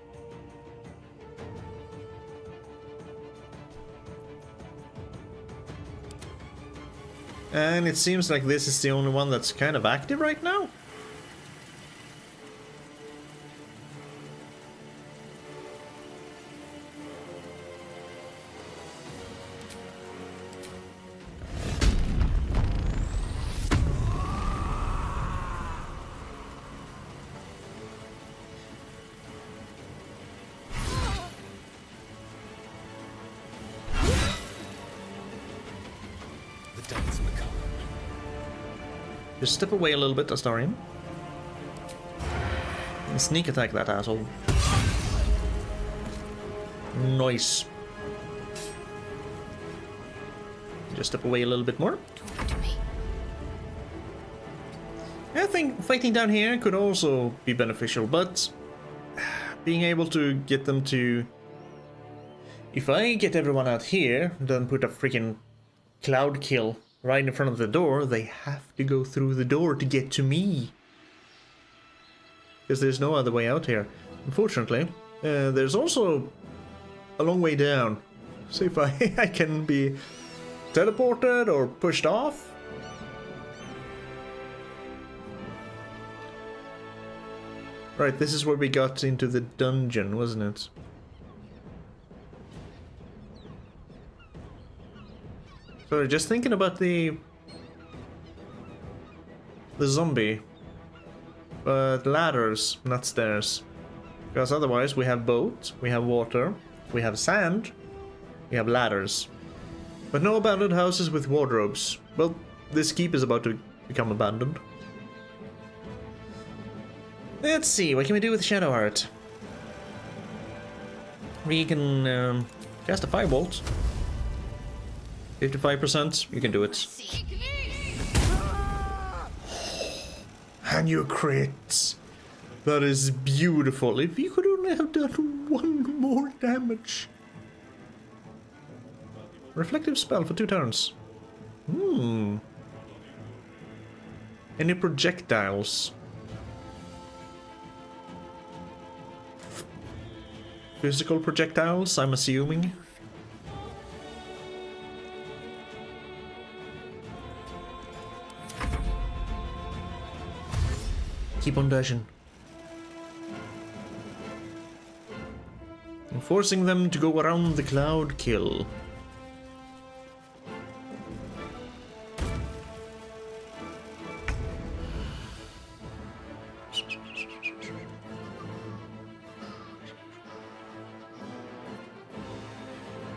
And it seems like this is the only one that's kind of active right now. Just step away a little bit, Astarion. And sneak attack that asshole. Nice. Just step away a little bit more. I think fighting down here could also be beneficial, but being able to get them to... If I get everyone out here, then put a freaking cloud kill right in front of the door, they have to go through the door to get to me. Because there's no other way out here. Unfortunately, there's also a long way down. So if I can be teleported or pushed off. Right, this is where we got into the dungeon, wasn't it? Sorry, just thinking about the zombie. But ladders, not stairs. Because otherwise we have boat, we have water, we have sand, we have ladders. But no abandoned houses with wardrobes. Well, this keep is about to become abandoned. Let's see, what can we do with Shadow Heart? We can cast a Firebolt. 55%, you can do it. And you crit. That is beautiful. If you could only have done one more damage. Reflective spell for 2 turns. Any projectiles? Physical projectiles, I'm assuming. Keep on dashing. And forcing them to go around the cloud kill.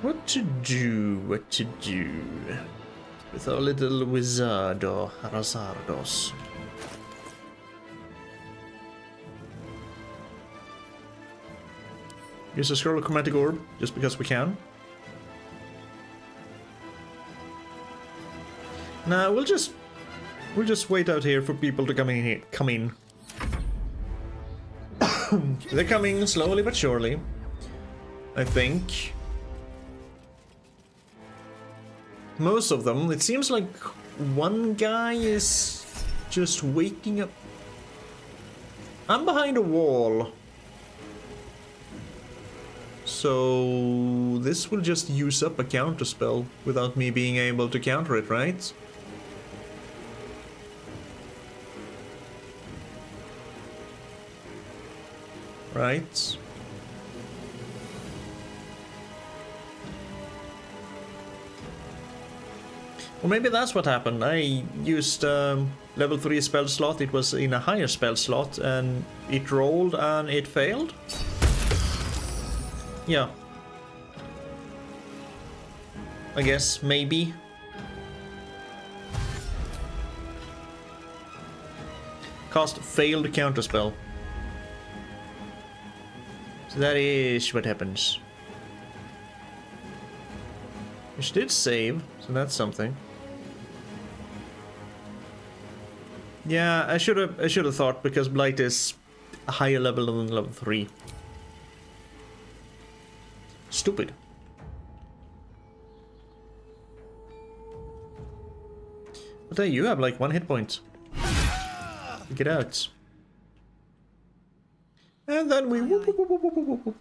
What to do? What to do? With our little wizard or Razardos. Use a scroll of chromatic orb, just because we can. Nah, we'll just wait out here for people to come in here. Come in. They're coming slowly but surely, I think. Most of them. It seems like one guy is just waking up. I'm behind a wall. So this will just use up a counter spell without me being able to counter it, right? Right. Or maybe that's what happened. I used level 3 spell slot. It was in a higher spell slot and it rolled and it failed. Yeah. I guess, maybe. Cast failed counterspell. So that is what happens. Which did save, so that's something. Yeah, I should have thought, because Blight is a higher level than level 3. Stupid. But hey, you have like 1 hit point. Get out. And then we whoop, whoop, whoop, whoop, whoop, whoop, whoop.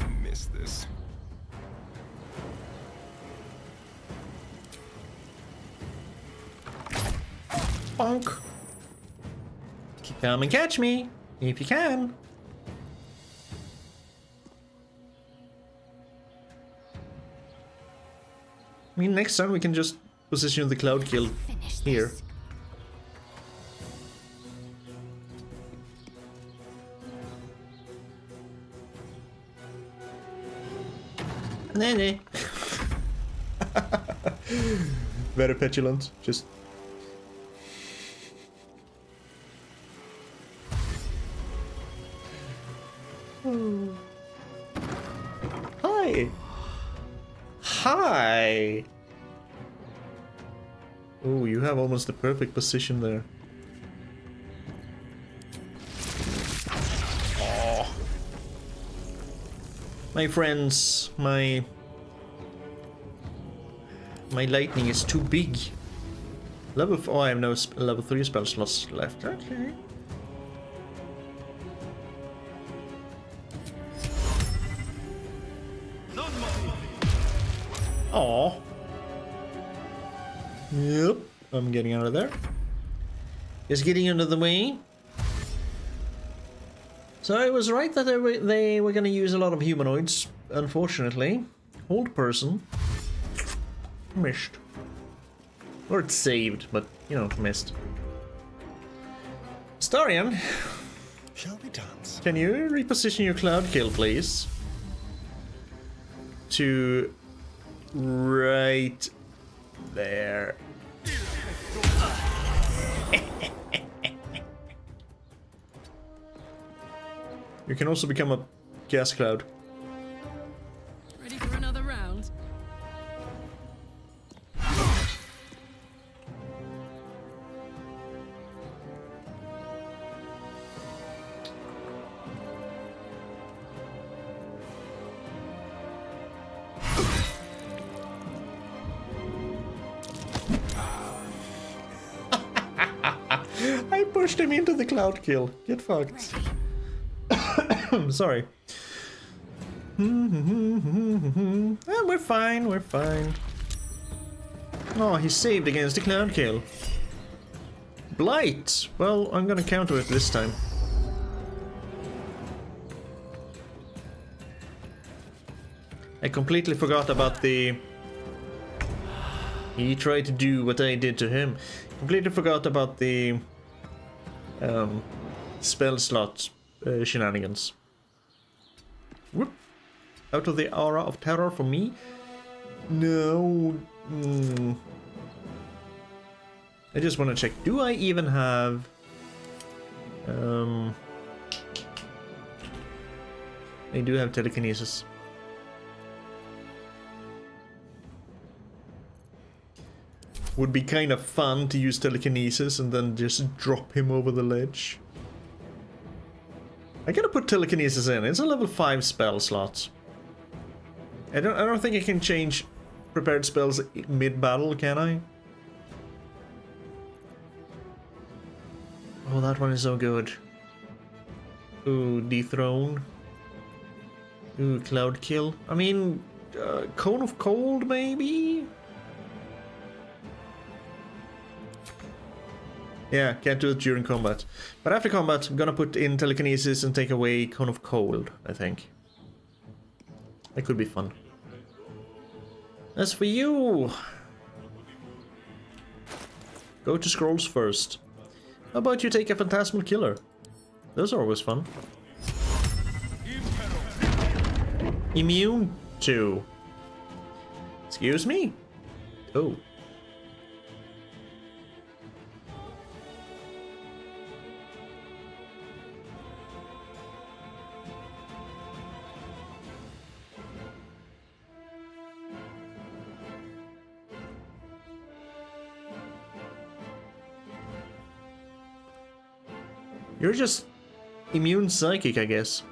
I miss this. Bonk. Come and catch me if you can. I mean, next time we can just position the cloud kill here. Nene. Very petulant. Just. Hi. Hi. Oh, you have almost the perfect position there. Oh. My friends, my lightning is too big. Level 4, I have no level 3 spell slots left. Okay. Aww. Yep, I'm getting out of there. Just getting out of the way. So I was right that they were going to use a lot of humanoids. Unfortunately, old person missed, or it's saved, but you know, missed. Starion, shall we dance? Can you reposition your cloud kill, please? To right there. You can also become a gas cloud. Ready for another round? I pushed him into the cloud kill. Get fucked. Sorry. We're fine, we're fine. Oh, he saved against the cloud kill. Blight! Well, I'm gonna counter it this time. I completely forgot about the... He tried to do what I did to him. Completely forgot about the... spell slot shenanigans. Whoop. Out of the aura of terror for me? No. I just want to check. Do I even have... I do have telekinesis. Would be kind of fun to use telekinesis and then just drop him over the ledge. I gotta put telekinesis in. It's a level 5 spell slot. I don't think I can change prepared spells mid-battle, can I? Oh, that one is so good. Ooh, dethrone. Ooh, cloud kill. I mean, cone of cold, maybe? Yeah, can't do it during combat. But after combat, I'm gonna put in telekinesis and take away cone of cold, I think. That could be fun. As for you, go to scrolls first. How about you take a phantasmal killer? Those are always fun. Immune to. Excuse me? Oh. You're just immune psychic, I guess.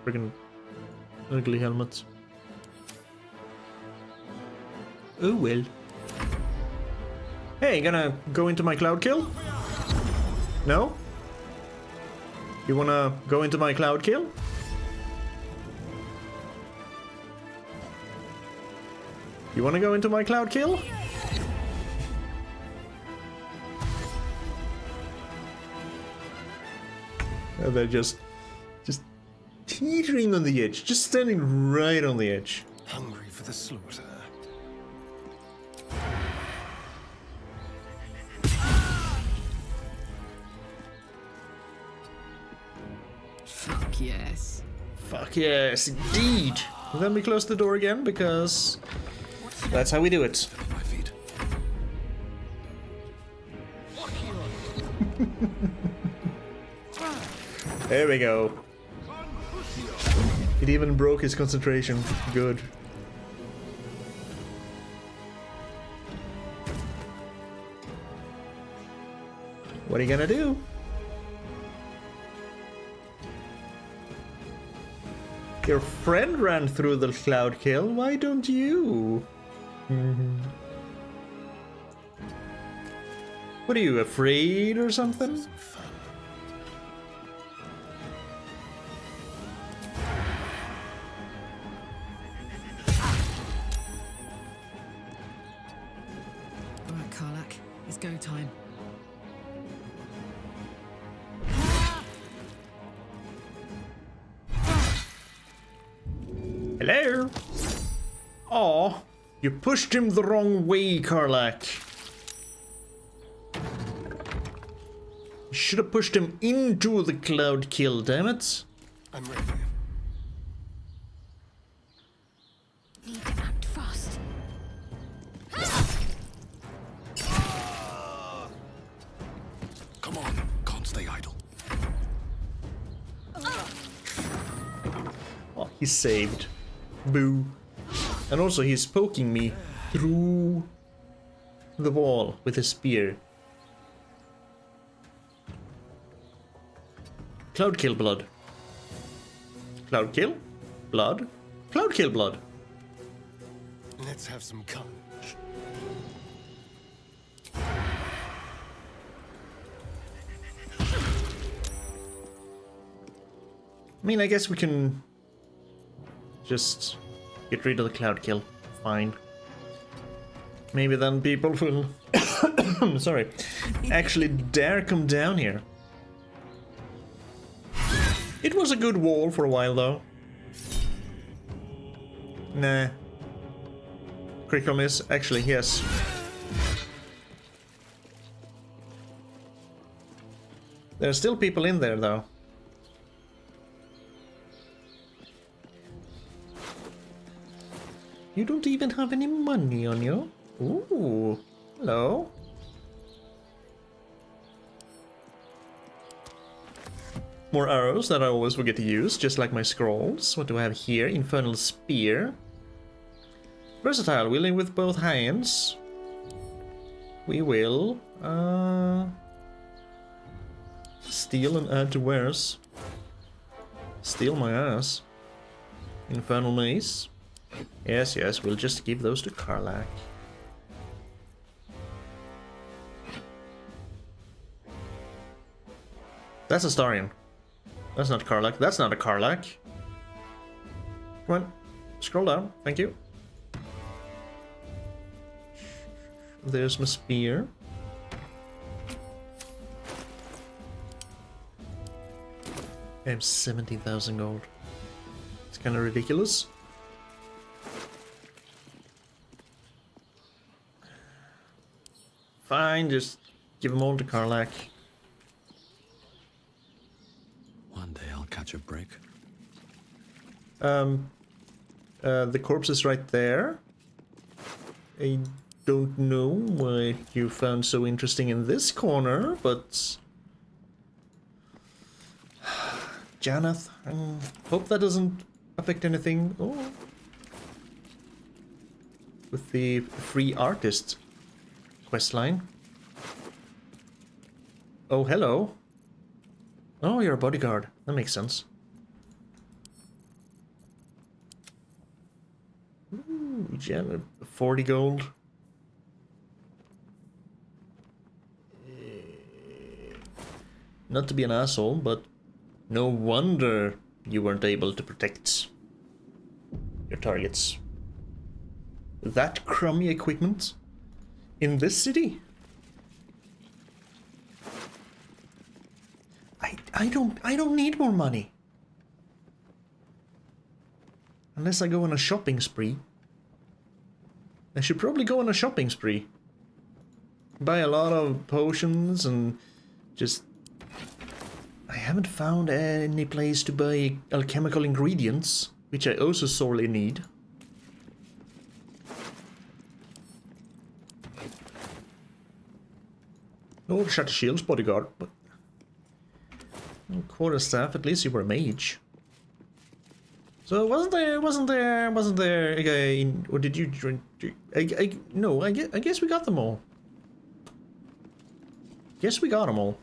Friggin' ugly helmet. Oh well. Hey, gonna go into my cloud kill? No? You wanna go into my cloud kill? You wanna go into my cloud kill? And they're just teetering on the edge, just standing right on the edge. Hungry for the slaughter. Fuck yes. Fuck yes, indeed. And then we close the door again because that's how we do it. My feet. There we go. It even broke his concentration. Good. What are you gonna do? Your friend ran through the cloud kill. Why don't you? What are you, afraid or something? Go time. Hello? Aw, you pushed him the wrong way, Karlak. You should have pushed him into the cloud kill, damn it. I'm ready. Need to act fast. Come on, can't stay idle. Oh, he's saved. Boo. And also he's poking me through the wall with a spear. Cloud kill blood. Cloud kill? Blood? Cloud kill blood. Let's have some courage. I mean, I guess we can just get rid of the cloud kill. Fine. Maybe then people will sorry, actually dare come down here. It was a good wall for a while though. Nah. Critical miss. Actually, yes. There are still people in there though. You don't even have any money on you. Ooh, hello. More arrows that I always forget to use, just like my scrolls. What do I have here? Infernal Spear. Versatile, wielding with both hands. We will steal and add to wares. Steal my ass. Infernal Mace. Yes, yes, we'll just give those to Karlach. That's a Starion. That's not Karlach. That's not a Karlach. Come on. Scroll down. Thank you. There's my spear. I have 70,000 gold. It's kind of ridiculous. Fine, just give them all to Karlach. One day I'll catch a break. The corpse is right there. I don't know what you found so interesting in this corner, but... Janath, hope that doesn't affect anything. Oh. With the free artist questline. Oh, hello. Oh, you're a bodyguard. That makes sense. Ooh, Jan, 40 gold. Not to be an asshole, but no wonder you weren't able to protect your targets. That crummy equipment in this city? I don't need more money. Unless I go on a shopping spree. I should probably go on a shopping spree. Buy a lot of potions and just... I haven't found any place to buy alchemical ingredients, which I also sorely need. No Shattershield's bodyguard, but... Quarterstaff, at least you were a mage. So wasn't there a guy in, or did you drink? No, I guess we got them all. Guess we got them all.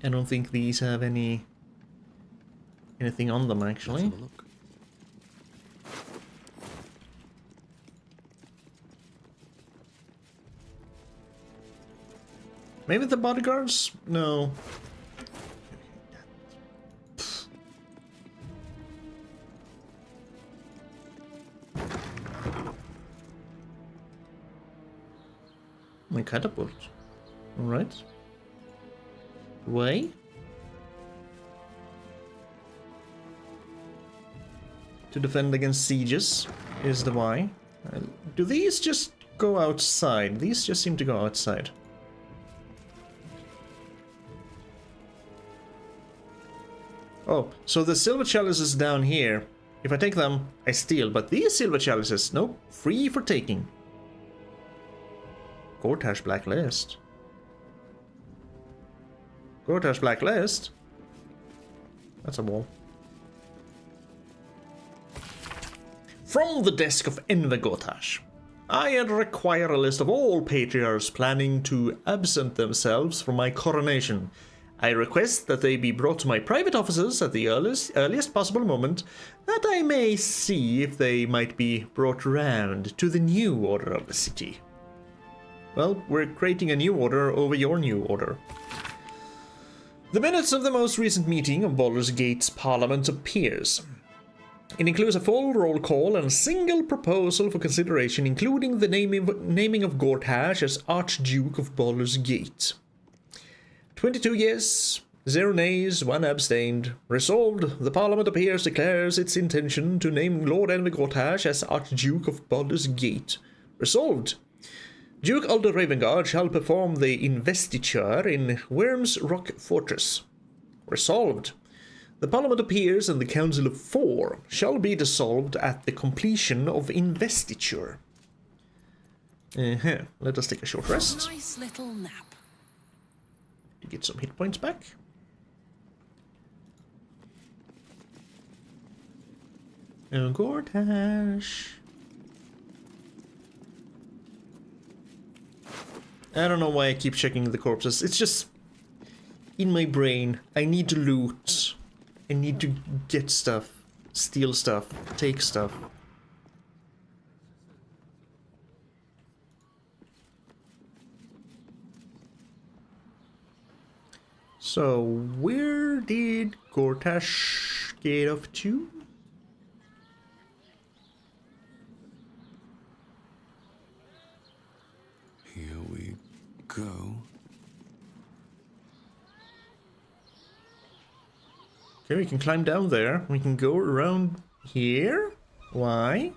I don't think these have anything on them actually. Let's have a look. Maybe the bodyguards? No. My catapult. Alright. Way. To defend against sieges is the why. Do these just go outside? These just seem to go outside. Oh, so the silver chalices down here. If I take them, I steal. But these silver chalices, nope, free for taking. Gortash Blacklist. Gortash Blacklist? That's a wall. From the desk of Enver Gortash. I require a list of all patriarchs planning to absent themselves from my coronation. I request that they be brought to my private offices at the earliest possible moment, that I may see if they might be brought round to the new order of the city. Well, we're creating a new order over your new order. The minutes of the most recent meeting of Baldur's Gate's Parliament appears. It includes a full roll call and a single proposal for consideration, including the naming of Gortash as Archduke of Baldur's Gate. 22 yes, 0 nays, 1 abstained. Resolved, the Parliament declares its intention to name Lord Enver Gortash as Archduke of Baldur's Gate. Resolved, Duke Alder Ravengard shall perform the investiture in Wyrm's Rock Fortress. Resolved, the Parliament and the Council of 4 shall be dissolved at the completion of investiture. Let us take a short rest. Nice little nap. To get some hit points back. Oh, Gortash. I don't know why I keep checking the corpses. It's just in my brain. I need to loot. I need to get stuff, steal stuff, take stuff. So, where did Gortash get off to? Here we go. Okay, we can climb down there. We can go around here. Why?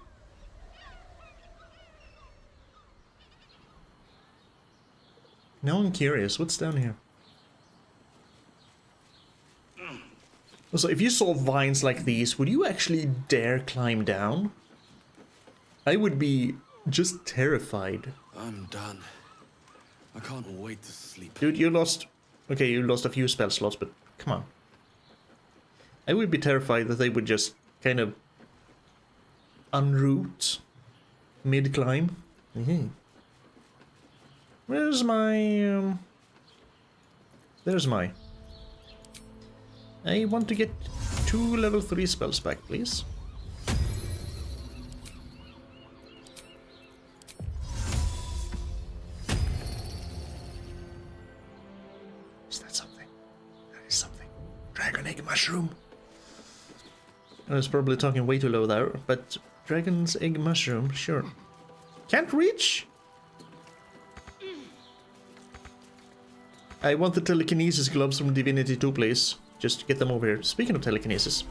Now I'm curious. What's down here? So if you saw vines like these, would you actually dare climb down? I would be just terrified. I'm done. I can't wait to sleep. Dude, you lost... Okay, you lost a few spell slots, but come on. I would be terrified that they would just kind of unroot mid-climb. Where's my... There's my... I want to get 2 level 3 spells back, please. Is that something? That is something. Dragon egg mushroom. I was probably talking way too low there, but dragon's egg mushroom, sure. Can't reach? I want the telekinesis gloves from Divinity 2, please. Just get them over here. Speaking of telekinesis.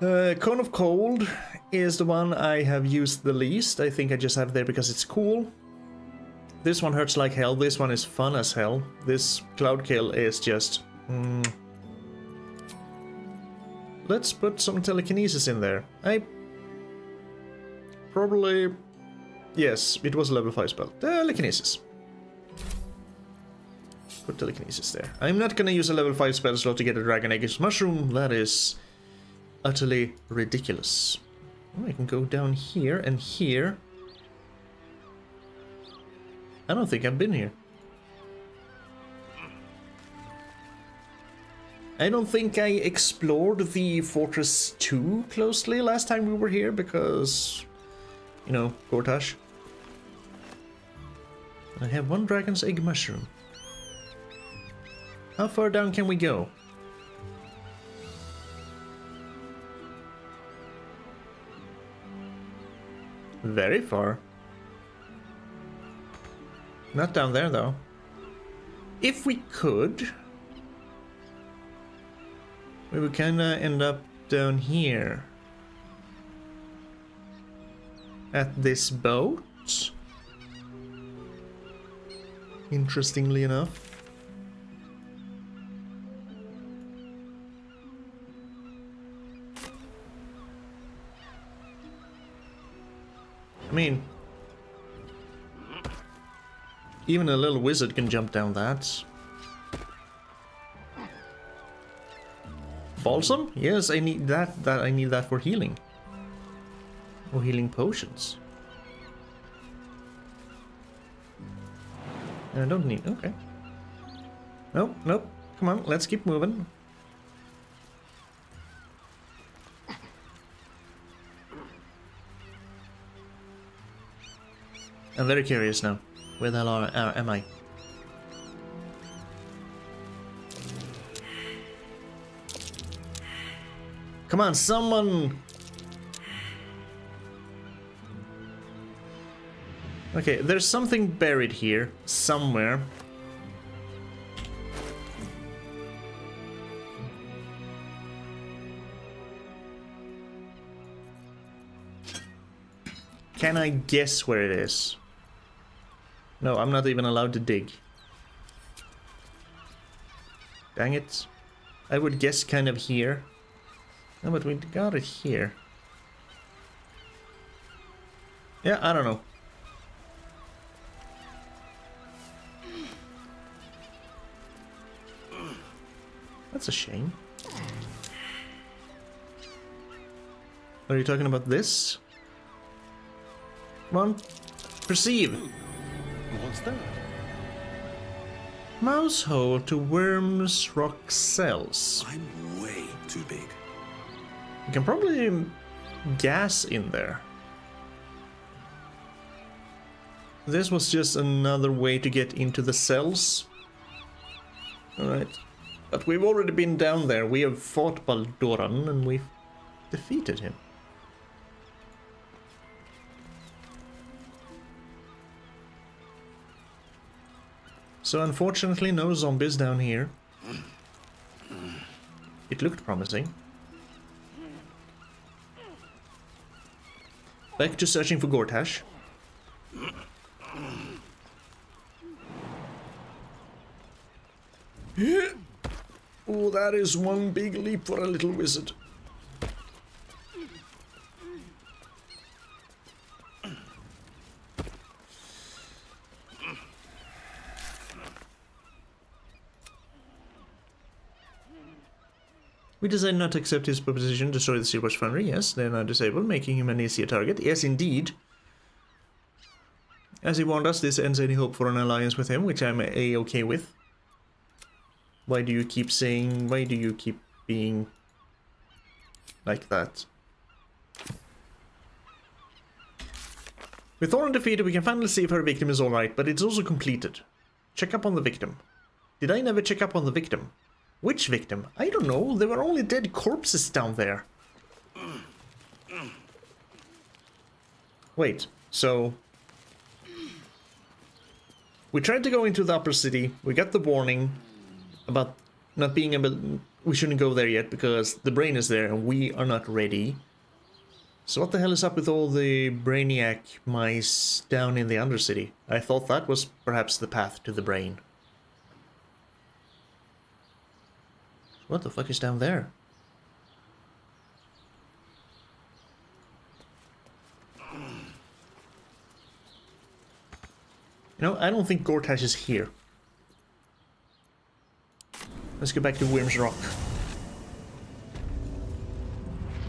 Cone of Cold is the one I have used the least. I think I just have it there because it's cool. This one hurts like hell. This one is fun as hell. This Cloud Kill is just... Let's put some telekinesis in there. I... Probably... Yes, it was a level 5 spell. Telekinesis. Put telekinesis there. I'm not gonna use a level 5 spell slot to get a Dragon Egg Mushroom. That is utterly ridiculous. Oh, I can go down here and here. I don't think I've been here. I don't think I explored the Fortress too closely last time we were here because, you know, Gortash. I have 1 Dragon's Egg Mushroom. How far down can we go? Very far. Not down there, though. If we could, we would kinda end up down here. At this boat. Interestingly enough. I mean, even a little wizard can jump down that. Balsam? Yes, I need that. I need that for healing. Or healing potions. I don't need. Okay. Nope, nope. Come on, let's keep moving. I'm very curious now. Where the hell am I? Come on, someone! Okay, there's something buried here, somewhere. Can I guess where it is? No, I'm not even allowed to dig. Dang it. I would guess kind of here. No, but we got it here. Yeah, I don't know. That's a shame. Are you talking about this? Come on. Perceive. What's that? Mouse hole to Wyrm's rock cells. I'm way too big. You can probably gas in there. This was just another way to get into the cells. Alright. But we've already been down there. We have fought Baldur and we've defeated him. So unfortunately no zombies down here. It looked promising. Back to searching for Gortash. Oh, that is one big leap for a little wizard. We decided not to accept his proposition to destroy the Seawash Foundry. Yes, they are now disabled, making him an easier target. Yes, indeed. As he warned us, this ends any hope for an alliance with him, which I'm a-okay with. Why do you keep saying... Why do you keep being... like that? With Thorin defeated, we can finally see if her victim is alright, but it's also completed. Check up on the victim. Did I never check up on the victim? Which victim? I don't know. There were only dead corpses down there. Wait, so... we tried to go into the upper city. We got the warning about not being able... we shouldn't go there yet because the brain is there and we are not ready. So what the hell is up with all the brainiac mice down in the Undercity? I thought that was perhaps the path to the brain. What the fuck is down there? You know, I don't think Gortash is here. Let's go back to Wyrm's Rock.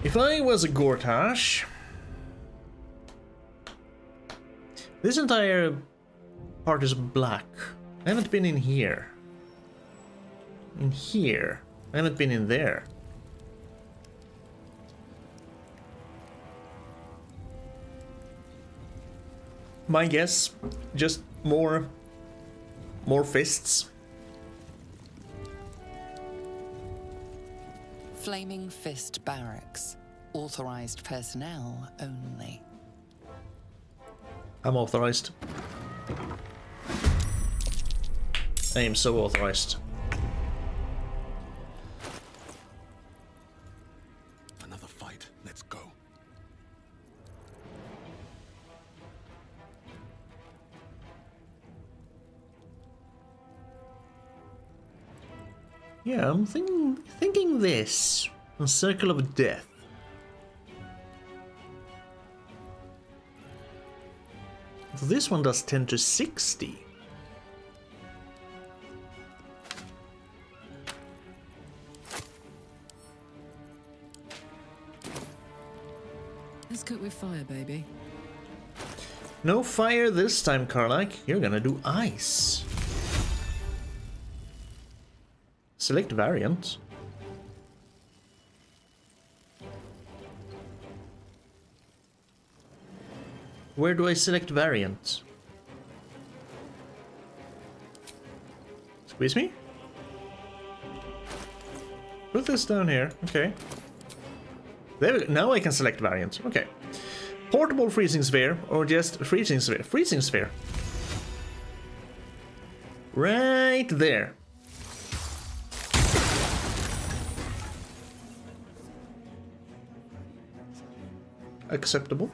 If I was a Gortash... this entire part is black. I haven't been in here. In here. I haven't been in there. My guess, just more fists. Flaming Fist Barracks. Authorized personnel only. I'm authorized. I am so authorized. Another fight. Let's go. Yeah, I'm thinking this. A circle of death. So this one does 10 to 60. Let's cook with fire, baby. No fire this time, Karlak. You're gonna do ice. Select variant. Where do I select variant? Squeeze me? Put this down here. Okay. There we go. Now I can select variant. Okay. Portable freezing sphere or just freezing sphere? Freezing sphere. Right there. Acceptable.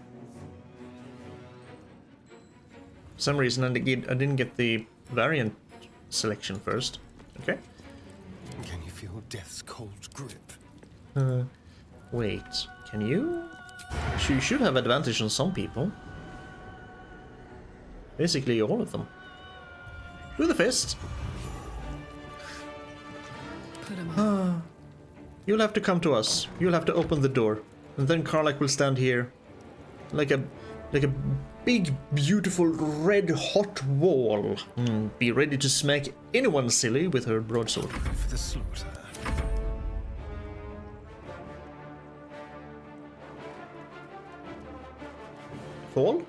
For some reason I didn't get the variant selection first. Okay. Can you feel death's cold grip? Wait. Can you? You should have advantage on some people. Basically all of them. Do the fist. Put him on. You'll have to come to us. You'll have to open the door. And then Karlach will stand here like a big, beautiful, red hot wall. Be ready to smack anyone silly with her broadsword. For the slaughter. Fall?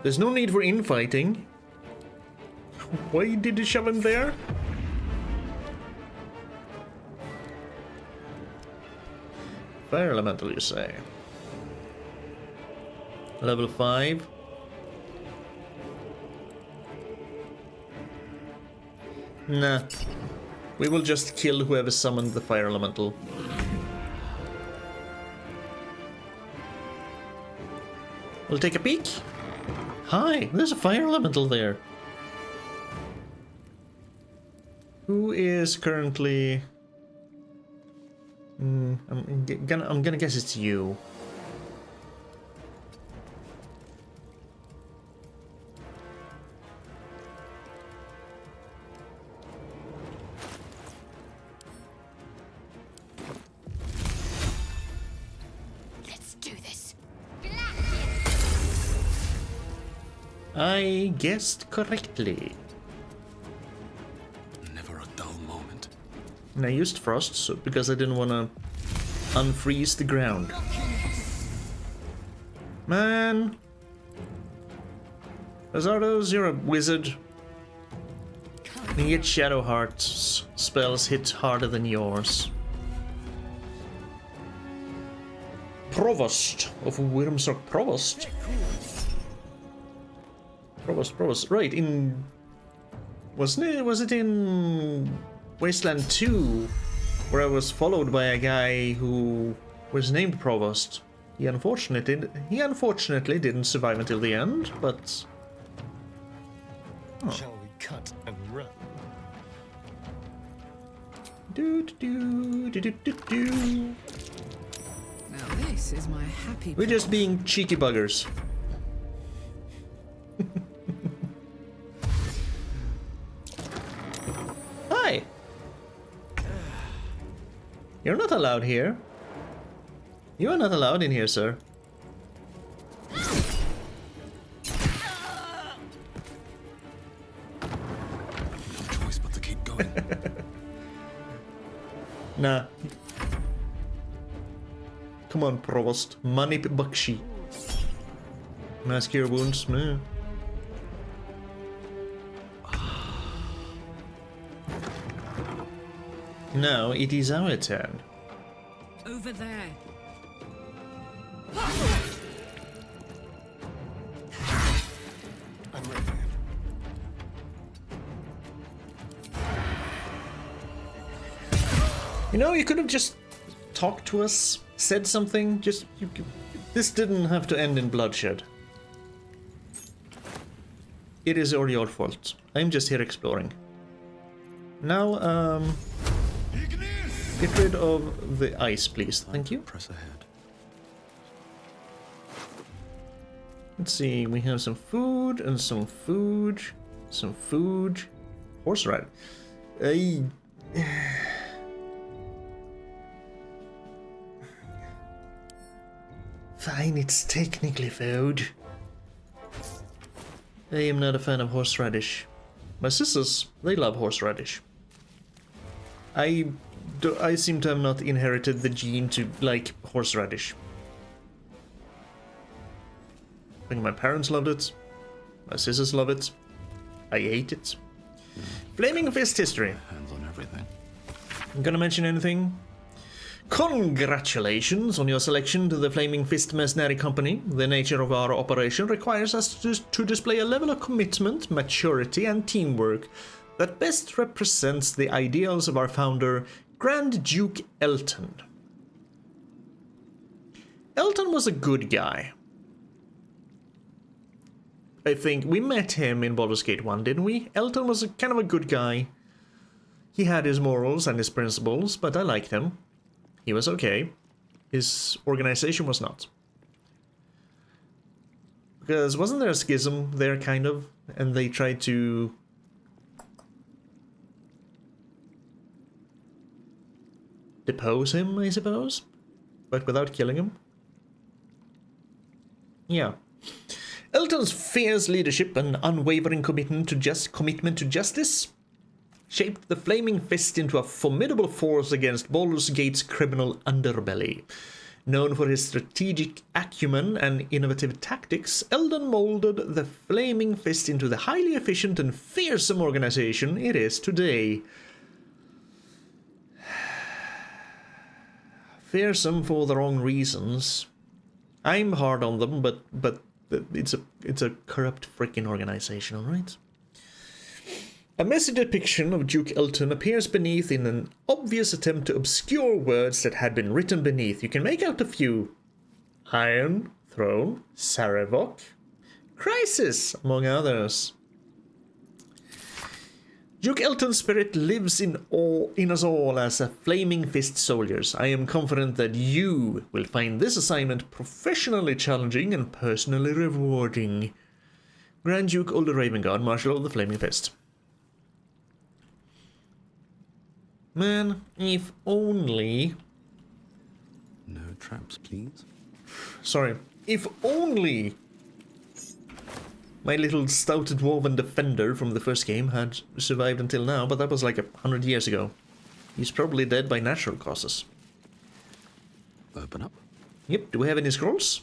There's no need for infighting. Why did you shove him there? Fire elemental, you say? Level 5. Nah. We will just kill whoever summoned the fire elemental. We'll take a peek. Hi, there's a fire elemental there. Who is currently... I'm gonna guess it's you. Let's do this. I guessed correctly. Never a dull moment. And I used frost so because I didn't want to unfreeze the ground. Man. Razardos, you're a wizard. And yet Shadowheart's spells hit harder than yours. Provost of Wyrm's Provost. Provost. Right, in... Was it in Wasteland 2, where I was followed by a guy who was named Provost? He unfortunately didn't survive until the end, but... Oh. Shall we cut and run? Now this is my happy. We're just being cheeky buggers. Hi! You're not allowed here. You are not allowed in here, sir. No choice but to keep going. Nah. Come on, Provost. Money Bakshi. Mask your wounds. Meh. Now it is our turn. Over there. I'm ready. You know, you could have just talked to us, said something. This didn't have to end in bloodshed. It is all your fault. I'm just here exploring. Now, get rid of the ice, please. Thank you. Press ahead. Let's see, we have some food and some food. Some food. Horse ride. Fine, it's technically food. I am not a fan of horseradish. My sisters, they love horseradish. I seem to have not inherited the gene to like horseradish. I think my parents loved it. My sisters love it. I hate it. Flaming Fist history. Hands on everything. I'm gonna mention anything? Congratulations on your selection to the Flaming Fist Mercenary Company. The nature of our operation requires us to display a level of commitment, maturity, and teamwork that best represents the ideals of our founder, Grand Duke Elton. Elton was a good guy. I think we met him in Baldur's Gate 1, didn't we? Elton was kind of a good guy. He had his morals and his principles, but I liked him. He was okay. His organization was not. Because wasn't there a schism there, kind of? And they tried to... depose him, I suppose, but without killing him. Yeah. Elton's fierce leadership and unwavering commitment to justice shaped the Flaming Fist into a formidable force against Baldur's Gate's criminal underbelly. Known for his strategic acumen and innovative tactics, Eldon molded the Flaming Fist into the highly efficient and fearsome organization it is today. Fearsome for the wrong reasons. I'm hard on them, but it's a corrupt freaking organization, alright? A messy depiction of Duke Elton appears beneath in an obvious attempt to obscure words that had been written beneath. You can make out a few. Iron Throne, Sarevok, Crisis, among others. Duke Elton's spirit lives in us all as a Flaming Fist soldiers. I am confident that you will find this assignment professionally challenging and personally rewarding. Grand Duke Ulder Ravengard, Marshal of the Flaming Fist. Man, if only... No traps, please. Sorry. If only my little stout dwarven defender from the first game had survived until now, but that was like 100 years ago. He's probably dead by natural causes. Open up. Yep, do we have any scrolls?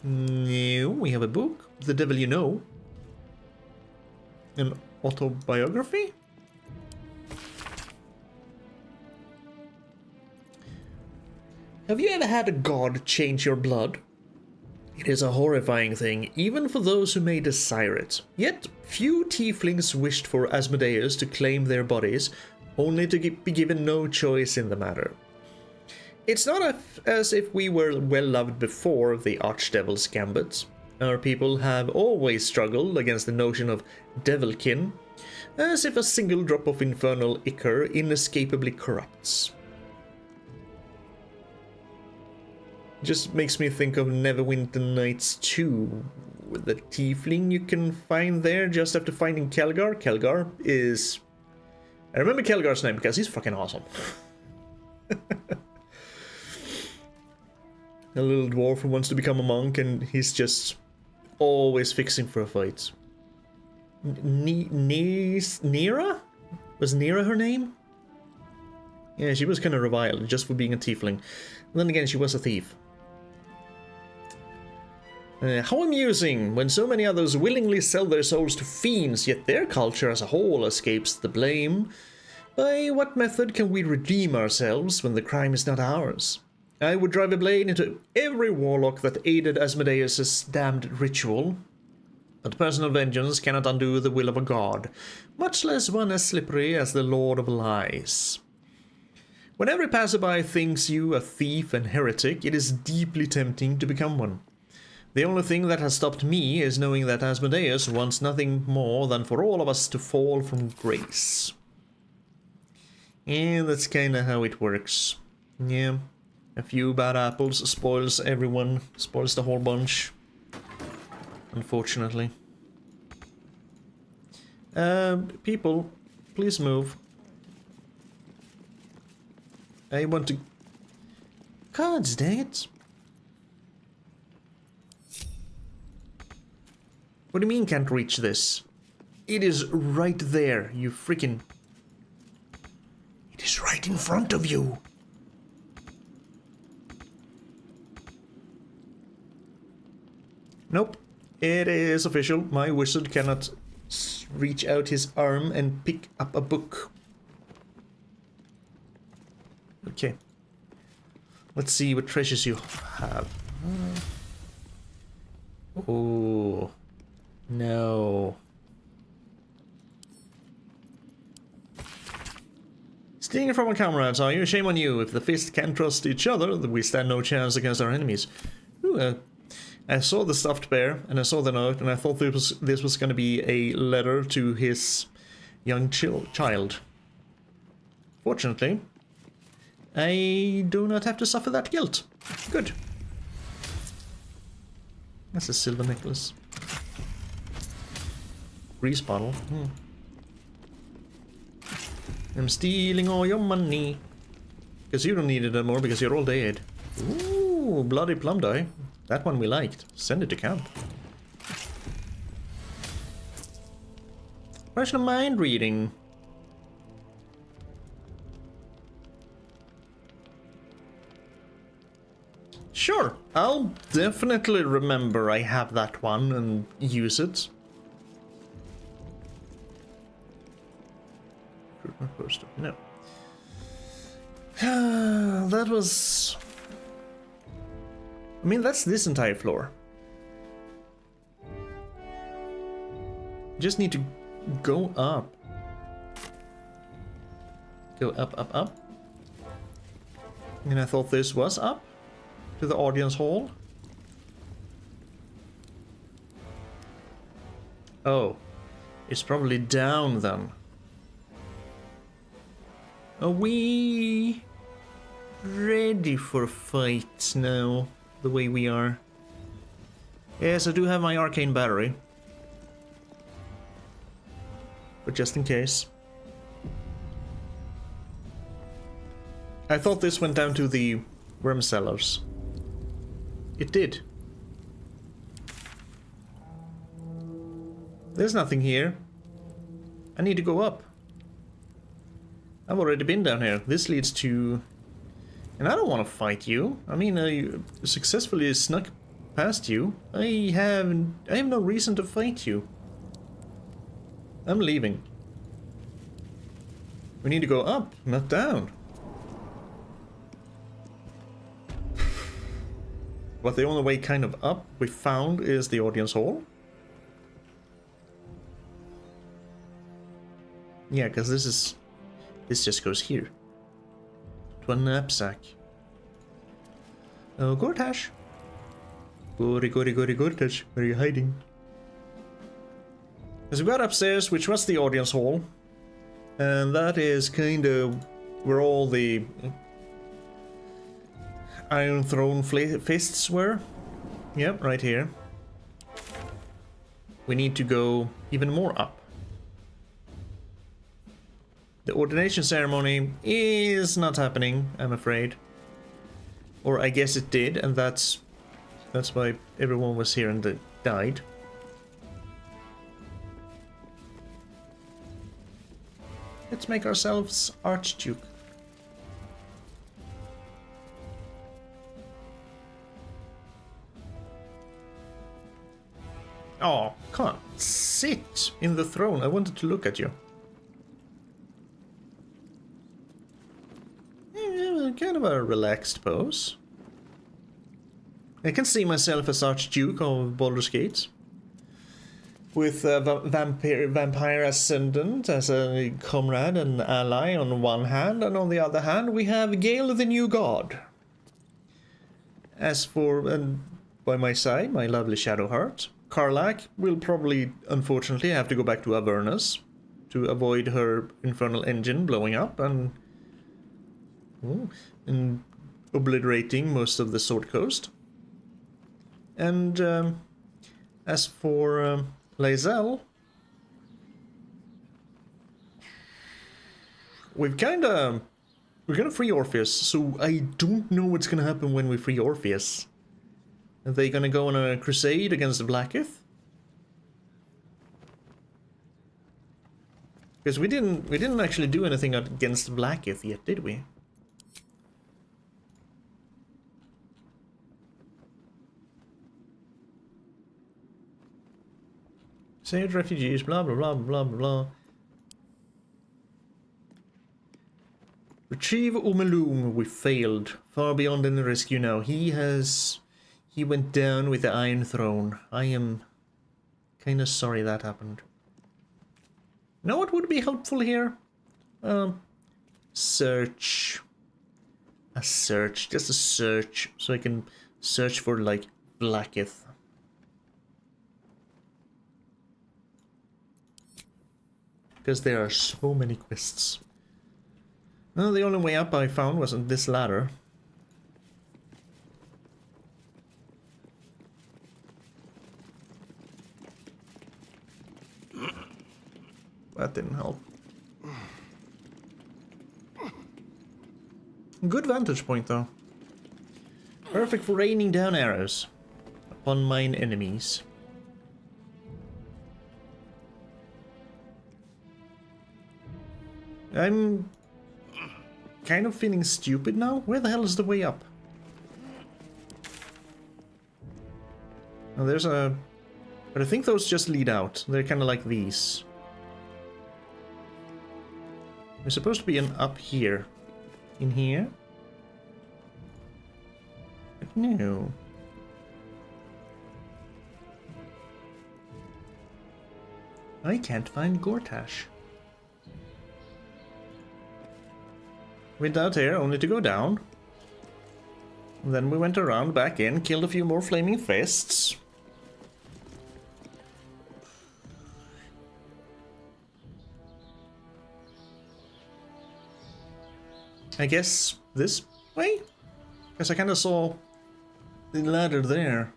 No, we have a book. The Devil You Know. An autobiography? Have you ever had a god change your blood? It is a horrifying thing, even for those who may desire it. Yet, few tieflings wished for Asmodeus to claim their bodies, only to be given no choice in the matter. It's not as if we were well loved before the Archdevil's gambit. Our people have always struggled against the notion of devilkin, as if a single drop of infernal ichor inescapably corrupts. Just makes me think of Neverwinter Nights 2, with the tiefling you can find there just after finding Kelgar. Kelgar is... I remember Kelgar's name because he's fucking awesome. A little dwarf who wants to become a monk and he's just always fixing for a fight. Nera? Was Nera her name? Yeah, she was kind of reviled just for being a tiefling. And then again, she was a thief. How amusing, when so many others willingly sell their souls to fiends, yet their culture as a whole escapes the blame. By what method can we redeem ourselves when the crime is not ours? I would drive a blade into every warlock that aided Asmodeus' damned ritual. But personal vengeance cannot undo the will of a god, much less one as slippery as the Lord of Lies. When every passerby thinks you a thief and heretic, it is deeply tempting to become one. The only thing that has stopped me is knowing that Asmodeus wants nothing more than for all of us to fall from grace. And that's kinda how it works. Yeah, a few bad apples spoils everyone, spoils the whole bunch. Unfortunately. People, please move. I want to... God dang it. What do you mean can't reach this? It is right there, you freaking... It is right in front of you. Nope. It is official. My wizard cannot reach out his arm and pick up a book. Okay. Let's see what treasures you have. Oh... No. Stealing from our comrades, are you? Shame on you. If the Fist can't trust each other, then we stand no chance against our enemies. Ooh, I saw the stuffed bear, and I saw the note, and I thought this was going to be a letter to his young child. Fortunately, I do not have to suffer that guilt. Good. That's a silver necklace. Grease bottle. I'm stealing all your money. Because you don't need it anymore because you're all dead. Ooh, bloody plum die. That one we liked. Send it to camp. Rational mind reading. Sure, I'll definitely remember I have that one and use it. No. That was... I mean, that's this entire floor. Just need to go up. Go up, up, up. And I thought this was up to the audience hall. Oh, it's probably down then. Are we ready for a fight now, the way we are? Yes, I do have my arcane battery. But just in case. I thought this went down to the Wyrm cellars. It did. There's nothing here. I need to go up. I've already been down here. This leads to... And I don't want to fight you. I mean, I successfully snuck past you. I have no reason to fight you. I'm leaving. We need to go up, not down. But the only way kind of up we found is the audience hall. Yeah, because this just goes here. To a knapsack. Oh, Gortash. Gortash. Where are you hiding? As we got upstairs, which was the audience hall. And that is kind of where all the Iron Throne fists were. Yep, right here. We need to go even more up. The ordination ceremony is not happening, I'm afraid. Or I guess it did, and that's why everyone was here and died. Let's make ourselves Archduke. Oh, come on. Sit in the throne. I wanted to look at you. Kind of a relaxed pose. I can see myself as Archduke of Baldur's Gate. With Vampire Ascendant as a comrade and ally on one hand, and on the other hand we have Gale the New God. As for, by my side, my lovely Shadowheart. Karlach will probably, unfortunately, have to go back to Avernus to avoid her infernal engine blowing up and obliterating most of the Sword Coast. And as for Lae'zel, we're gonna free Orpheus, so I don't know what's gonna happen when we free Orpheus. Are they gonna go on a crusade against the Blackith? Because we didn't actually do anything against the Blackith yet, did we? Saved refugees, blah blah blah blah blah. Retrieve Umalum, we failed. Far beyond any rescue now. He went down with the Iron Throne. I am kinda sorry that happened. You know what would be helpful here? Search. A search. Just a search. So I can search for, like, Blackith. Because there are so many quests. Well, the only way up I found was on this ladder. That didn't help. Good vantage point, though. Perfect for raining down arrows upon mine enemies. I'm kind of feeling stupid now. Where the hell is the way up? Oh, there's a... But I think those just lead out. They're kind of like these. There's supposed to be an up here. In here? But no. I can't find Gortash. Went out here only to go down. Then we went around back in, killed a few more flaming fists. I guess this way? Because I kind of saw the ladder there.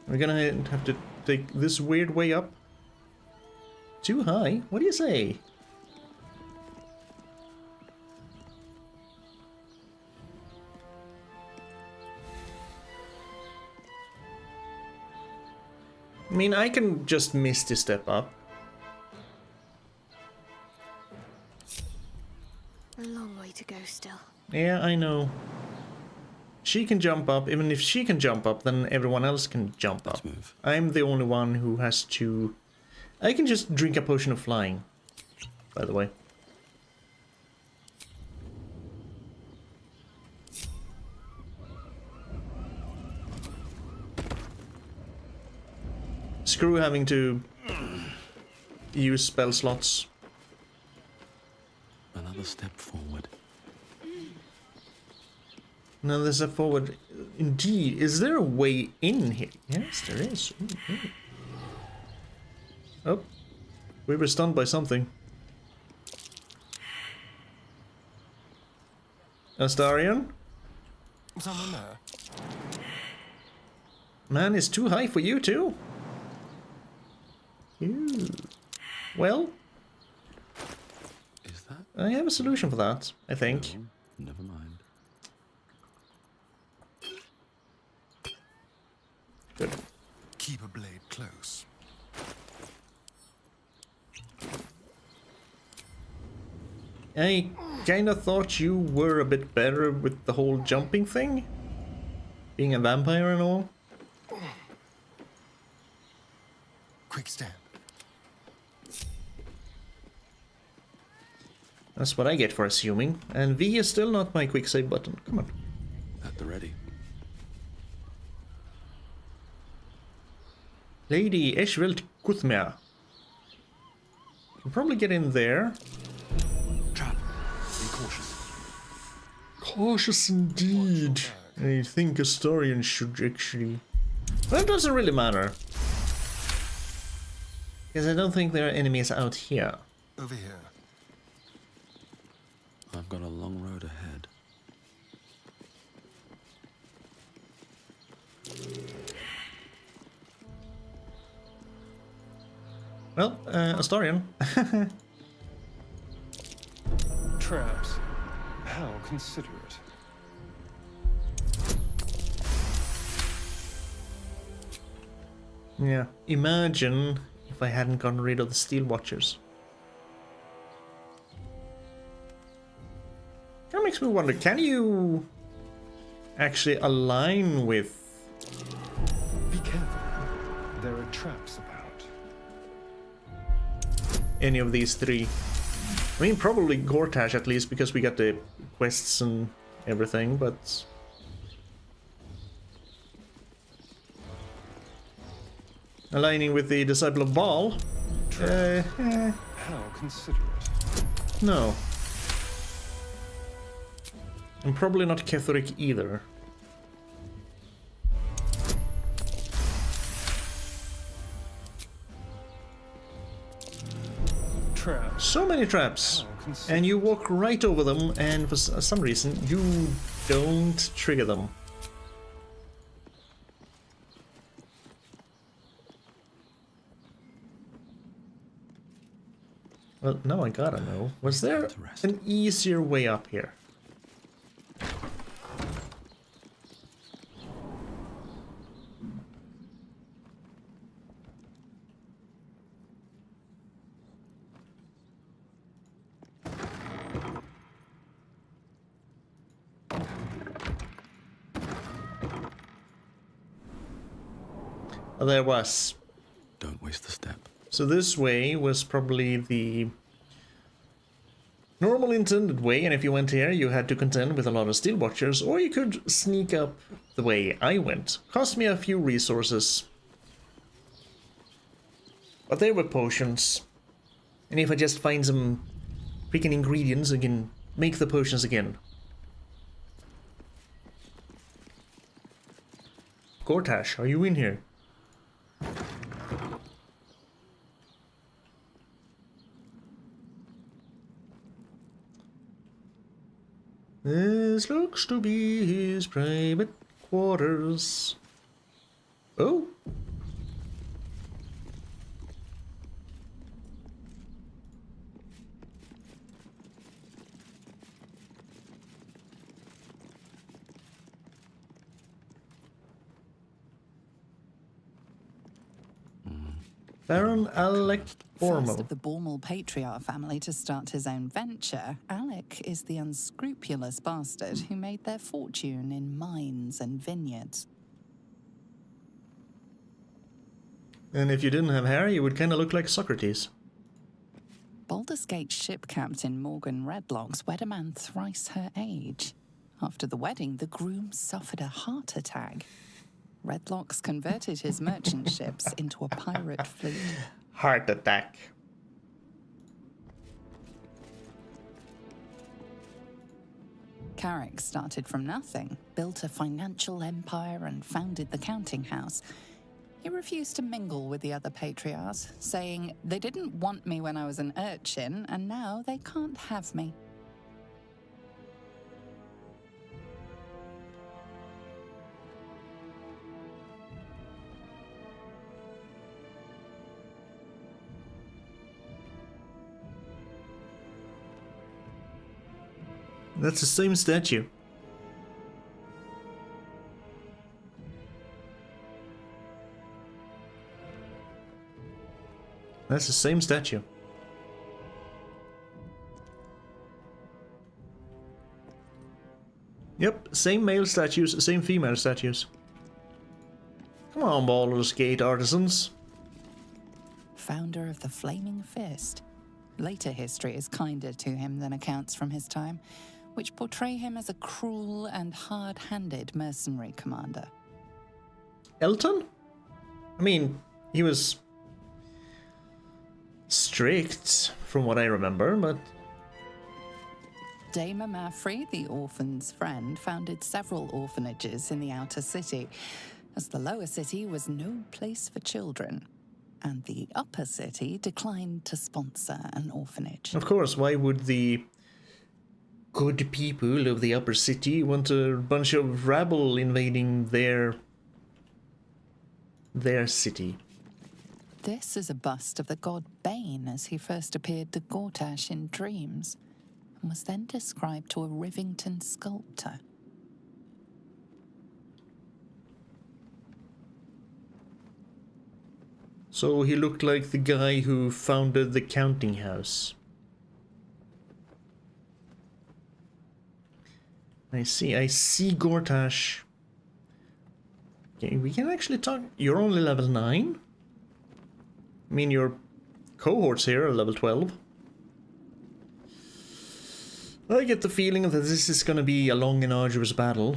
We're gonna have to take this weird way up. Too high? What do you say? I mean, I can just misty step up. A long way to go still. Yeah, I know. She can jump up. Even if she can jump up, then everyone else can jump up. I'm the only one who has to... I can just drink a potion of flying, by the way. Screw having to use spell slots. Another step forward. Another step forward. Indeed. Is there a way in here? Yes, there is. Ooh, ooh. Oh. We were stunned by something. Astarion? Someone there? Man, it's too high for you too. Ew. Well, is that? I have a solution for that, I think. No, never mind. Good. Keep a blade close. I kind of thought you were a bit better with the whole jumping thing. Being a vampire and all. Quick step. That's what I get for assuming. And V is still not my quick save button. Come on. At the ready. Lady Eshvelt Kuthmea. Can probably get in there. Trap. Be cautious. Cautious indeed. I think Astarion should actually... Well, it doesn't really matter. Because I don't think there are enemies out here. Over here. I've got a long road ahead. Well, Astarion. Traps. How considerate. Yeah. Imagine if I hadn't gotten rid of the Steel Watchers. That makes me wonder, can you actually align with... Be careful. There are traps about. Any of these three? I mean, probably Gortash at least, because we got the quests and everything, but... Aligning with the Disciple of Baal? How considerate. No. I'm probably not Catholic either. Traps. So many traps! And you walk right over them, and for some reason you don't trigger them. Well, now I gotta know. Was there an easier way up here? There was. Don't waste the step. So this way was probably the normal intended way, and if you went here, you had to contend with a lot of steel watchers, or you could sneak up the way I went. Cost me a few resources. But they were potions. And if I just find some freaking ingredients, I can make the potions again. Gortash, are you in here? This looks to be his private quarters. Oh. Baron Alec Ormo. First of the Bormal patriarch family to start his own venture, Alec is the unscrupulous bastard who made their fortune in mines and vineyards. And if you didn't have hair, you would kind of look like Socrates. Baldur's Gate ship captain Morgan Redlocks wed a man thrice her age. After the wedding, the groom suffered a heart attack. Redlocks converted his merchant ships into a pirate fleet. Heart attack. Carrick started from nothing, built a financial empire and founded the counting house. He refused to mingle with the other patriarchs, saying they didn't want me when I was an urchin, and now they can't have me. That's the same statue. That's the same statue. Yep, same male statues, same female statues. Come on, Baldur's Gate artisans. Founder of the Flaming Fist. Later history is kinder to him than accounts from his time, which portray him as a cruel and hard-handed mercenary commander. Elton? I mean, he was strict, from what I remember, but... Dame Mafrey, the orphan's friend, founded several orphanages in the outer city, as the lower city was no place for children, and the upper city declined to sponsor an orphanage. Of course, why would the good people of the upper city want a bunch of rabble invading their city? This is a bust of the god Bane as he first appeared to Gortash in dreams, and was then described to a Rivington sculptor. So he looked like the guy who founded the counting house. I see Gortash. Okay, we can actually talk. You're only level 9? I mean, your cohorts here are level 12. I get the feeling that this is going to be a long and arduous battle.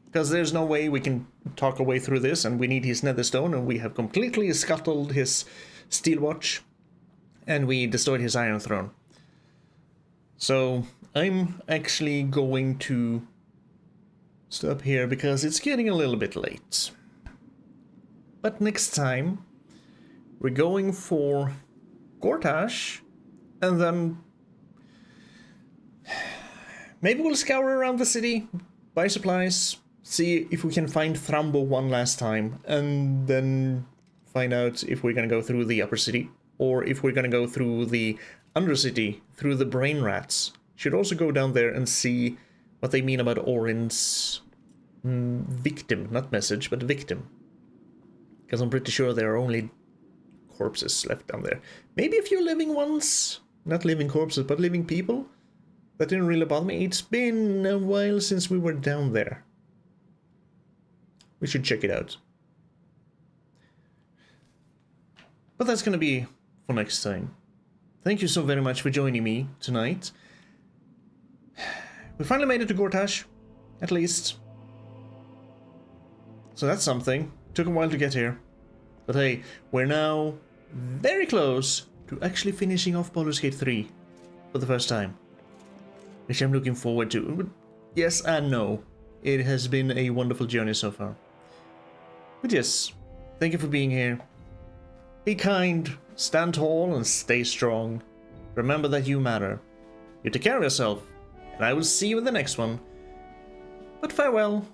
Because there's no way we can talk our way through this, and we need his netherstone, and we have completely scuttled his steel watch, and we destroyed his iron throne. So I'm actually going to stop here because it's getting a little bit late. But next time we're going for Gortash, and then maybe we'll scour around the city, buy supplies, see if we can find Thrambo one last time, and then find out if we're gonna go through the upper city or if we're gonna go through the Undercity, through the brain rats, should also go down there and see what they mean about Orin's victim, not message, but victim. Because I'm pretty sure there are only corpses left down there. Maybe a few living ones, not living corpses, but living people. That didn't really bother me. It's been a while since we were down there. We should check it out. But that's gonna be for next time. Thank you so very much for joining me tonight. We finally made it to Gortash, at least. So that's something. Took a while to get here. But hey, we're now very close to actually finishing off Baldur's Gate 3 for the first time. Which I'm looking forward to. Yes and no. It has been a wonderful journey so far. But yes, thank you for being here. Be kind, stand tall, and stay strong. Remember that you matter. You take care of yourself, and I will see you in the next one. But farewell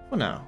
for now.